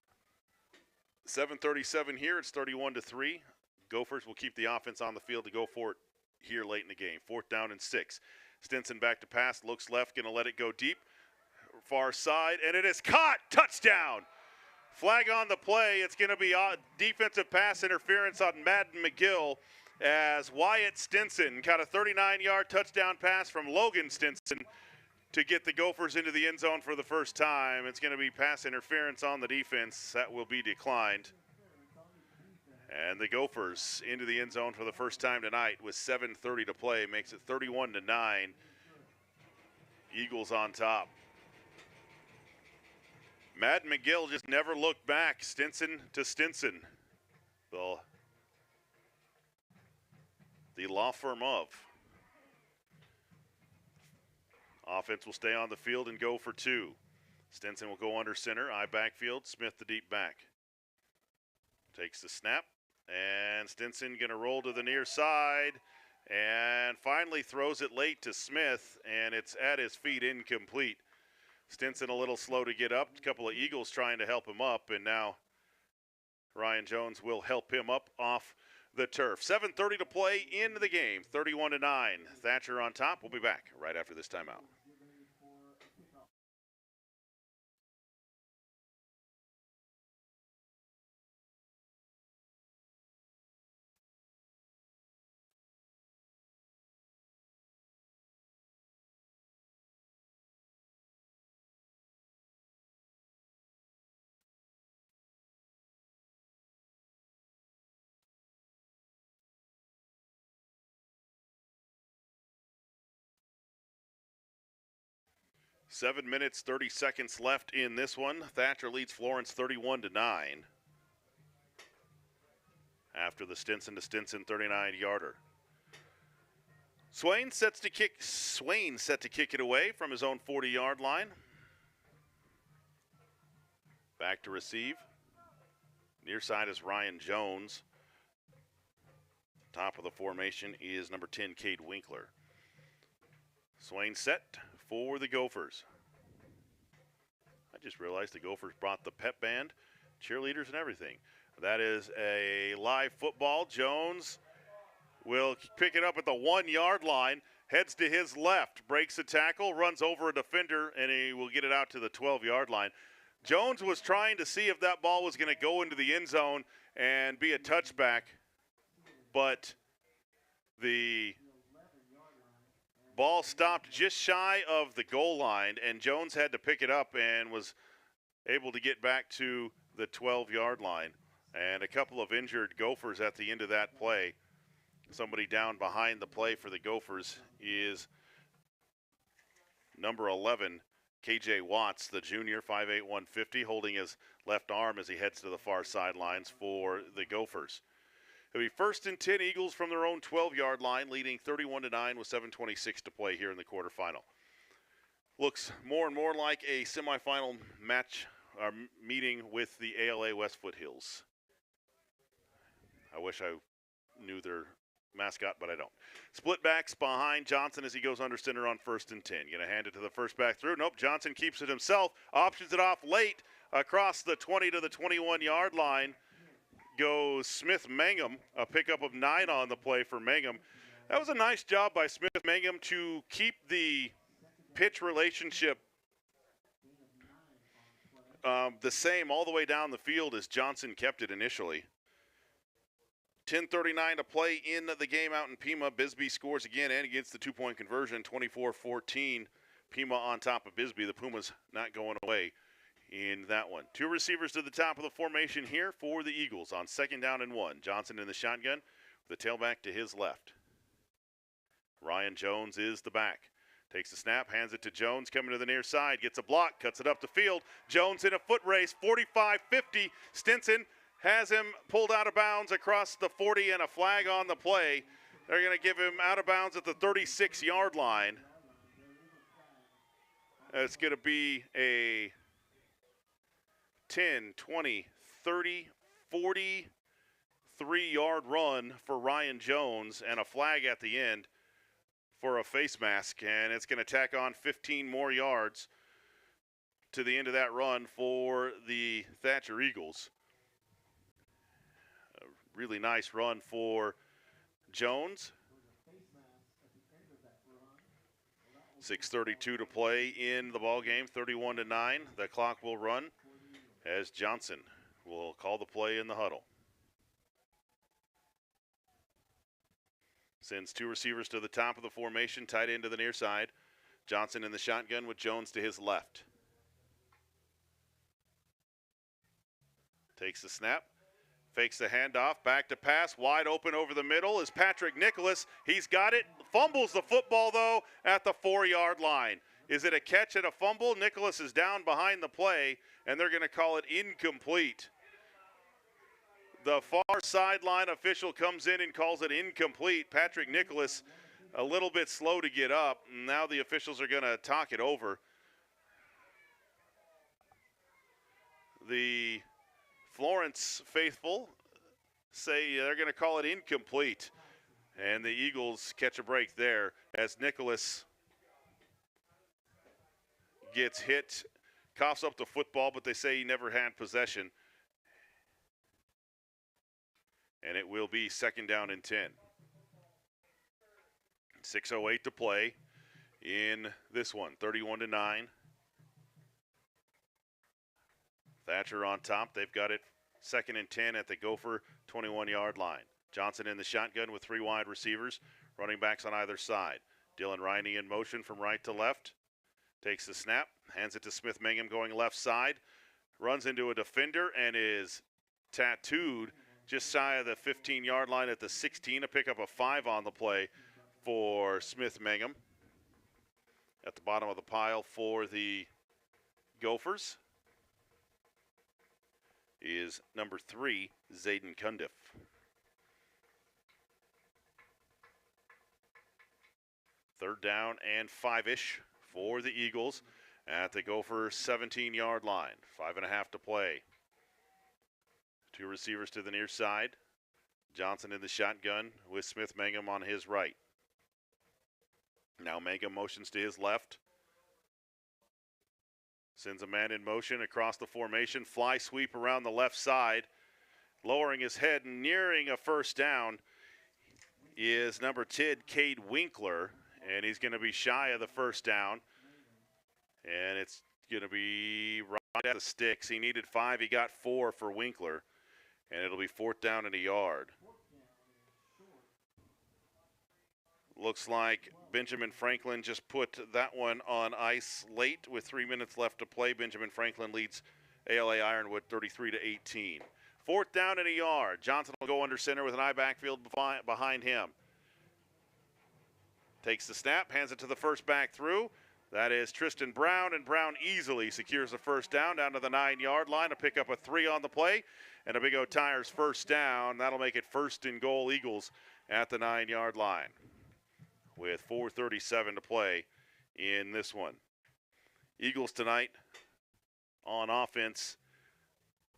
S1: 7:37 here. It's 31-3. Gophers will keep the offense on the field to go for it here late in the game. 4th down and 6. Stinson back to pass. Looks left. Going to let it go deep. Far side. And it is caught. Touchdown. Flag on the play. It's going to be defensive pass interference on Madden McGill as Wyatt Stinson caught a 39-yard touchdown pass from Logan Stinson to get the Gophers into the end zone for the first time. It's going to be pass interference on the defense. That will be declined. And the Gophers into the end zone for the first time tonight with 7:30 to play. Makes it 31-9. Eagles on top. Madden McGill just never looked back. Stinson to Stinson. The law firm of. Offense will stay on the field and go for 2. Stinson will go under center, eye backfield, Smith the deep back. Takes the snap, and Stinson going to roll to the near side, and finally throws it late to Smith, and it's at his feet, incomplete. Stinson a little slow to get up. A couple of Eagles trying to help him up, and now Ryan Jones will help him up off the turf. 7:30 to play in the game, 31-9. Thatcher on top. We'll be back right after this timeout. 7 minutes, 30 seconds left in this one. Thatcher leads Florence 31-9. After the Stinson to Stinson 39-yarder. Swain set to kick it away from his own 40-yard line. Back to receive. Near side is Ryan Jones. Top of the formation is number 10, Cade Winkler. Swain set for the Gophers. I just realized the Gophers brought the pep band, cheerleaders and everything. That is a live football. Jones will pick it up at the 1-yard line, heads to his left, breaks a tackle, runs over a defender, and he will get it out to the 12-yard line. Jones was trying to see if that ball was going to go into the end zone and be a touchback, but the ball stopped just shy of the goal line, and Jones had to pick it up and was able to get back to the 12-yard line. And a couple of injured Gophers at the end of that play. Somebody down behind the play for the Gophers is number 11, KJ Watts, the junior, 5'8", 150, holding his left arm as he heads to the far sidelines for the Gophers. It'll be 1st and 10 Eagles from their own 12-yard line, leading 31-9 with 7:26 to play here in the quarterfinal. Looks more and more like a semifinal match meeting with the ALA West Foothills. I wish I knew their mascot, but I don't. Split backs behind Johnson as he goes under center on 1st and 10. Going to hand it to the first back through. Nope, Johnson keeps it himself. Options it off late across the 20 to the 21-yard line. Goes Smith Mangum, a pickup of 9 on the play for Mangum. That was a nice job by Smith Mangum to keep the pitch relationship the same all the way down the field as Johnson kept it initially. 10:39 to play in the game out in Pima. Bisbee scores again and against the two-point conversion, 24-14. Pima on top of Bisbee. The Pumas not going away in that one. 2 receivers to the top of the formation here for the Eagles on 2nd down and 1. Johnson in the shotgun with the tailback to his left. Ryan Jones is the back. Takes the snap, hands it to Jones, coming to the near side, gets a block, cuts it up the field. Jones in a foot race, 45-50. Stinson has him pulled out of bounds across the 40 and a flag on the play. They're going to give him out of bounds at the 36-yard line. It's going to be a 10, 20, 30, 43-yard run for Ryan Jones and a flag at the end for a face mask, and it's going to tack on 15 more yards to the end of that run for the Thatcher Eagles. A really nice run for Jones. 6:32 to play in the ball game, 31-9. The clock will run as Johnson will call the play in the huddle. Sends 2 receivers to the top of the formation, tight end to the near side. Johnson in the shotgun with Jones to his left. Takes the snap, fakes the handoff, back to pass, wide open over the middle is Patrick Nicholas. He's got it, fumbles the football though at the 4-yard line. Is it a catch and a fumble? Nicholas is down behind the play, and they're going to call it incomplete. The far sideline official comes in and calls it incomplete. Patrick Nicholas a little bit slow to get up. Now the officials are going to talk it over. The Florence faithful say they're going to call it incomplete. And the Eagles catch a break there as Nicholas gets hit, coughs up the football, but they say he never had possession. And it will be 2nd down and 10. 6:08 to play in this one, 31-9. Thatcher on top. They've got it 2nd and 10 at the Gopher 21-yard line. Johnson in the shotgun with 3 wide receivers, running backs on either side. Dylan Riney in motion from right to left. Takes the snap, hands it to Smith Mangum going left side. Runs into a defender and is tattooed just shy of the 15-yard line at the 16, a pickup of 5 on the play for Smith Mangum. At the bottom of the pile for the Gophers is number 3, Zayden Cundiff. Third down and 5-ish for the Eagles at the Gopher 17-yard line. 5.5 to play. 2 receivers to the near side. Johnson in the shotgun with Smith Mangum on his right. Now Mangum motions to his left. Sends a man in motion across the formation. Fly sweep around the left side. Lowering his head and nearing a first down is number 10, Cade Winkler. And he's going to be shy of the first down. And it's going to be right at the sticks. He needed 5. He got 4 for Winkler. And it'll be 4th down and a yard. Looks like Benjamin Franklin just put that one on ice late with 3 minutes left to play. Benjamin Franklin leads ALA Ironwood 33-18. 4th down and a yard. Johnson will go under center with an eye backfield behind him. Takes the snap, hands it to the first back through. That is Tristan Brown, and Brown easily secures the first down to the 9-yard line to pick up a 3 on the play. And a Big O Tires first down. That'll make it 1st and goal, Eagles at the 9-yard line with 4:37 to play in this one. Eagles tonight on offense,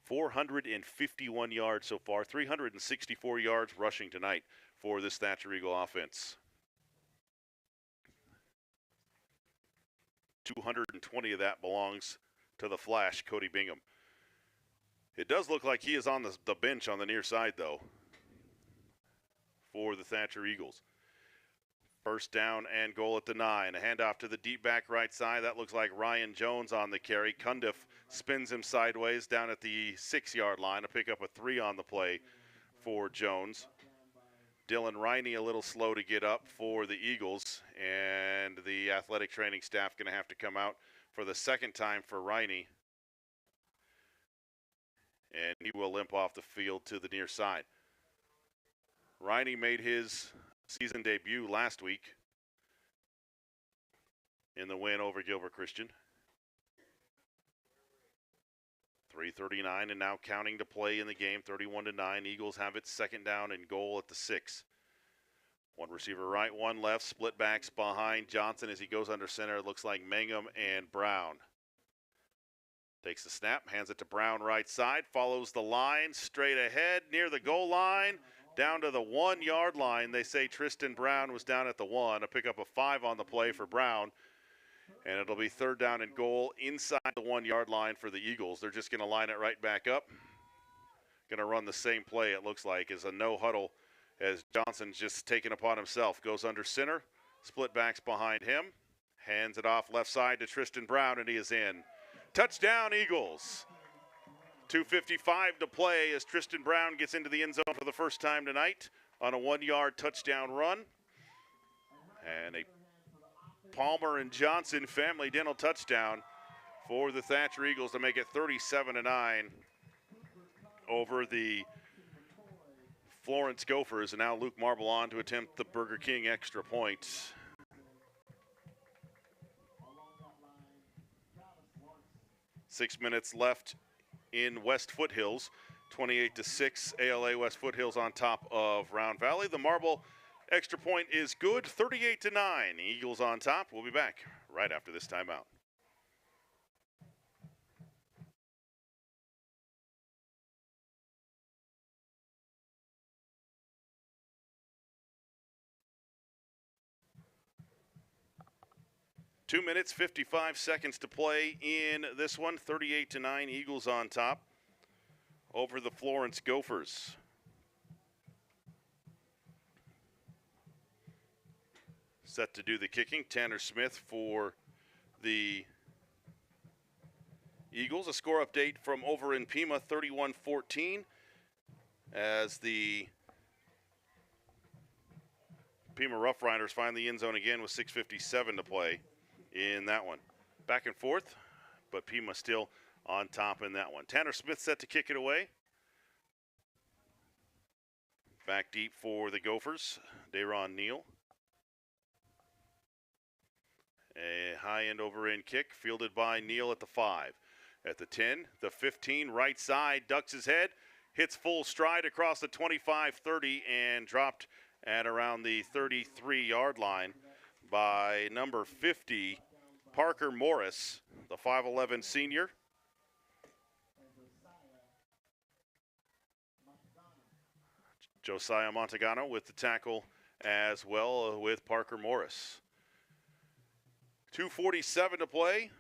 S1: 451 yards so far, 364 yards rushing tonight for this Thatcher Eagle offense. 220 of that belongs to the Flash, Cody Bingham. It does look like he is on the bench on the near side, though, for the Thatcher Eagles. 1st down and goal at the 9. A handoff to the deep back right side. That looks like Ryan Jones on the carry. Cundiff spins him sideways down at the 6-yard line to pick up a 3 on the play for Jones. Dylan Riney a little slow to get up for the Eagles, and the athletic training staff going to have to come out for the 2nd time for Riney. And he will limp off the field to the near side. Riney made his season debut last week in the win over Gilbert Christian. 3:39 and now counting to play in the game, 31-9. Eagles have it 2nd down and goal at the 6. One receiver right, one left, split backs behind Johnson as he goes under center. It looks like Mangum and Brown. Takes the snap, hands it to Brown right side, follows the line, straight ahead, near the goal line, down to the 1-yard line. They say Tristan Brown was down at the 1, a pick up a 5 on the play for Brown. And it'll be 3rd down and goal inside the 1-yard line for the Eagles. They're just going to line it right back up. Going to run the same play, it looks like, as a no huddle as Johnson's just taken upon himself. Goes under center, split backs behind him, hands it off left side to Tristan Brown, and he is in. Touchdown, Eagles. 2:55 to play as Tristan Brown gets into the end zone for the first time tonight on a 1-yard touchdown run. And a Palmer and Johnson family dental touchdown for the Thatcher Eagles to make it 37-9 over the Florence Gophers. And now Luke Marble on to attempt the Burger King extra point. 6 minutes left in West Foothills. 28-6, ALA West Foothills on top of Round Valley. The Marble extra point is good, 38-9. Eagles on top. We'll be back right after this timeout. Two minutes, 55 seconds to play in this one. 38-9, Eagles on top over the Florence Gophers. Set to do the kicking, Tanner Smith for the Eagles. A score update from over in Pima, 31-14, as the Pima Rough Riders find the end zone again with 6:57 to play in that one. Back and forth, but Pima still on top in that one. Tanner Smith set to kick it away. Back deep for the Gophers, Dayron Neal. A high end over end kick fielded by Neal at the 5. At the 10, the 15, right side, ducks his head, hits full stride across the 25-30 and dropped at around the 33-yard line by number 50, Parker Morris, the 5'11 senior. Josiah Montagano with the tackle as well with Parker Morris. 2:47 to play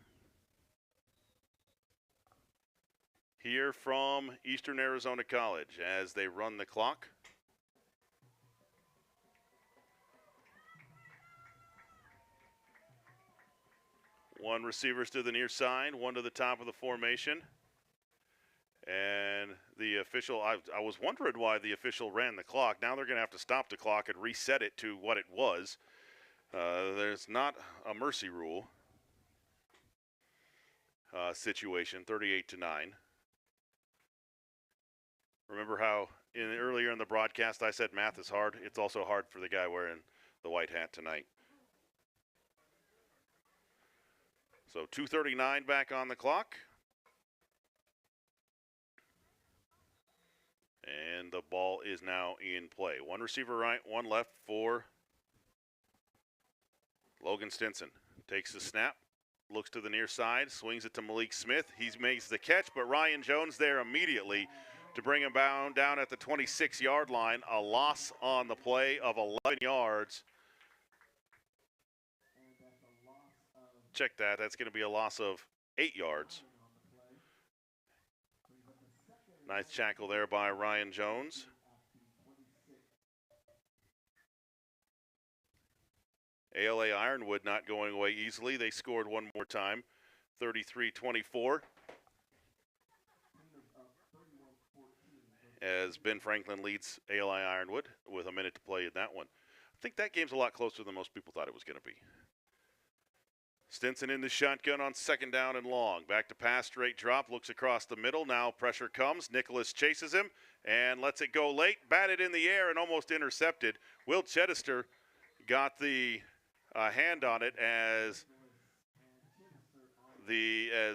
S1: here from Eastern Arizona College as they run the clock. One receiver's to the near side, one to the top of the formation. And the official, I was wondering why the official ran the clock. Now they're going to have to stop the clock and reset it to what it was. There's not a mercy rule situation, 38-9. Remember how earlier in the broadcast I said math is hard? It's also hard for the guy wearing the white hat tonight. So 2:39 back on the clock. And the ball is now in play. One receiver right, one left for Logan Stinson. Takes the snap, looks to the near side, swings it to Malik Smith. He makes the catch, but Ryan Jones there immediately to bring him down at the 26-yard line. A loss on the play of 11 yards. Check that. That's going to be a loss of 8 yards. Nice tackle there by Ryan Jones. ALA Ironwood not going away easily. They scored one more time, 33-24. As Ben Franklin leads ALA Ironwood with a minute to play in that one. I think that game's a lot closer than most people thought it was going to be. Stinson in the shotgun on 2nd down and long. Back to pass, straight drop, looks across the middle. Now pressure comes. Nicholas chases him and lets it go late. Batted in the air and almost intercepted. Will Chedester got the hand on it as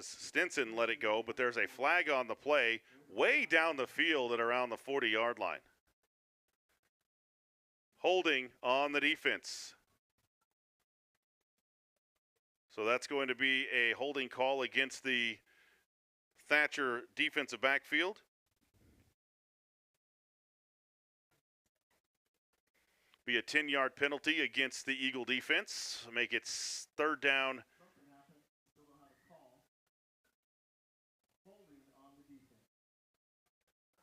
S1: Stinson let it go, but there's a flag on the play way down the field at around the 40-yard line. Holding on the defense. So that's going to be a holding call against the Thatcher defensive backfield. Be a 10-yard penalty against the Eagle defense. Make it 3rd down.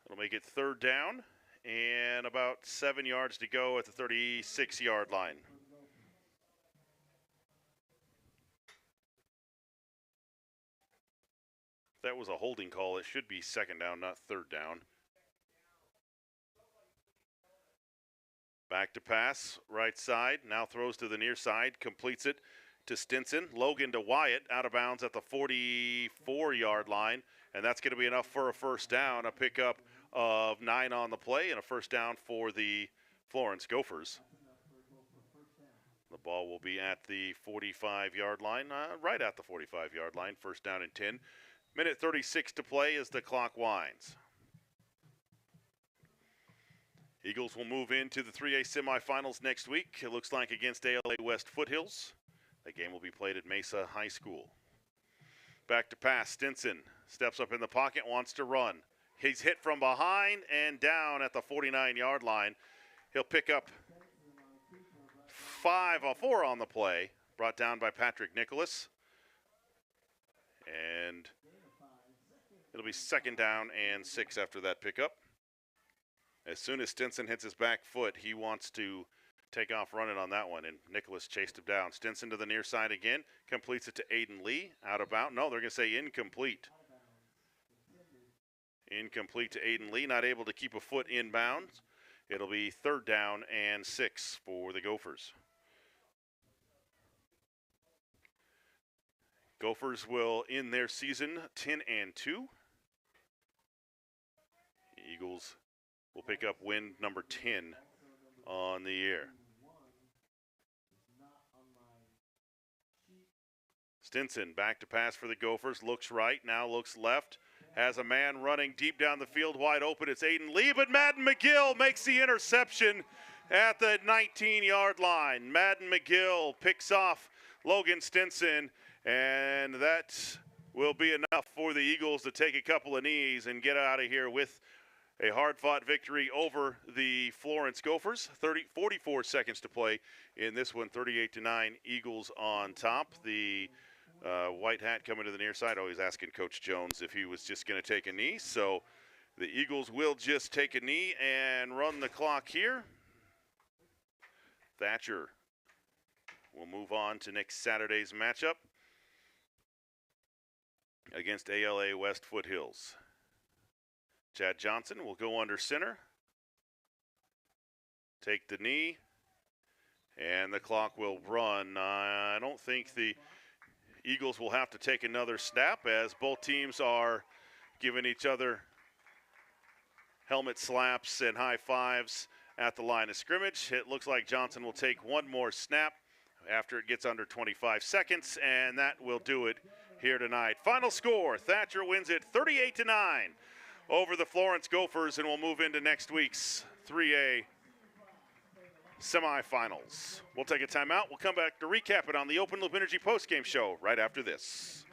S1: It'll make it 3rd down and about 7 yards to go at the 36-yard line. That was a holding call. It should be 2nd down, not 3rd down. Back to pass, right side. Now throws to the near side, completes it to Stinson. Logan to Wyatt, out of bounds at the 44-yard line. And that's going to be enough for a 1st down, a pickup of 9 on the play, and a 1st down for the Florence Gophers. The ball will be at the 45-yard line, right at the 45-yard line, 1st down and 10. Minute 36 to play as the clock winds. Eagles will move into the 3A semifinals next week. It looks like against ALA West Foothills. The game will be played at Mesa High School. Back to pass. Stinson steps up in the pocket, wants to run. He's hit from behind and down at the 49-yard line. He'll pick up 4 on the play, brought down by Patrick Nicholas. And it'll be 2nd down and 6 after that pickup. As soon as Stinson hits his back foot, he wants to take off running on that one, and Nicholas chased him down. Stinson to the near side again, completes it to Aiden Lee, out of bounds. No, they're going to say incomplete. Incomplete to Aiden Lee, not able to keep a foot in bounds. It'll be 3rd down and 6 for the Gophers. Gophers will end their season 10-2. Eagles will pick up win number 10 on the year. Stinson back to pass for the Gophers. Looks right, now looks left. Has a man running deep down the field, wide open. It's Aiden Lee, but Madden McGill makes the interception at the 19-yard line. Madden McGill picks off Logan Stinson, and that will be enough for the Eagles to take a couple of knees and get out of here with a hard-fought victory over the Florence Gophers. 44 seconds to play in this one, 38-9, Eagles on top. The white hat coming to the near side. Always asking Coach Jones if he was just going to take a knee. So the Eagles will just take a knee and run the clock here. Thatcher will move on to next Saturday's matchup against ALA West Foothills. Chad Johnson will go under center, take the knee, and the clock will run. I don't think the Eagles will have to take another snap as both teams are giving each other helmet slaps and high fives at the line of scrimmage. It looks like Johnson will take one more snap after it gets under 25 seconds, and that will do it here tonight. Final score, Thatcher wins it 38-9 over the Florence Gophers, and we'll move into next week's 3A semifinals. We'll take a timeout. We'll come back to recap it on the Open Loop Energy postgame show right after this.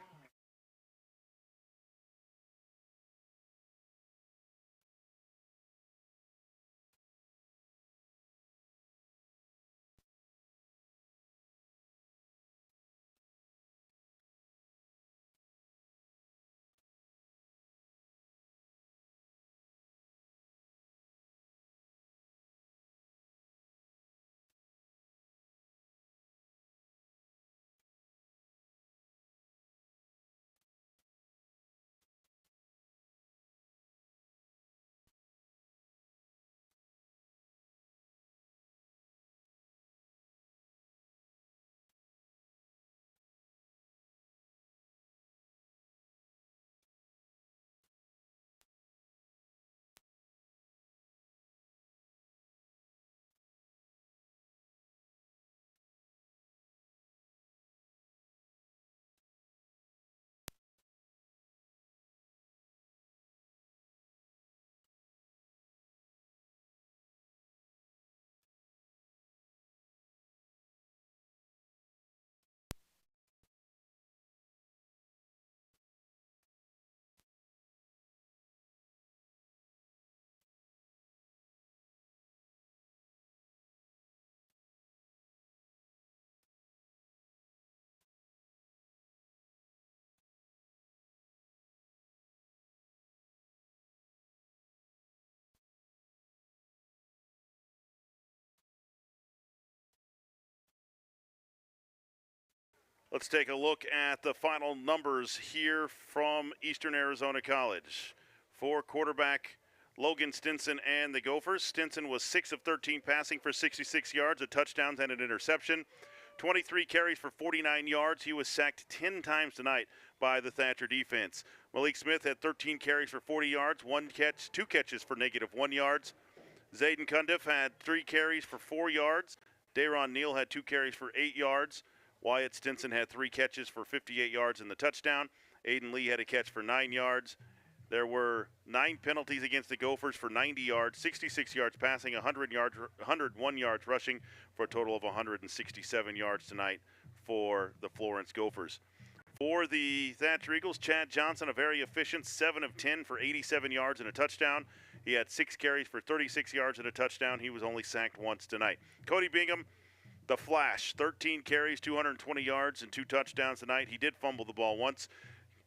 S1: Let's take a look at the final numbers here from Eastern Arizona College. For quarterback Logan Stinson and the Gophers, Stinson was 6 of 13 passing for 66 yards, a touchdown and an interception. 23 carries for 49 yards. He was sacked 10 times tonight by the Thatcher defense. Malik Smith had 13 carries for 40 yards, two catches for -1 yards. Zayden Cundiff had 3 carries for 4 yards. Dayron Neal had 2 carries for 8 yards. Wyatt Stinson had 3 catches for 58 yards in the touchdown. Aiden Lee had a catch for 9 yards. There were 9 penalties against the Gophers for 90 yards, 66 yards passing, 101 yards rushing, for a total of 167 yards tonight for the Florence Gophers. For the Thatcher Eagles, Chad Johnson, a very efficient 7 of 10 for 87 yards and a touchdown. He had 6 carries for 36 yards and a touchdown. He was only sacked once tonight. Cody Bingham, the Flash, 13 carries, 220 yards, and 2 touchdowns tonight. He did fumble the ball once,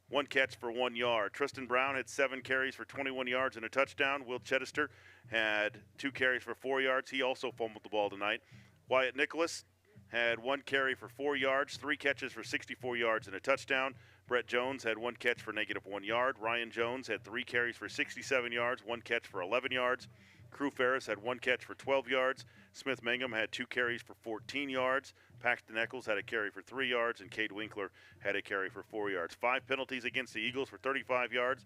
S1: 1 catch for 1 yard. Tristan Brown had 7 carries for 21 yards and a touchdown. Will Chedester had 2 carries for 4 yards. He also fumbled the ball tonight. Wyatt Nicholas had 1 carry for 4 yards, 3 catches for 64 yards and a touchdown. Brett Jones had 1 catch for -1 yard. Ryan Jones had 3 carries for 67 yards, 1 catch for 11 yards. Crew Ferris had 1 catch for 12 yards. Smith Mangum had 2 carries for 14 yards. Paxton Eccles had a carry for 3 yards, and Cade Winkler had a carry for 4 yards. 5 penalties against the Eagles for 35 yards,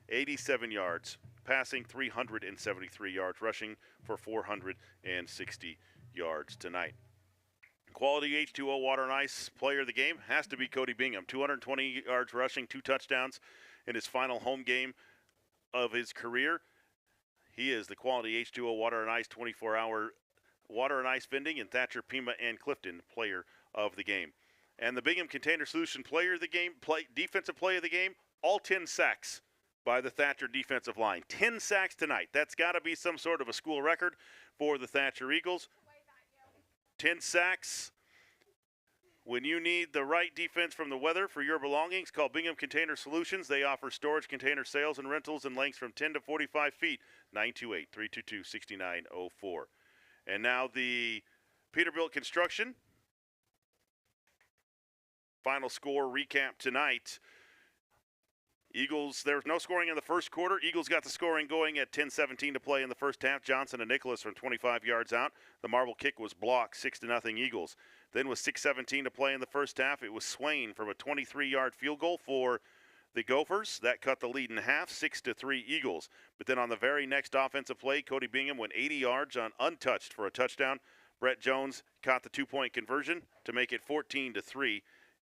S1: 87 yards, passing 373 yards, rushing for 460 yards tonight. Quality H2O Water and Ice player of the game has to be Cody Bingham. 220 yards rushing, 2 touchdowns in his final home game of his career. He is the Quality H2O Water and Ice 24-hour water and ice vending in Thatcher, Pima, and Clifton player of the game. And the Bingham Container Solution player of the game, defensive play of the game, all 10 sacks by the Thatcher defensive line. 10 sacks tonight. That's got to be some sort of a school record for the Thatcher Eagles. 10 sacks. When you need the right defense from the weather for your belongings, call Bingham Container Solutions. They offer storage container sales and rentals in lengths from 10 to 45 feet. 928-322-6904. And now the Peterbilt Construction final score recap tonight. Eagles, there was no scoring in the first quarter. Eagles got the scoring going at 10:17 to play in the first half. Johnson and Nicholas from 25 yards out. The marble kick was blocked, 6-0 Eagles. Then with 6:17 to play in the first half, it was Swain from a 23-yard field goal for the Gophers. That cut the lead in half, 6-3 Eagles. But then on the very next offensive play, Cody Bingham went 80 yards untouched for a touchdown. Brett Jones caught the 2-point conversion to make it 14-3.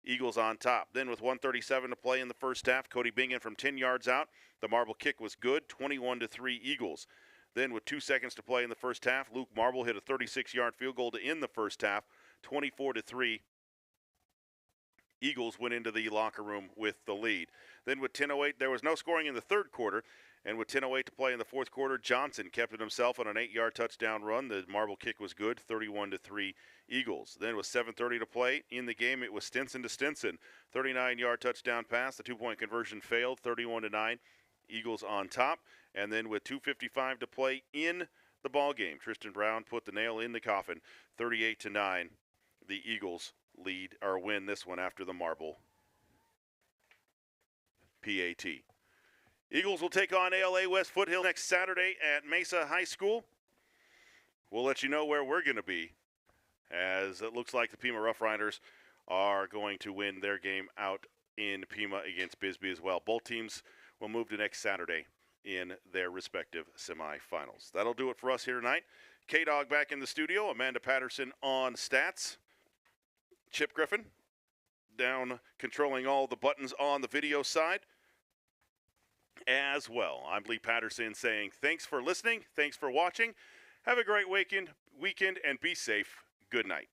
S1: Eagles on top. Then with 1:37 to play in the first half, Cody Bingham from 10 yards out. The marble kick was good, 21-3 Eagles. Then with 2 seconds to play in the first half, Luke Marble hit a 36-yard field goal to end the first half, 24-3. Eagles went into the locker room with the lead. Then with 10:08, there was no scoring in the third quarter. And with 10:08 to play in the fourth quarter, Johnson kept it himself on an 8-yard touchdown run. The marble kick was good, 31-3 Eagles. Then with 7:30 to play in the game, it was Stinson to Stinson. 39-yard touchdown pass. The 2-point conversion failed, 31-9. Eagles on top. And then with 2:55 to play in the ball game, Tristan Brown put the nail in the coffin, 38-9. The Eagles lead or win this one after the marble PAT. Eagles will take on ALA West Foothill next Saturday at Mesa High School. We'll let you know where we're going to be, as it looks like the Pima Rough Riders are going to win their game out in Pima against Bisbee as well. Both teams will move to next Saturday in their respective semifinals. That'll do it for us here tonight. K-Dog back in the studio. Amanda Patterson on stats. Chip Griffin down controlling all the buttons on the video side as well. I'm Lee Patterson saying thanks for listening. Thanks for watching. Have a great weekend and be safe. Good night.